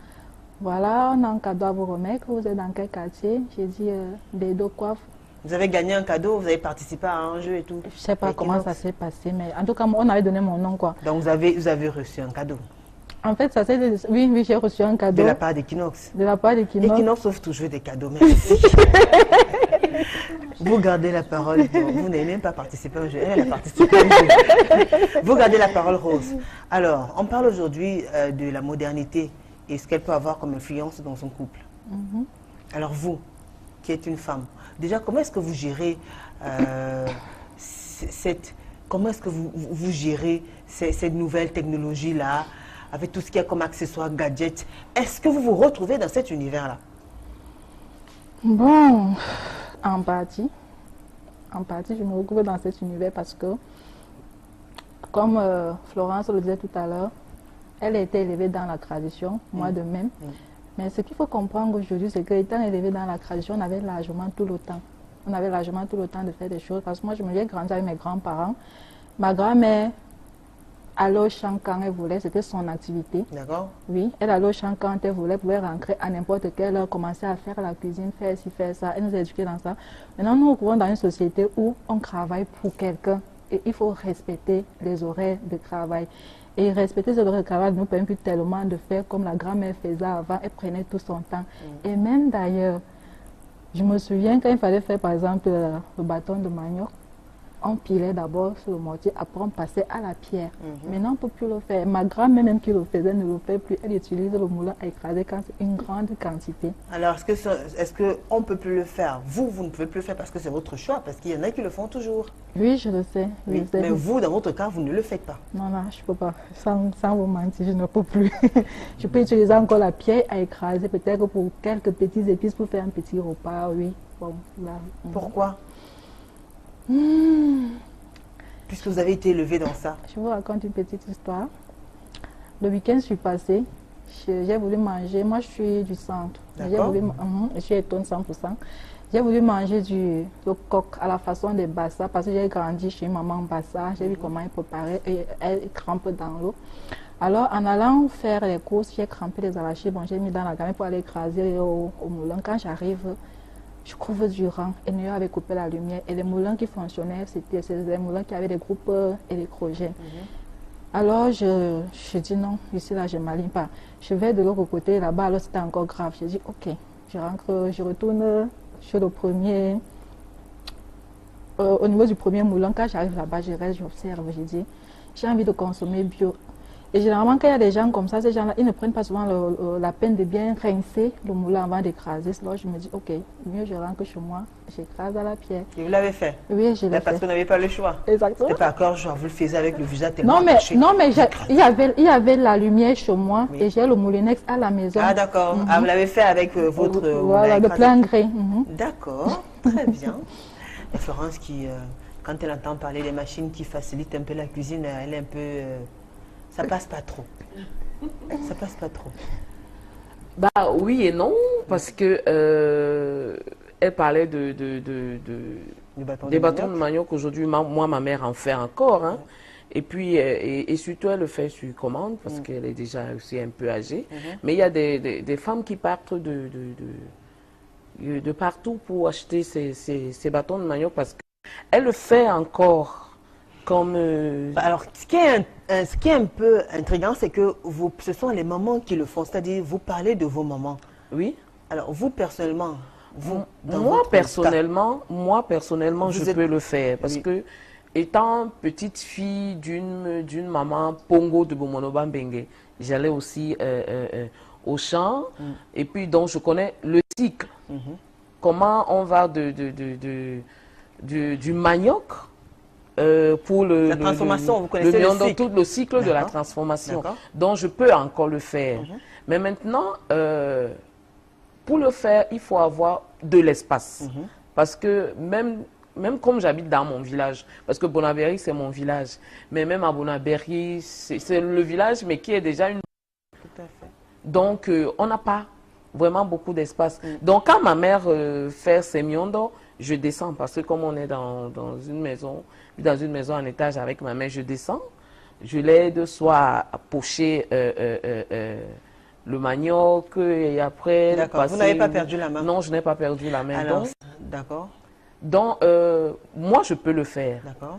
Voilà, on a un cadeau à vous remettre. Vous êtes dans quel quartier? J'ai dit, des Deux Coiffes. Vous avez gagné un cadeau, vous avez participé à un jeu et tout? Je ne sais pas comment ça s'est passé, mais en tout cas, on avait donné mon nom, quoi. Donc, vous avez reçu un cadeau? En fait, ça s'est... Oui, j'ai reçu un cadeau. De la part d'Equinox? De la part d'Equinox. Equinox offre toujours des cadeaux, merci. Vous gardez la parole. Vous n'avez même pas participé au jeu. Elle a participé au jeu. Vous gardez la parole, Rose. Alors, on parle aujourd'hui de la modernité et ce qu'elle peut avoir comme influence dans son couple. Alors vous, qui êtes une femme, déjà, comment est-ce que vous gérez cette nouvelle technologie-là, avec tout ce qu'il y a comme accessoires, gadgets? Est-ce que vous vous retrouvez dans cet univers-là? Bon, en partie, je me retrouve dans cet univers parce que, comme Florence le disait tout à l'heure, elle a été élevée dans la tradition, moi de même. Mais ce qu'il faut comprendre aujourd'hui, c'est qu'étant élevée dans la tradition, on avait largement tout le temps. On avait largement tout le temps de faire des choses. Parce que moi, je me suis grandi avec mes grands-parents. Ma grand-mère allait au champ quand elle voulait, c'était son activité. D'accord. Oui, elle allait au champ quand elle voulait, pouvait rentrer à n'importe quelle heure, commencer à faire la cuisine, faire ci, faire ça. Elle nous a éduqués dans ça. Maintenant, nous nous retrouvons dans une société où on travaille pour quelqu'un. Et il faut respecter les horaires de travail. Et respecter ces horaires de travail nous permet plus tellement de faire comme la grand-mère faisait avant. Elle prenait tout son temps. Et même d'ailleurs, je me souviens quand il fallait faire par exemple le bâton de manioc, on pilait d'abord sur le mortier, après on passait à la pierre. Maintenant, on ne peut plus le faire. Ma grand-mère même qui le faisait ne le fait plus. Elle utilise le moulin à écraser quand c'est une grande quantité. Alors, est-ce qu'on ne peut plus le faire? Vous ne pouvez plus le faire parce que c'est votre choix, parce qu'il y en a qui le font toujours. Oui, je le sais. Oui. Mais vous, dans votre cas, vous ne le faites pas. Non, je ne peux pas. Sans vous mentir, je ne peux plus. Je peux utiliser encore la pierre à écraser, peut-être pour quelques petites épices pour faire un petit repas, oui. Bon, là. Pourquoi? Puisque vous avez été élevé dans ça. Je vous raconte une petite histoire. Le week-end, je suis passée. J'ai voulu manger. Moi, je suis du centre. Je suis étonne 100%. J'ai voulu manger le coq à la façon des bassa parce que j'ai grandi chez maman bassa. J'ai vu comment elle préparait et elle trempe dans l'eau. Alors, en allant faire les courses, j'ai crampé les arachis. Bon, j'ai mis dans la gamelle pour aller écraser au moulin. Quand j'arrive, je couvre du rang. Ennio avait coupé la lumière. Et les moulins qui fonctionnaient, c'était des moulins qui avaient des groupes électrogènes. Alors, je dis non, ici, là, je ne m'aligne pas. Je vais de l'autre côté, là-bas, alors c'était encore grave. Je dis, ok, je retourne chez le premier, au niveau du premier moulin. Quand j'arrive là-bas, je reste, j'observe, je dis, j'ai envie de consommer bio. Et généralement, quand il y a des gens comme ça, ces gens-là, ils ne prennent pas souvent la peine de bien rincer le moulin avant d'écraser. Alors je me dis, ok, mieux je rentre chez moi, j'écrase à la pierre. Et vous l'avez fait? Oui, je l'ai fait. Parce que vous n'avez pas le choix. Exactement. C'est pas encore, genre, vous le faisiez avec le visage tellement Non, mais il y avait la lumière chez moi et j'ai le moulinex à la maison. Ah, d'accord. Ah, vous l'avez fait avec votre... Voilà, de plein gré. D'accord, très bien. Et Florence qui... quand elle entend parler des machines qui facilitent un peu la cuisine, elle est un peu... ça passe pas trop. Ça passe pas trop. Bah oui et non, parce que elle parlait des bâtons de manioc. Aujourd'hui, moi, ma mère en fait encore. Hein. Et puis, et surtout, elle le fait sur commande, parce qu'elle est déjà aussi un peu âgée. Mais il y a des femmes qui partent de partout pour acheter ces bâtons de manioc, parce que elle le fait encore comme... Alors, ce qui est un peu intriguant, c'est que ce sont les mamans qui le font. C'est-à-dire, vous parlez de vos mamans. Oui. Alors, vous, personnellement... Moi, personnellement, je peux le faire. Parce que, étant petite fille d'une maman Pongo de Bomonoba Bengue, j'allais aussi au champ. Et puis, donc, je connais le cycle. Comment on va du manioc pour la transformation, vous connaissez le cycle. Tout le cycle de la transformation. Donc, je peux encore le faire. Mais maintenant, pour le faire, il faut avoir de l'espace. Parce que même comme j'habite dans mon village, parce que Bonabéry, c'est mon village, mais même à Bonabéry, c'est le village, mais qui est déjà une... Tout à fait. Donc, on n'a pas vraiment beaucoup d'espace. Donc, quand ma mère fait ses miondo, je descends, parce que comme on est dans une maison en étage avec ma mère, je descends, je l'aide soit à pocher le manioc et après... D'accord, vous n'avez pas perdu la main? Non, je n'ai pas perdu la main. Alors, d'accord. Donc, moi, je peux le faire. D'accord.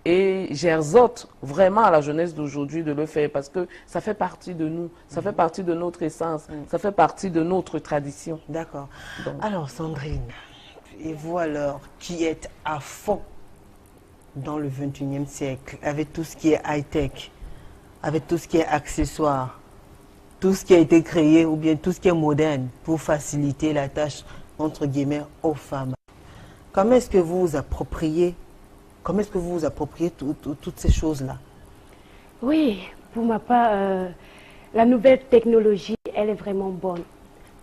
Et j'exhorte vraiment à la jeunesse d'aujourd'hui de le faire parce que ça fait partie de nous, ça fait partie de notre essence, ça fait partie de notre tradition. D'accord. Alors, Sandrine, et vous alors, qui êtes à fond dans le 21e siècle, avec tout ce qui est high-tech, avec tout ce qui est accessoire, tout ce qui a été créé ou bien tout ce qui est moderne pour faciliter la tâche, entre guillemets, aux femmes. Comment est-ce que vous vous appropriez, toutes ces choses-là? Oui, pour ma part, la nouvelle technologie, elle est vraiment bonne.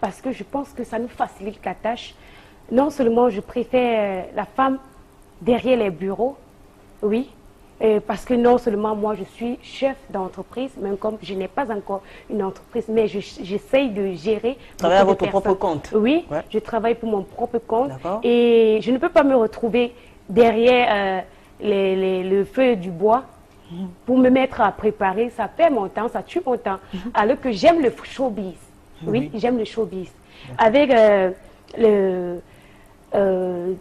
Parce que je pense que ça nous facilite la tâche. Non seulement je préfère la femme derrière les bureaux, oui, parce que non seulement moi je suis chef d'entreprise, même comme je n'ai pas encore une entreprise, mais j'essaye de gérer. Vous travaillez à votre propre compte? Oui, je travaille pour mon propre compte et je ne peux pas me retrouver derrière le feu du bois pour me mettre à préparer. Ça perd mon temps, ça tue mon temps. Alors que j'aime le showbiz. Oui, j'aime le showbiz. Avec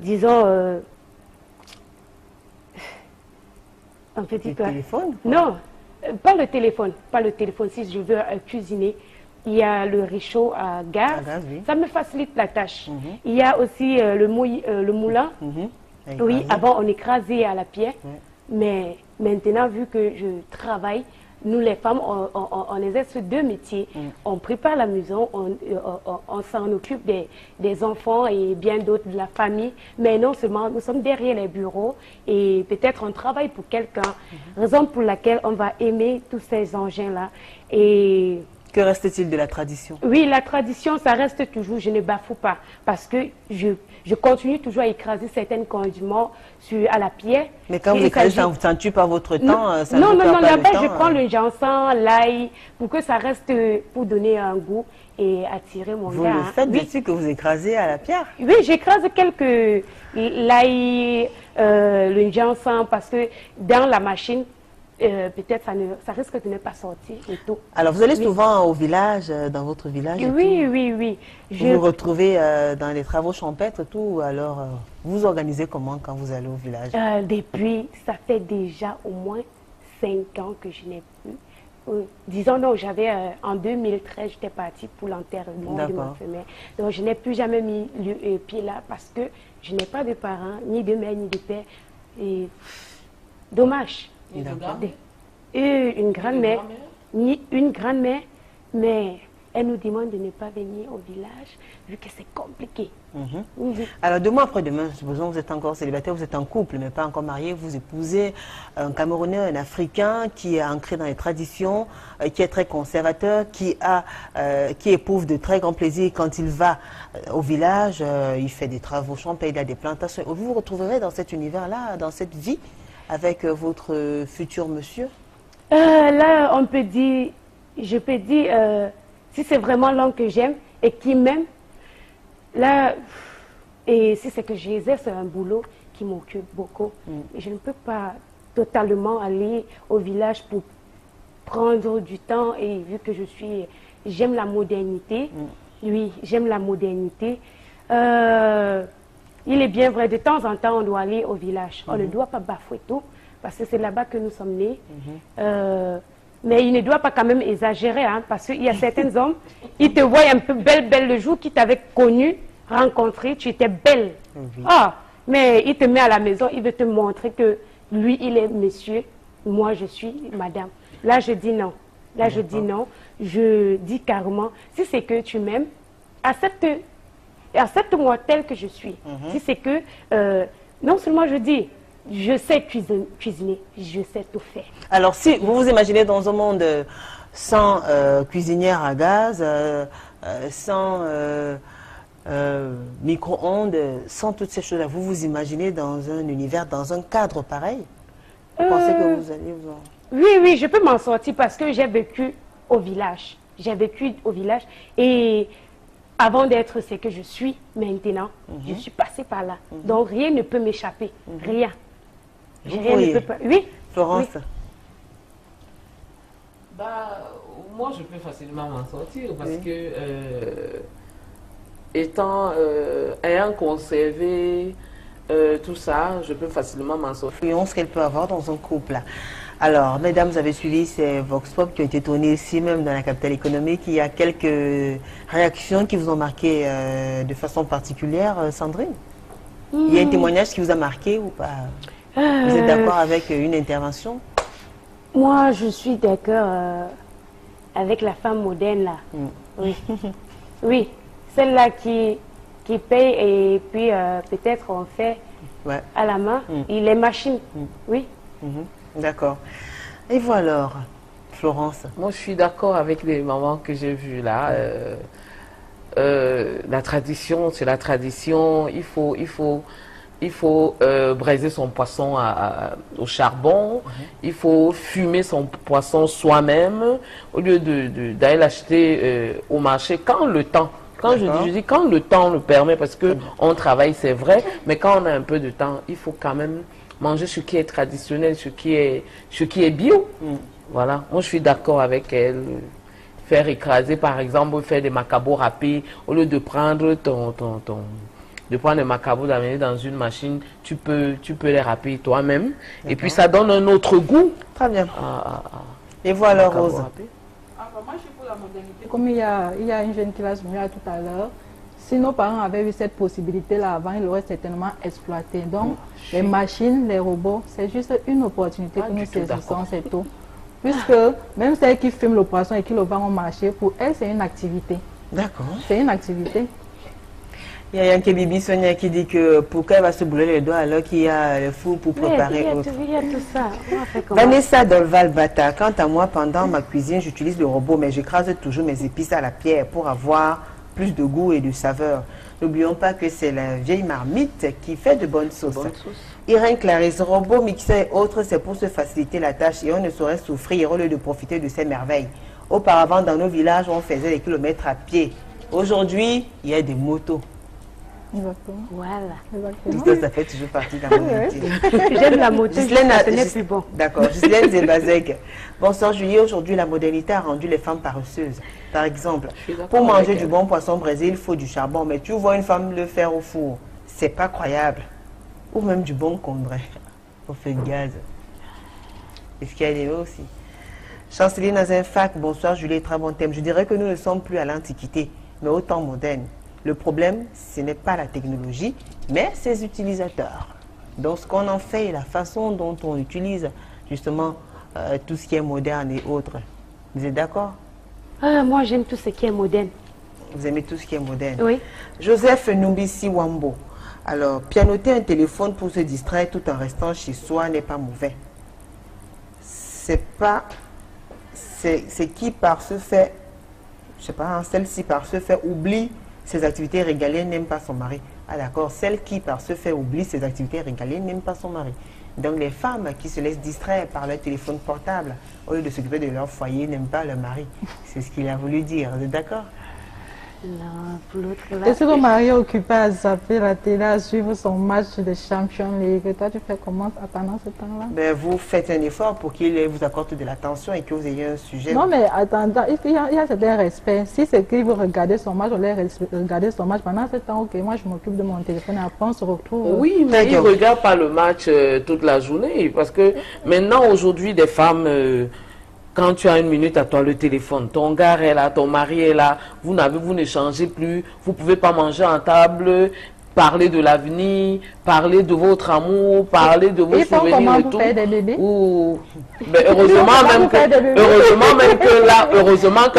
disons... un petit téléphone? Non, pas le téléphone. Pas le téléphone. Si je veux cuisiner, il y a le réchaud à gaz. Ça me facilite la tâche. Il y a aussi le moulin. Oui, avant on écrasait à la pierre. Mais maintenant, vu que je travaille, nous les femmes, on exerce deux métiers. On prépare la maison, on s'en occupe des enfants et bien d'autres de la famille. Mais non seulement, nous sommes derrière les bureaux et peut-être on travaille pour quelqu'un. Raison pour laquelle on va aimer tous ces engins-là. Et que reste-t-il de la tradition? Oui, la tradition, ça reste toujours, je ne bafoue pas. Parce que je continue toujours à écraser certains condiments à la pierre. Mais quand vous écrasez, ça ne tue pas votre temps? Non, là-bas, je prends le jansan, l'ail, pour que ça reste, pour donner un goût et attirer mon gars. Vous le faites dessus que vous écrasez à la pierre? Oui, j'écrase quelques l'ail, le jansan, parce que dans la machine, peut-être ça risque de ne pas sortir et tout. Alors, vous allez souvent au village, dans votre village? Oui. Vous vous retrouvez dans les travaux champêtres, tout, ou alors vous vous organisez comment quand vous allez au village? Depuis, ça fait déjà au moins 5 ans que je n'ai plus. Disons, non, j'avais en 2013, j'étais partie pour l'enterrement de ma femelle. Donc, je n'ai plus jamais mis le pied là parce que je n'ai pas de parents, ni de mère, ni de père. Et dommage. Une grand-mère? ni une grand-mère, mais elle nous demande de ne pas venir au village vu que c'est compliqué. Alors, 2 mois après demain, supposons que vous êtes encore célibataire, vous êtes en couple, mais pas encore marié, vous épousez un Camerounais, un Africain qui est ancré dans les traditions, qui est très conservateur, qui éprouve de très grands plaisirs quand il va au village, il fait des travaux champêtres, il a des plantations. Vous vous retrouverez dans cet univers-là, dans cette vie, avec votre futur monsieur? Là, on peut dire, je peux dire, si c'est vraiment l'homme que j'aime et qui m'aime, là, et si c'est que j'exerce un boulot qui m'occupe beaucoup, je ne peux pas totalement aller au village pour prendre du temps, et vu que j'aime la modernité, oui, j'aime la modernité. Il est bien vrai, de temps en temps, on doit aller au village. On ne doit pas bafouer tout, parce que c'est là-bas que nous sommes nés. Mais il ne doit pas quand même exagérer, hein, parce qu'il y a certains hommes, ils te voient un peu belle le jour qu'ils t'avaient connu, rencontré, tu étais belle. Ah, mais il te met à la maison, il veut te montrer que lui, il est monsieur, moi, je suis madame. Là, je dis non. Là, je dis non. Je dis carrément, si c'est que tu m'aimes, accepte-moi tel que je suis. Si c'est que, non seulement je dis, je sais cuisiner, je sais tout faire. Alors, si vous vous imaginez dans un monde sans cuisinière à gaz, sans micro-ondes, sans toutes ces choses-là, vous vous imaginez dans un univers, dans un cadre pareil? Vous pensez que vous allez vous en... Oui, je peux m'en sortir parce que j'ai vécu au village. J'ai vécu au village et avant d'être ce que je suis maintenant, je suis passée par là. Donc, rien ne peut m'échapper. Rien. Rien ne peut pas... Oui, Florence? Oui. Moi, je peux facilement m'en sortir parce que, ayant conservé tout ça, je peux facilement m'en sortir. Voyons ce qu'elle peut avoir dans un couple. Alors, mesdames, vous avez suivi ces Vox Pop qui ont été tournés ici, même dans la capitale économique. Il y a quelques réactions qui vous ont marqué de façon particulière, Sandrine? Il y a un témoignage qui vous a marqué ou pas? Vous êtes d'accord avec une intervention? Moi, je suis d'accord avec la femme moderne, là. Oui. Oui, celle-là qui paye et puis peut-être on fait à la main. Et les machines, oui. D'accord. Et vous alors, Florence? Moi, je suis d'accord avec les mamans que j'ai vues là. La tradition, c'est la tradition. Il faut braiser son poisson au charbon. Il faut fumer son poisson soi-même au lieu d'aller l'acheter au marché quand le temps. Quand je dis quand le temps le permet, parce que on travaille, c'est vrai, mais quand on a un peu de temps, il faut quand même manger ce qui est traditionnel, ce qui est bio. Voilà. Moi, je suis d'accord avec elle. Faire écraser, par exemple, faire des macabos râpés, au lieu de prendre de prendre les macabos, d'amener dans une machine, tu peux les râper toi-même. Et puis ça donne un autre goût. Très bien. Et voilà, Rose. Moi, je suis pour la modernité. Comme il y a une jeune qui va se venir tout à l'heure, si nos parents avaient eu cette possibilité-là avant, ils l'auraient certainement exploité. Donc, les machines, les robots, c'est juste une opportunité que nous saisissons, c'est tout. Puisque même celles qui fument le poisson et qui le vendent au marché, pour elles, c'est une activité. D'accord. C'est une activité. Il y a Yanké Bibi Sonia qui dit que pourquoi elle va se brûler les doigts alors qu'il y a le four pour préparer autre. Il y a tout ça. Vanessa Dolval Bata, quant à moi, pendant ma cuisine, j'utilise le robot, mais j'écrase toujours mes épices à la pierre pour avoir plus de goût et de saveur. N'oublions pas que c'est la vieille marmite qui fait de bonnes sauces. Irène Clarisse, robot, mixeur et autres, c'est pour se faciliter la tâche et on ne saurait souffrir au lieu de profiter de ces merveilles. Auparavant, dans nos villages, on faisait des kilomètres à pied. Aujourd'hui, il y a des motos. Exactement. Voilà. Ça fait toujours partie de la modernité. J'aime la moto, ce n'est plus bon. D'accord. Ghislaine Zebazek. Bonsoir Julie, aujourd'hui la modernité a rendu les femmes paresseuses. Par exemple, pour manger du bon poisson braisé, il faut du charbon, mais tu vois une femme le faire au four. C'est pas croyable. Ou même du bon condré au feu de gaz. Est-ce qu'il y a des aussi? Chanceline Azinfac, bonsoir Julie, très bon thème. Je dirais que nous ne sommes plus à l'Antiquité, mais au temps moderne. Le problème, ce n'est pas la technologie, mais ses utilisateurs. Donc, ce qu'on en fait et la façon dont on utilise justement tout ce qui est moderne et autres. Vous êtes d'accord? Moi, j'aime tout ce qui est moderne. Vous aimez tout ce qui est moderne? Oui. Joseph Numbisi Wambo. Alors, pianoter un téléphone pour se distraire tout en restant chez soi n'est pas mauvais. C'est qui par ce fait, je sais pas, celle-ci par ce fait oublie ses activités régaliennes n'aime pas son mari. Ah d'accord, celle qui par ce fait oublie ses activités régaliennes n'aime pas son mari. Donc les femmes qui se laissent distraire par leur téléphone portable au lieu de s'occuper de leur foyer n'aiment pas leur mari. C'est ce qu'il a voulu dire, vous êtes d'accord? Non, pour l'autre là. Est-ce que ton mari est occupé à zapper la télé, à suivre son match de Champions League? Toi, tu fais comment pendant ce temps-là? Ben, vous faites un effort pour qu'il vous accorde de l'attention et que vous ayez un sujet. Non, mais attends, il y a certain respect. Si c'est qu'il veut regarder son match, on laisse regarder son match. Pendant ce temps, ok, moi je m'occupe de mon téléphone et après on se retrouve. Oui, mais il ne regarde pas le match toute la journée. Parce que maintenant, aujourd'hui, des femmes... quand tu as une minute à toi, le téléphone, ton gars est là, ton mari est là, vous n'échangez plus, vous ne pouvez pas manger en table, parler de l'avenir, parler de votre amour, parler de vos souvenirs et tout. Faire des bébés? Mais heureusement même qu'à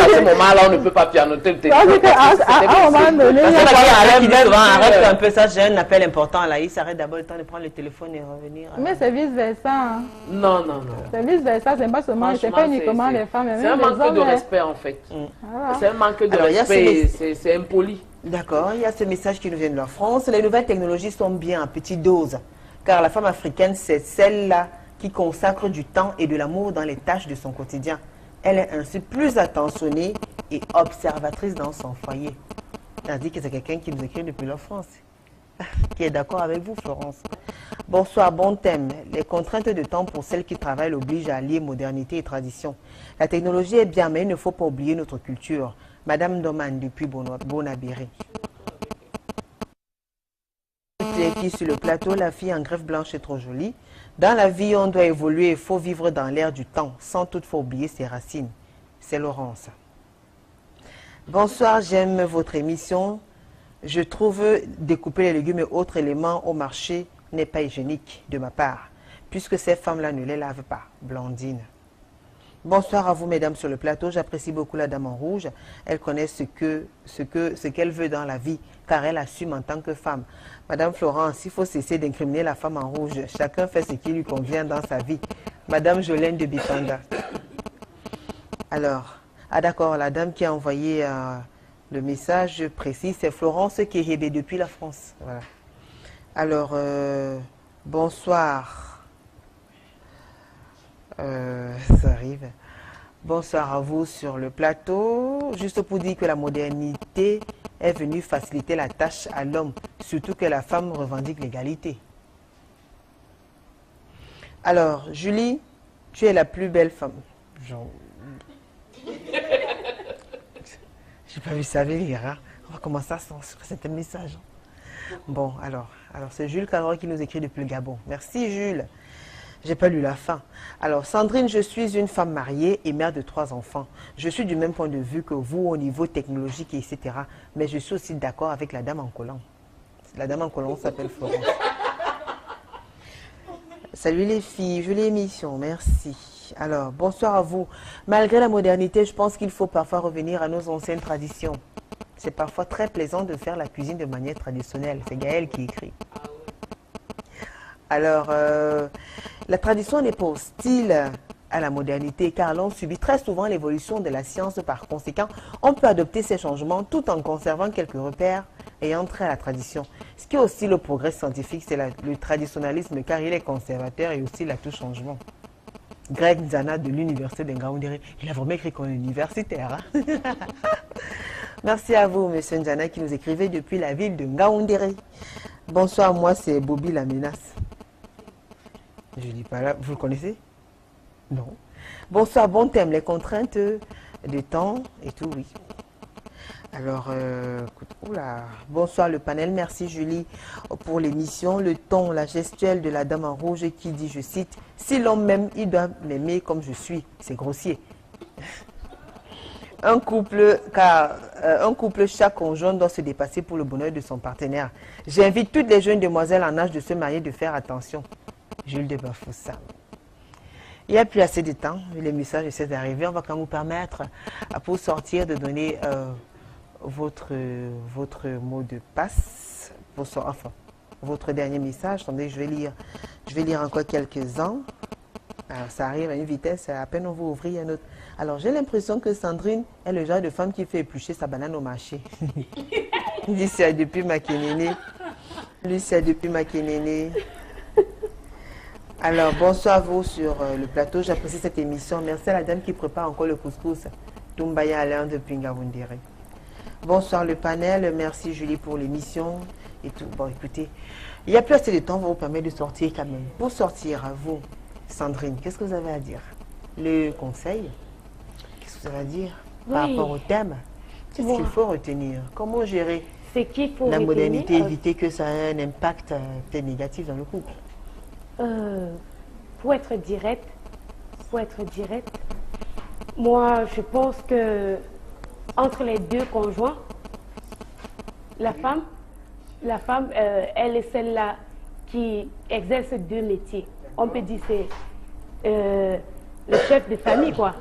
ce moment-là, on ne peut pas pianoter le téléphone. Arrête un peu ça, j'ai un appel important là. Il s'arrête d'abord le temps de prendre le téléphone et revenir. Mais c'est vice-versa. Hein. Non. C'est vice-versa, c'est pas seulement, c'est pas uniquement les femmes. C'est un manque de respect en fait. C'est un manque de respect, c'est impoli. D'accord, il y a ce message qui nous vient de la France. Les nouvelles technologies sont bien en petite dose, car la femme africaine, c'est celle-là qui consacre du temps et de l'amour dans les tâches de son quotidien. Elle est ainsi plus attentionnée et observatrice dans son foyer. Tandis que c'est quelqu'un qui nous écrit depuis la France, qui est d'accord avec vous, Florence. Bonsoir, bon thème. Les contraintes de temps pour celles qui travaillent l'obligent à allier modernité et tradition. La technologie est bien, mais il ne faut pas oublier notre culture. Madame Doman depuis Bonabiri. Qui sur le plateau, la fille en greffe blanche est trop jolie. Dans la vie, on doit évoluer, il faut vivre dans l'air du temps, sans toutefois oublier ses racines. C'est Laurence. Bonsoir, j'aime votre émission. Je trouve découper les légumes et autres éléments au marché n'est pas hygiénique de ma part, puisque ces femmes-là ne les lavent pas. Blandine. Bonsoir à vous, mesdames, sur le plateau. J'apprécie beaucoup la dame en rouge. Elle connaît ce qu'elle veut dans la vie, car elle assume en tant que femme. Madame Florence, il faut cesser d'incriminer la femme en rouge. Chacun fait ce qui lui convient dans sa vie. Madame Jolène de Bitanda. Alors, d'accord, la dame qui a envoyé le message précis, c'est Florence Kérébé depuis la France. Voilà. Alors, bonsoir. Ça arrive. Bonsoir à vous sur le plateau. Juste pour dire que la modernité est venue faciliter la tâche à l'homme, surtout que la femme revendique l'égalité. Alors, Julie, tu es la plus belle femme. J'ai pas vu ça venir. Hein? On va commencer à c'est un message. Bon, alors c'est Jules Carreur qui nous écrit depuis le Gabon. Merci Jules. J'ai pas lu la fin. Alors, Sandrine, je suis une femme mariée et mère de 3 enfants. Je suis du même point de vue que vous au niveau technologique, etc. Mais je suis aussi d'accord avec la dame en collant. La dame en collant s'appelle Florence. Salut les filles, jolie émission, merci. Alors, bonsoir à vous. Malgré la modernité, je pense qu'il faut parfois revenir à nos anciennes traditions. C'est parfois très plaisant de faire la cuisine de manière traditionnelle. C'est Gaël qui écrit. Alors, la tradition n'est pas hostile à la modernité car l'on subit très souvent l'évolution de la science. Par conséquent, on peut adopter ces changements tout en conservant quelques repères ayant trait à la tradition. Ce qui est aussi le progrès scientifique, c'est le traditionnalisme car il est conservateur et aussi tout changement. Greg Nzana de l'université de Ngaoundéré, il a vraiment écrit comme universitaire. Hein? Merci à vous, monsieur Nzana, qui nous écrivait depuis la ville de Ngaoundéré. Bonsoir, moi c'est Bobby la menace. Je ne dis pas là, vous le connaissez? Non. Bonsoir, bon thème, les contraintes de temps et tout, oui. Alors, oula. Bonsoir le panel, merci Julie pour l'émission. Le ton, la gestuelle de la dame en rouge qui dit, je cite, « Si l'homme m'aime, il doit m'aimer comme je suis. » C'est grossier. Un couple, chaque conjoint doit se dépasser pour le bonheur de son partenaire. J'invite toutes les jeunes demoiselles en âge de se marier de faire attention. Jules de Bafoussa. Il n'y a plus assez de temps, les messages essaient d'arriver. On va quand même vous permettre, pour sortir, de donner votre mot de passe, enfin, votre dernier message. Attendez, je vais lire encore quelques-uns. Alors, ça arrive à une vitesse, à peine on va ouvrir un autre. Alors, j'ai l'impression que Sandrine est le genre de femme qui fait éplucher sa banane au marché. Il dit, c'est depuis Makénéné. Lui, c'est depuis Makénéné. Alors, bonsoir à vous sur le plateau. J'apprécie cette émission. Merci à la dame qui prépare encore le couscous. Tumbaya Alain de Pingavundere. Bonsoir le panel. Merci Julie pour l'émission et tout. Bon, écoutez, il n'y a plus assez de temps, on va vous permettre de sortir quand même. Pour sortir, à vous, Sandrine, qu'est-ce que vous avez à dire? Le conseil? Qu'est-ce que vous avez à dire par rapport au thème? Qu'est-ce qu'il faut retenir? Comment gérer la modernité, éviter que ça ait un impact négatif dans le couple? Pour être direct, moi je pense que entre les deux conjoints, la femme, elle est celle-là qui exerce deux métiers. On peut dire c'est le chef de famille, quoi.